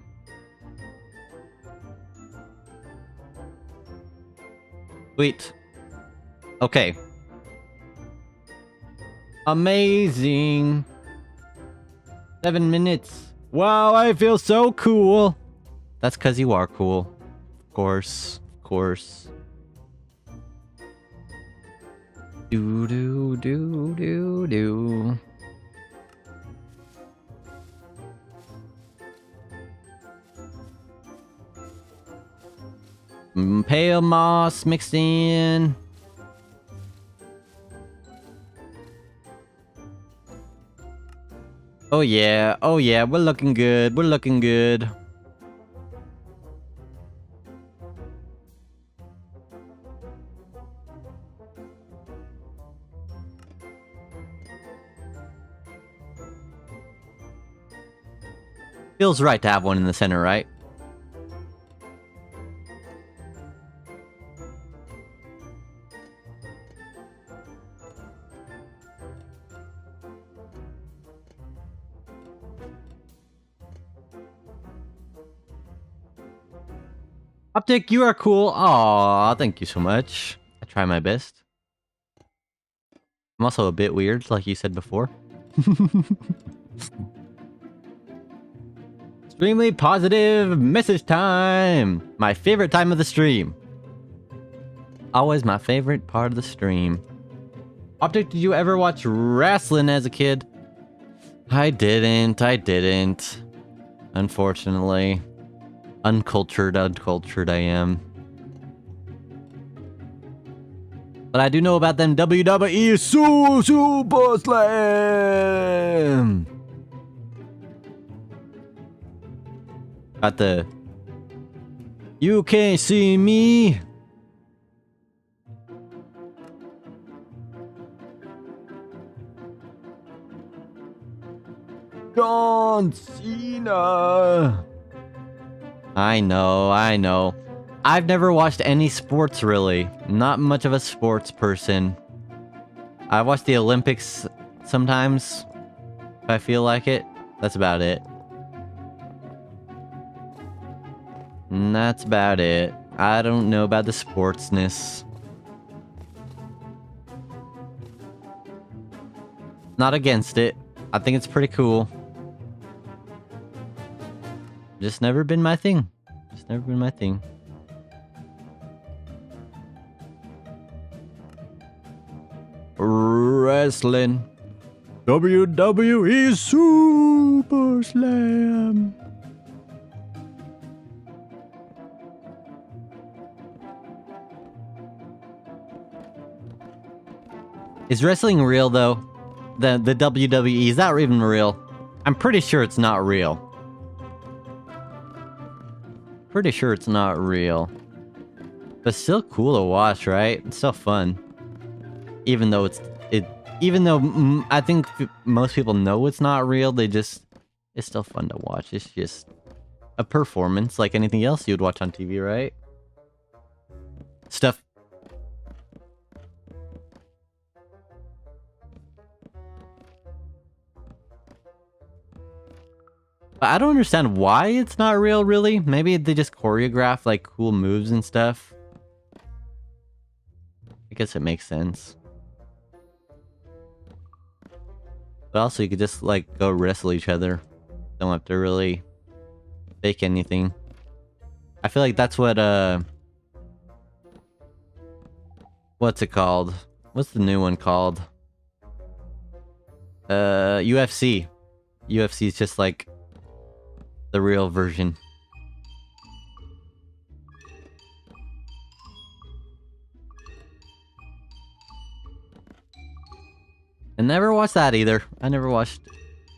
Sweet. Okay. Amazing. 7 minutes. Wow, I feel so cool. That's because you are cool. Of course. Of course. Do do do do do. Pale moss mixed in. Oh yeah, we're looking good, Feels right to have one in the center, right? Optic, you are cool. Aw, thank you so much. I try my best. I'm also a bit weird, like you said before. Extremely positive message time. My favorite time of the stream. Always my favorite part of the stream. Optic, did you ever watch wrestling as a kid? I didn't. Unfortunately. Uncultured I am. But I do know about them WWE Super Slam! Got the... You can't see me! John Cena! I know. I've never watched any sports, really. Not much of a sports person. I watch the Olympics sometimes, if I feel like it. That's about it. And that's about it. I don't know about the sportsness. Not against it. I think it's pretty cool. Just never been my thing. Wrestling. WWE Super Slam. Is wrestling real though? The WWE, is that even real? I'm pretty sure it's not real. Pretty sure it's not real. But still cool to watch, right? It's still fun. Even though I think most people know it's not real, it's still fun to watch. It's just a performance like anything else you'd watch on TV, right? Stuff. I don't understand why it's not real, really. Maybe they just choreograph like cool moves and stuff. I guess it makes sense. But also you could just like go wrestle each other. Don't have to really fake anything. I feel like that's what what's it called? What's the new one called? UFC. UFC is just like the real version. I never watched that either. I never watched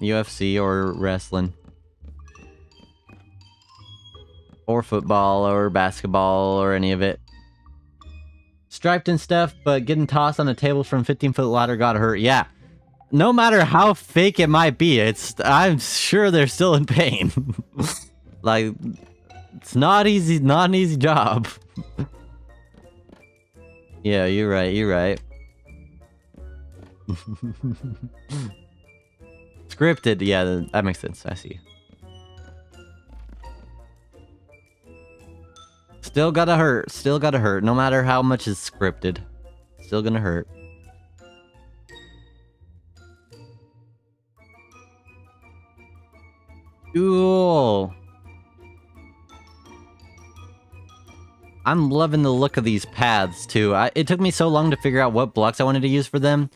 UFC or wrestling. Or football or basketball or any of it. Striped and stuff, but getting tossed on a table from 15-foot ladder got hurt. Yeah. No matter how fake it might be, I'm sure they're still in pain. Like, it's not easy, not an easy job. Yeah, you're right, you're right. Scripted, yeah, that makes sense. I see. Still gotta hurt. Still gotta hurt. No matter how much is scripted. Still gonna hurt. Cool. I'm loving the look of these paths, too. It took me so long to figure out what blocks I wanted to use for them.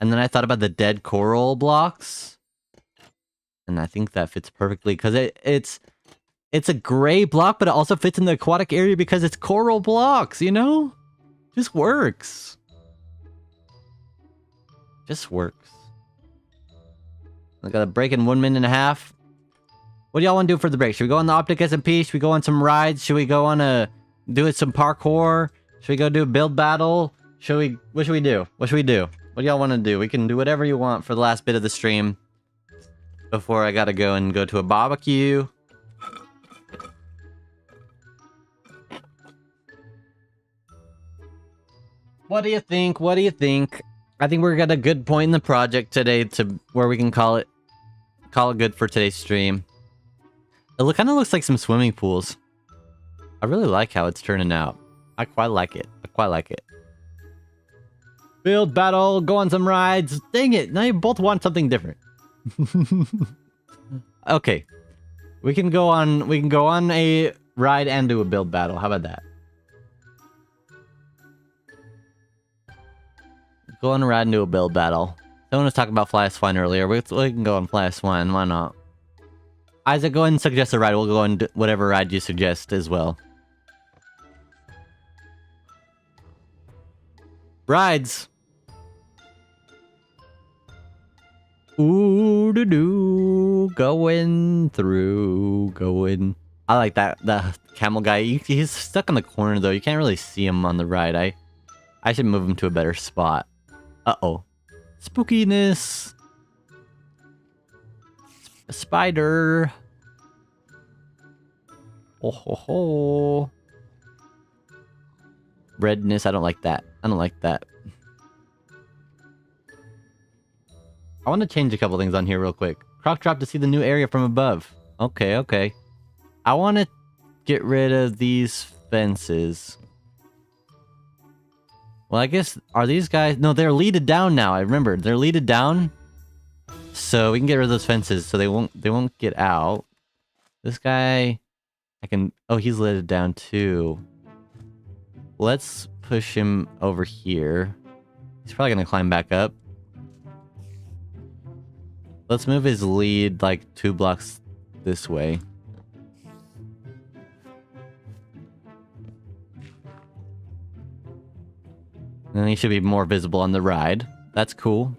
And then I thought about the dead coral blocks. And I think that fits perfectly, because it's a gray block, but it also fits in the aquatic area because it's coral blocks, you know? Just works. Just works. I got a break in 1.5 minutes. What do y'all want to do for the break? Should we go on the Optic SMP? Should we go on some rides? Should we go on do some parkour? Should we go do a build battle? What should we do? What should we do? What do y'all want to do? We can do whatever you want for the last bit of the stream. Before I gotta go to a barbecue. What do you think? What do you think? I think we're at a good point in the project today to where we can call it good for today's stream. It kind of looks like some swimming pools. I really like how it's turning out. I quite like it. I quite like it. Build battle, go on some rides. Dang it! Now you both want something different. Okay, we can go on a ride and do a build battle. How about that? Go on a ride and do a build battle. Someone was talking about Fly Swine earlier. We can go on Fly Swine. Why not? Isaac, go ahead and suggest a ride. We'll go on whatever ride you suggest as well. Rides. Ooh doo doo, going. I like that camel guy. He's stuck in the corner though. You can't really see him on the ride. I should move him to a better spot. Uh-oh. Spookiness. A spider. Oh ho ho. Redness. I don't like that. I don't like that. I want to change a couple things on here real quick. Croc drop to see the new area from above. Okay, okay. I want to get rid of these fences. Well, I guess, are these guys... No, they're leaded down now. I remember. They're leaded down. So we can get rid of those fences so they won't get out. This guy... I can... Oh, he's leaded down too. Let's push him over here. He's probably going to climb back up. Let's move his lead like 2 blocks this way. And then he should be more visible on the ride. That's cool.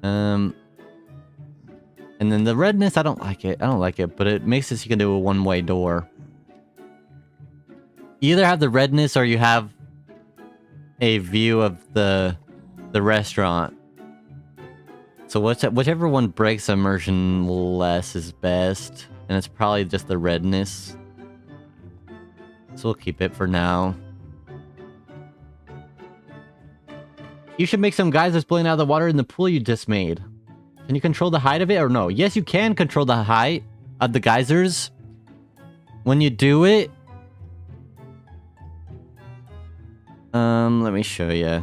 And then the redness, I don't like it. I don't like it, but it makes it so you can do a one-way door. You either have the redness or you have a view of the restaurant. So whichever one breaks immersion less is best. And it's probably just the redness. So we'll keep it for now. You should make some geysers blowing out of the water in the pool you just made. Can you control the height of it or no? Yes, you can control the height of the geysers. When you do it... let me show you.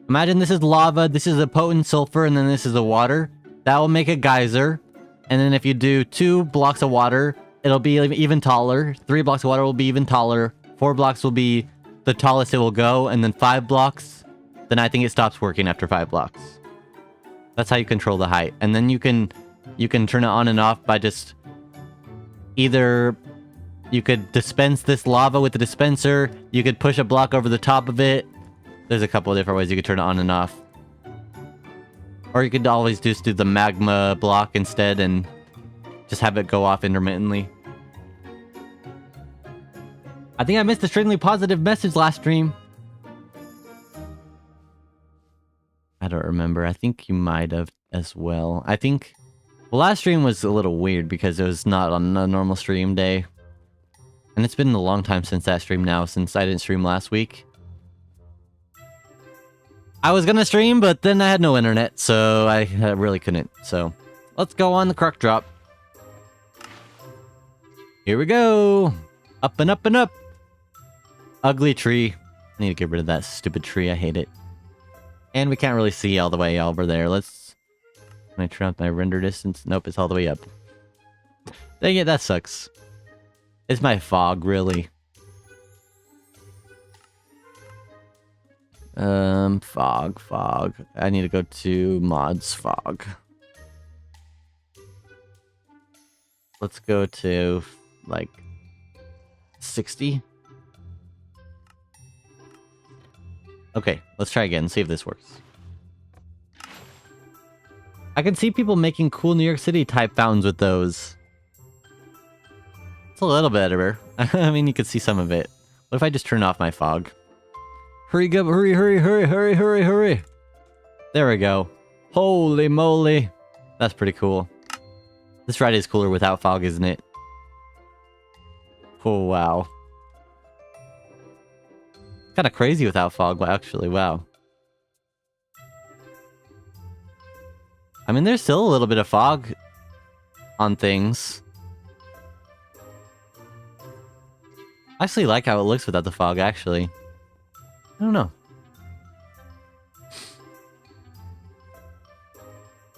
Imagine this is lava, this is a potent sulfur, and then this is the water. That will make a geyser. And then if you do 2 blocks of water, it'll be even taller. 3 blocks of water will be even taller. 4 blocks will be the tallest it will go. And then 5 blocks, then I think it stops working after 5 blocks. That's how you control the height. And then you can turn it on and off by just... Either you could dispense this lava with the dispenser. You could push a block over the top of it. There's a couple of different ways you could turn it on and off. Or you could always just do the magma block instead and just have it go off intermittently. I think I missed a extremely positive message last stream. I don't remember. I think you might have as well. I think... Well, last stream was a little weird because it was not on a normal stream day. And it's been a long time since that stream now, since I didn't stream last week. I was gonna stream, but then I had no internet, so I really couldn't. So, let's go on the croc drop. Here we go! Up and up and up! Ugly tree. I need to get rid of that stupid tree, I hate it. And we can't really see all the way over there. Let's... Can I turn up my render distance? Nope, it's all the way up. Dang it, that sucks. It's my fog, really. Fog. I need to go to mods fog. Let's go to, like, 60. Okay, let's try again, see if this works. I can see people making cool New York City type fountains with those. It's a little better. I mean, you could see some of it. What if I just turn off my fog? Hurry, go, hurry. There we go. Holy moly. That's pretty cool. This ride is cooler without fog, isn't it? Oh, wow. Kind of crazy without fog, but actually, wow. I mean, there's still a little bit of fog on things. I actually like how it looks without the fog, actually. I don't know.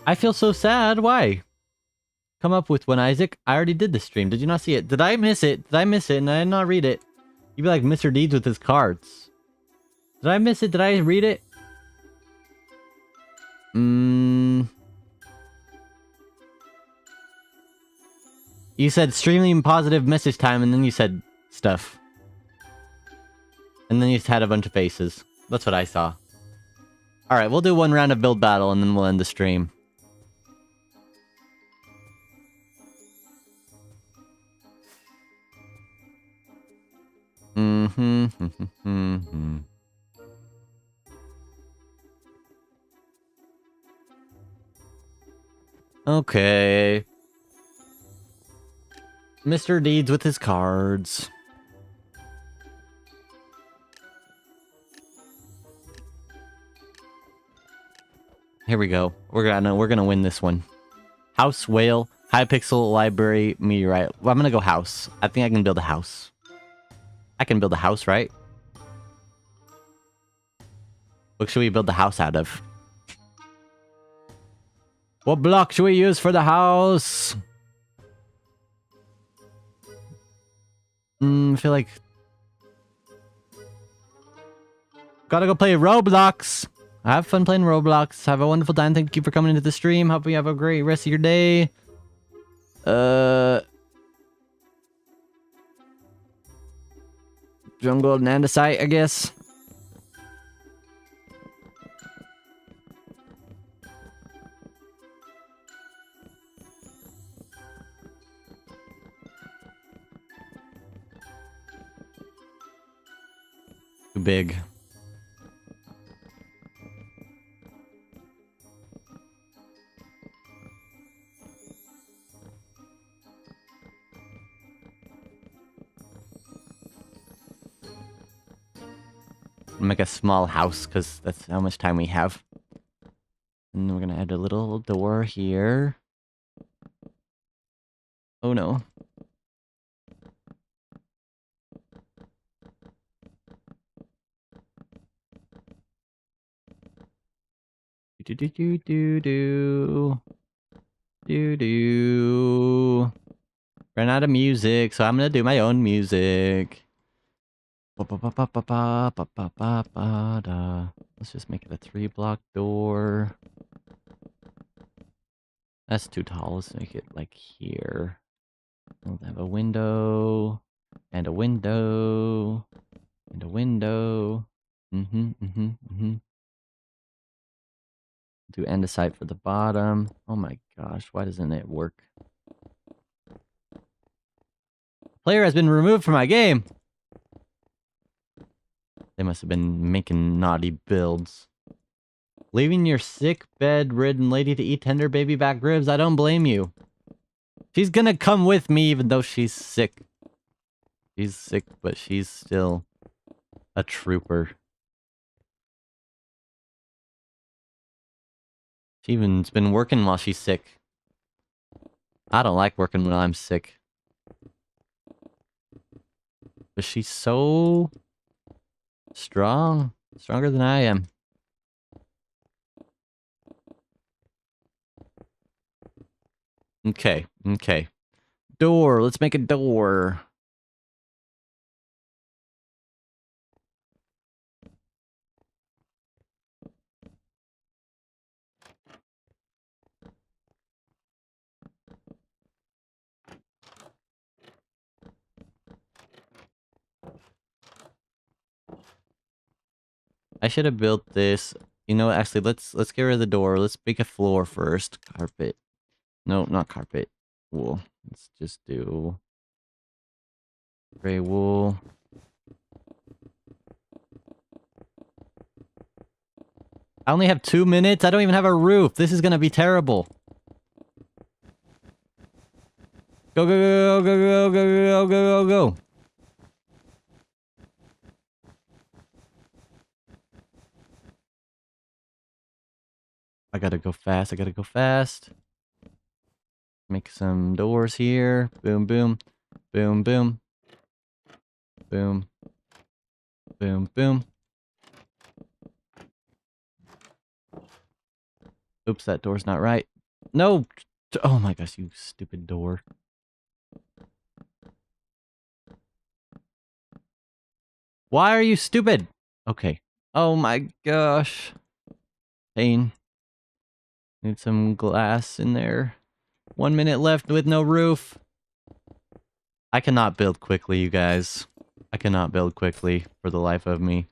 I feel so sad. Why? Come up with one, Isaac. I already did the stream. Did you not see it? Did I miss it? Did I miss it and I did not read it? You'd be like Mr. Deeds with his cards. Did I miss it? Did I read it? You said streaming positive message time and then you said stuff. And then you just had a bunch of faces. That's what I saw. Alright, we'll do one round of build battle and then we'll end the stream. Okay. Mr. Deeds with his cards. Here we go. We're gonna win this one. House, whale, Hypixel, library, meteorite. Well, I'm gonna go house. I think I can build a house. I can build a house, right? What should we build the house out of? What block should we use for the house? I feel like... Gotta go play Roblox. Have fun playing Roblox. Have a wonderful time. Thank you for coming into the stream. Hope you have a great rest of your day. Jungle and andesite, I guess. Too big. Make a small house because that's how much time we have. And we're gonna add a little door here. Oh no. Do do do do do do do. Ran out of music, so I'm gonna do my own music. Let's just make it a 3-block door. That's too tall. Let's make it like here. We'll have a window and a window and a window. Do andesite for the bottom. Oh my gosh, why doesn't it work? Player has been removed from my game. They must have been making naughty builds. Leaving your sick, bedridden lady to eat tender baby back ribs. I don't blame you. She's gonna come with me even though she's sick. She's sick, but she's still a trooper. She even's been working while she's sick. I don't like working when I'm sick. But she's so strong. Stronger than I am. Okay, okay. Door. Let's make a door. I should have built this. You know, actually, let's get rid of the door. Let's make a floor first. Carpet. No, not carpet. Wool. Let's just do gray wool. I only have 2 minutes. I don't even have a roof. This is gonna be terrible. Go, go, go, go, go, go, go, go, go, go. I gotta go fast. I gotta go fast. Make some doors here. Boom, boom. Boom, boom. Boom. Boom, boom. Oops, that door's not right. No! Oh my gosh, you stupid door. Why are you stupid? Okay. Oh my gosh. Pain. Need some glass in there. 1 minute left with no roof. I cannot build quickly, you guys. I cannot build quickly for the life of me.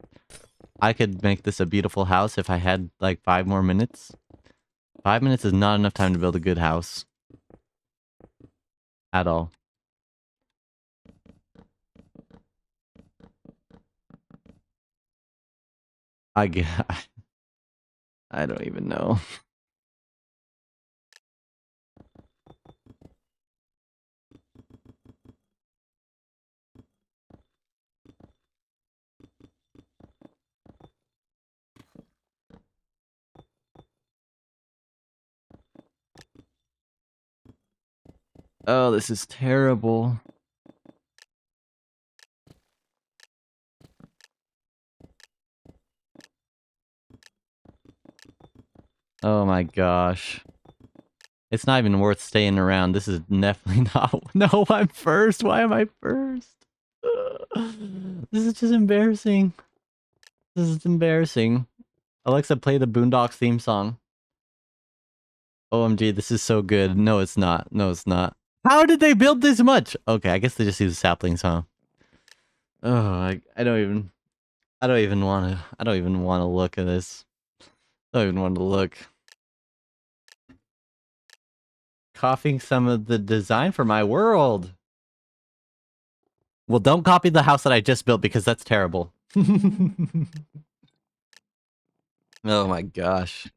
I could make this a beautiful house if I had like 5 more minutes. 5 minutes is not enough time to build a good house. At all. I don't even know. Oh, this is terrible. Oh my gosh. It's not even worth staying around. This is definitely not... No, I'm first. Why am I first? This is just embarrassing. This is embarrassing. Alexa, play the Boondocks theme song. OMG, this is so good. No, it's not. No, it's not. How did they build this much? Okay, I guess they just use saplings, huh? Oh, I don't even. I don't even want to. I don't even want to look at this. I don't even want to look. Copying some of the design for my world. Well, don't copy the house that I just built because that's terrible. Oh my gosh.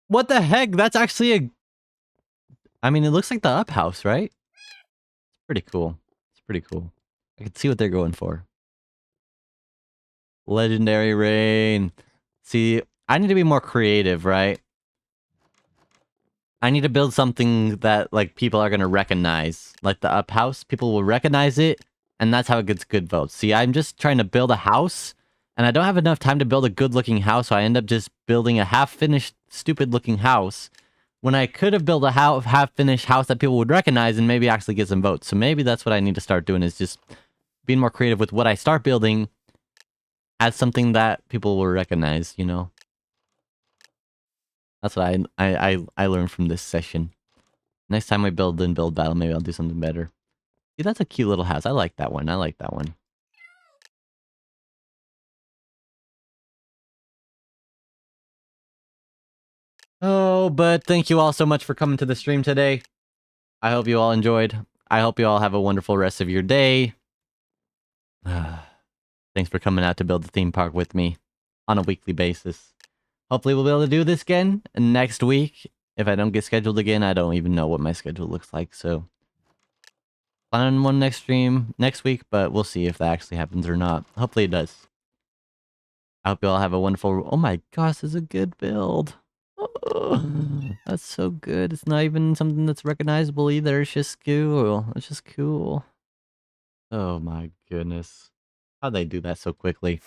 What the heck? That's actually a... I mean, it looks like the up house, right? It's pretty cool. It's pretty cool. I can see what they're going for. Legendary rain. See, I need to be more creative, right? I need to build something that like people are gonna recognize. Like the up house, people will recognize it, and that's how it gets good votes. See, I'm just trying to build a house, and I don't have enough time to build a good-looking house, so I end up just building a half-finished, stupid-looking house. When I could have built a half-finished house that people would recognize and maybe actually get some votes. So maybe that's what I need to start doing, is just being more creative with what I start building as something that people will recognize, you know? That's what I learned from this session. Next time I build battle, maybe I'll do something better. See, that's a cute little house. I like that one. I like that one. Oh, but thank you all so much for coming to the stream today. I hope you all enjoyed. I hope you all have a wonderful rest of your day. Thanks for coming out to build the theme park with me on a weekly basis. Hopefully we'll be able to do this again next week. If I don't get scheduled again, I don't even know what my schedule looks like, so... plan on one next stream next week, but we'll see if that actually happens or not. Hopefully it does. I hope you all have a wonderful... Oh my gosh, this is a good build. Oh, that's so good. It's not even something that's recognizable either. It's just cool. It's just cool. Oh my goodness. How'd they do that so quickly?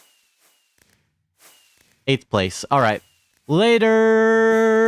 8th place. All right. Later.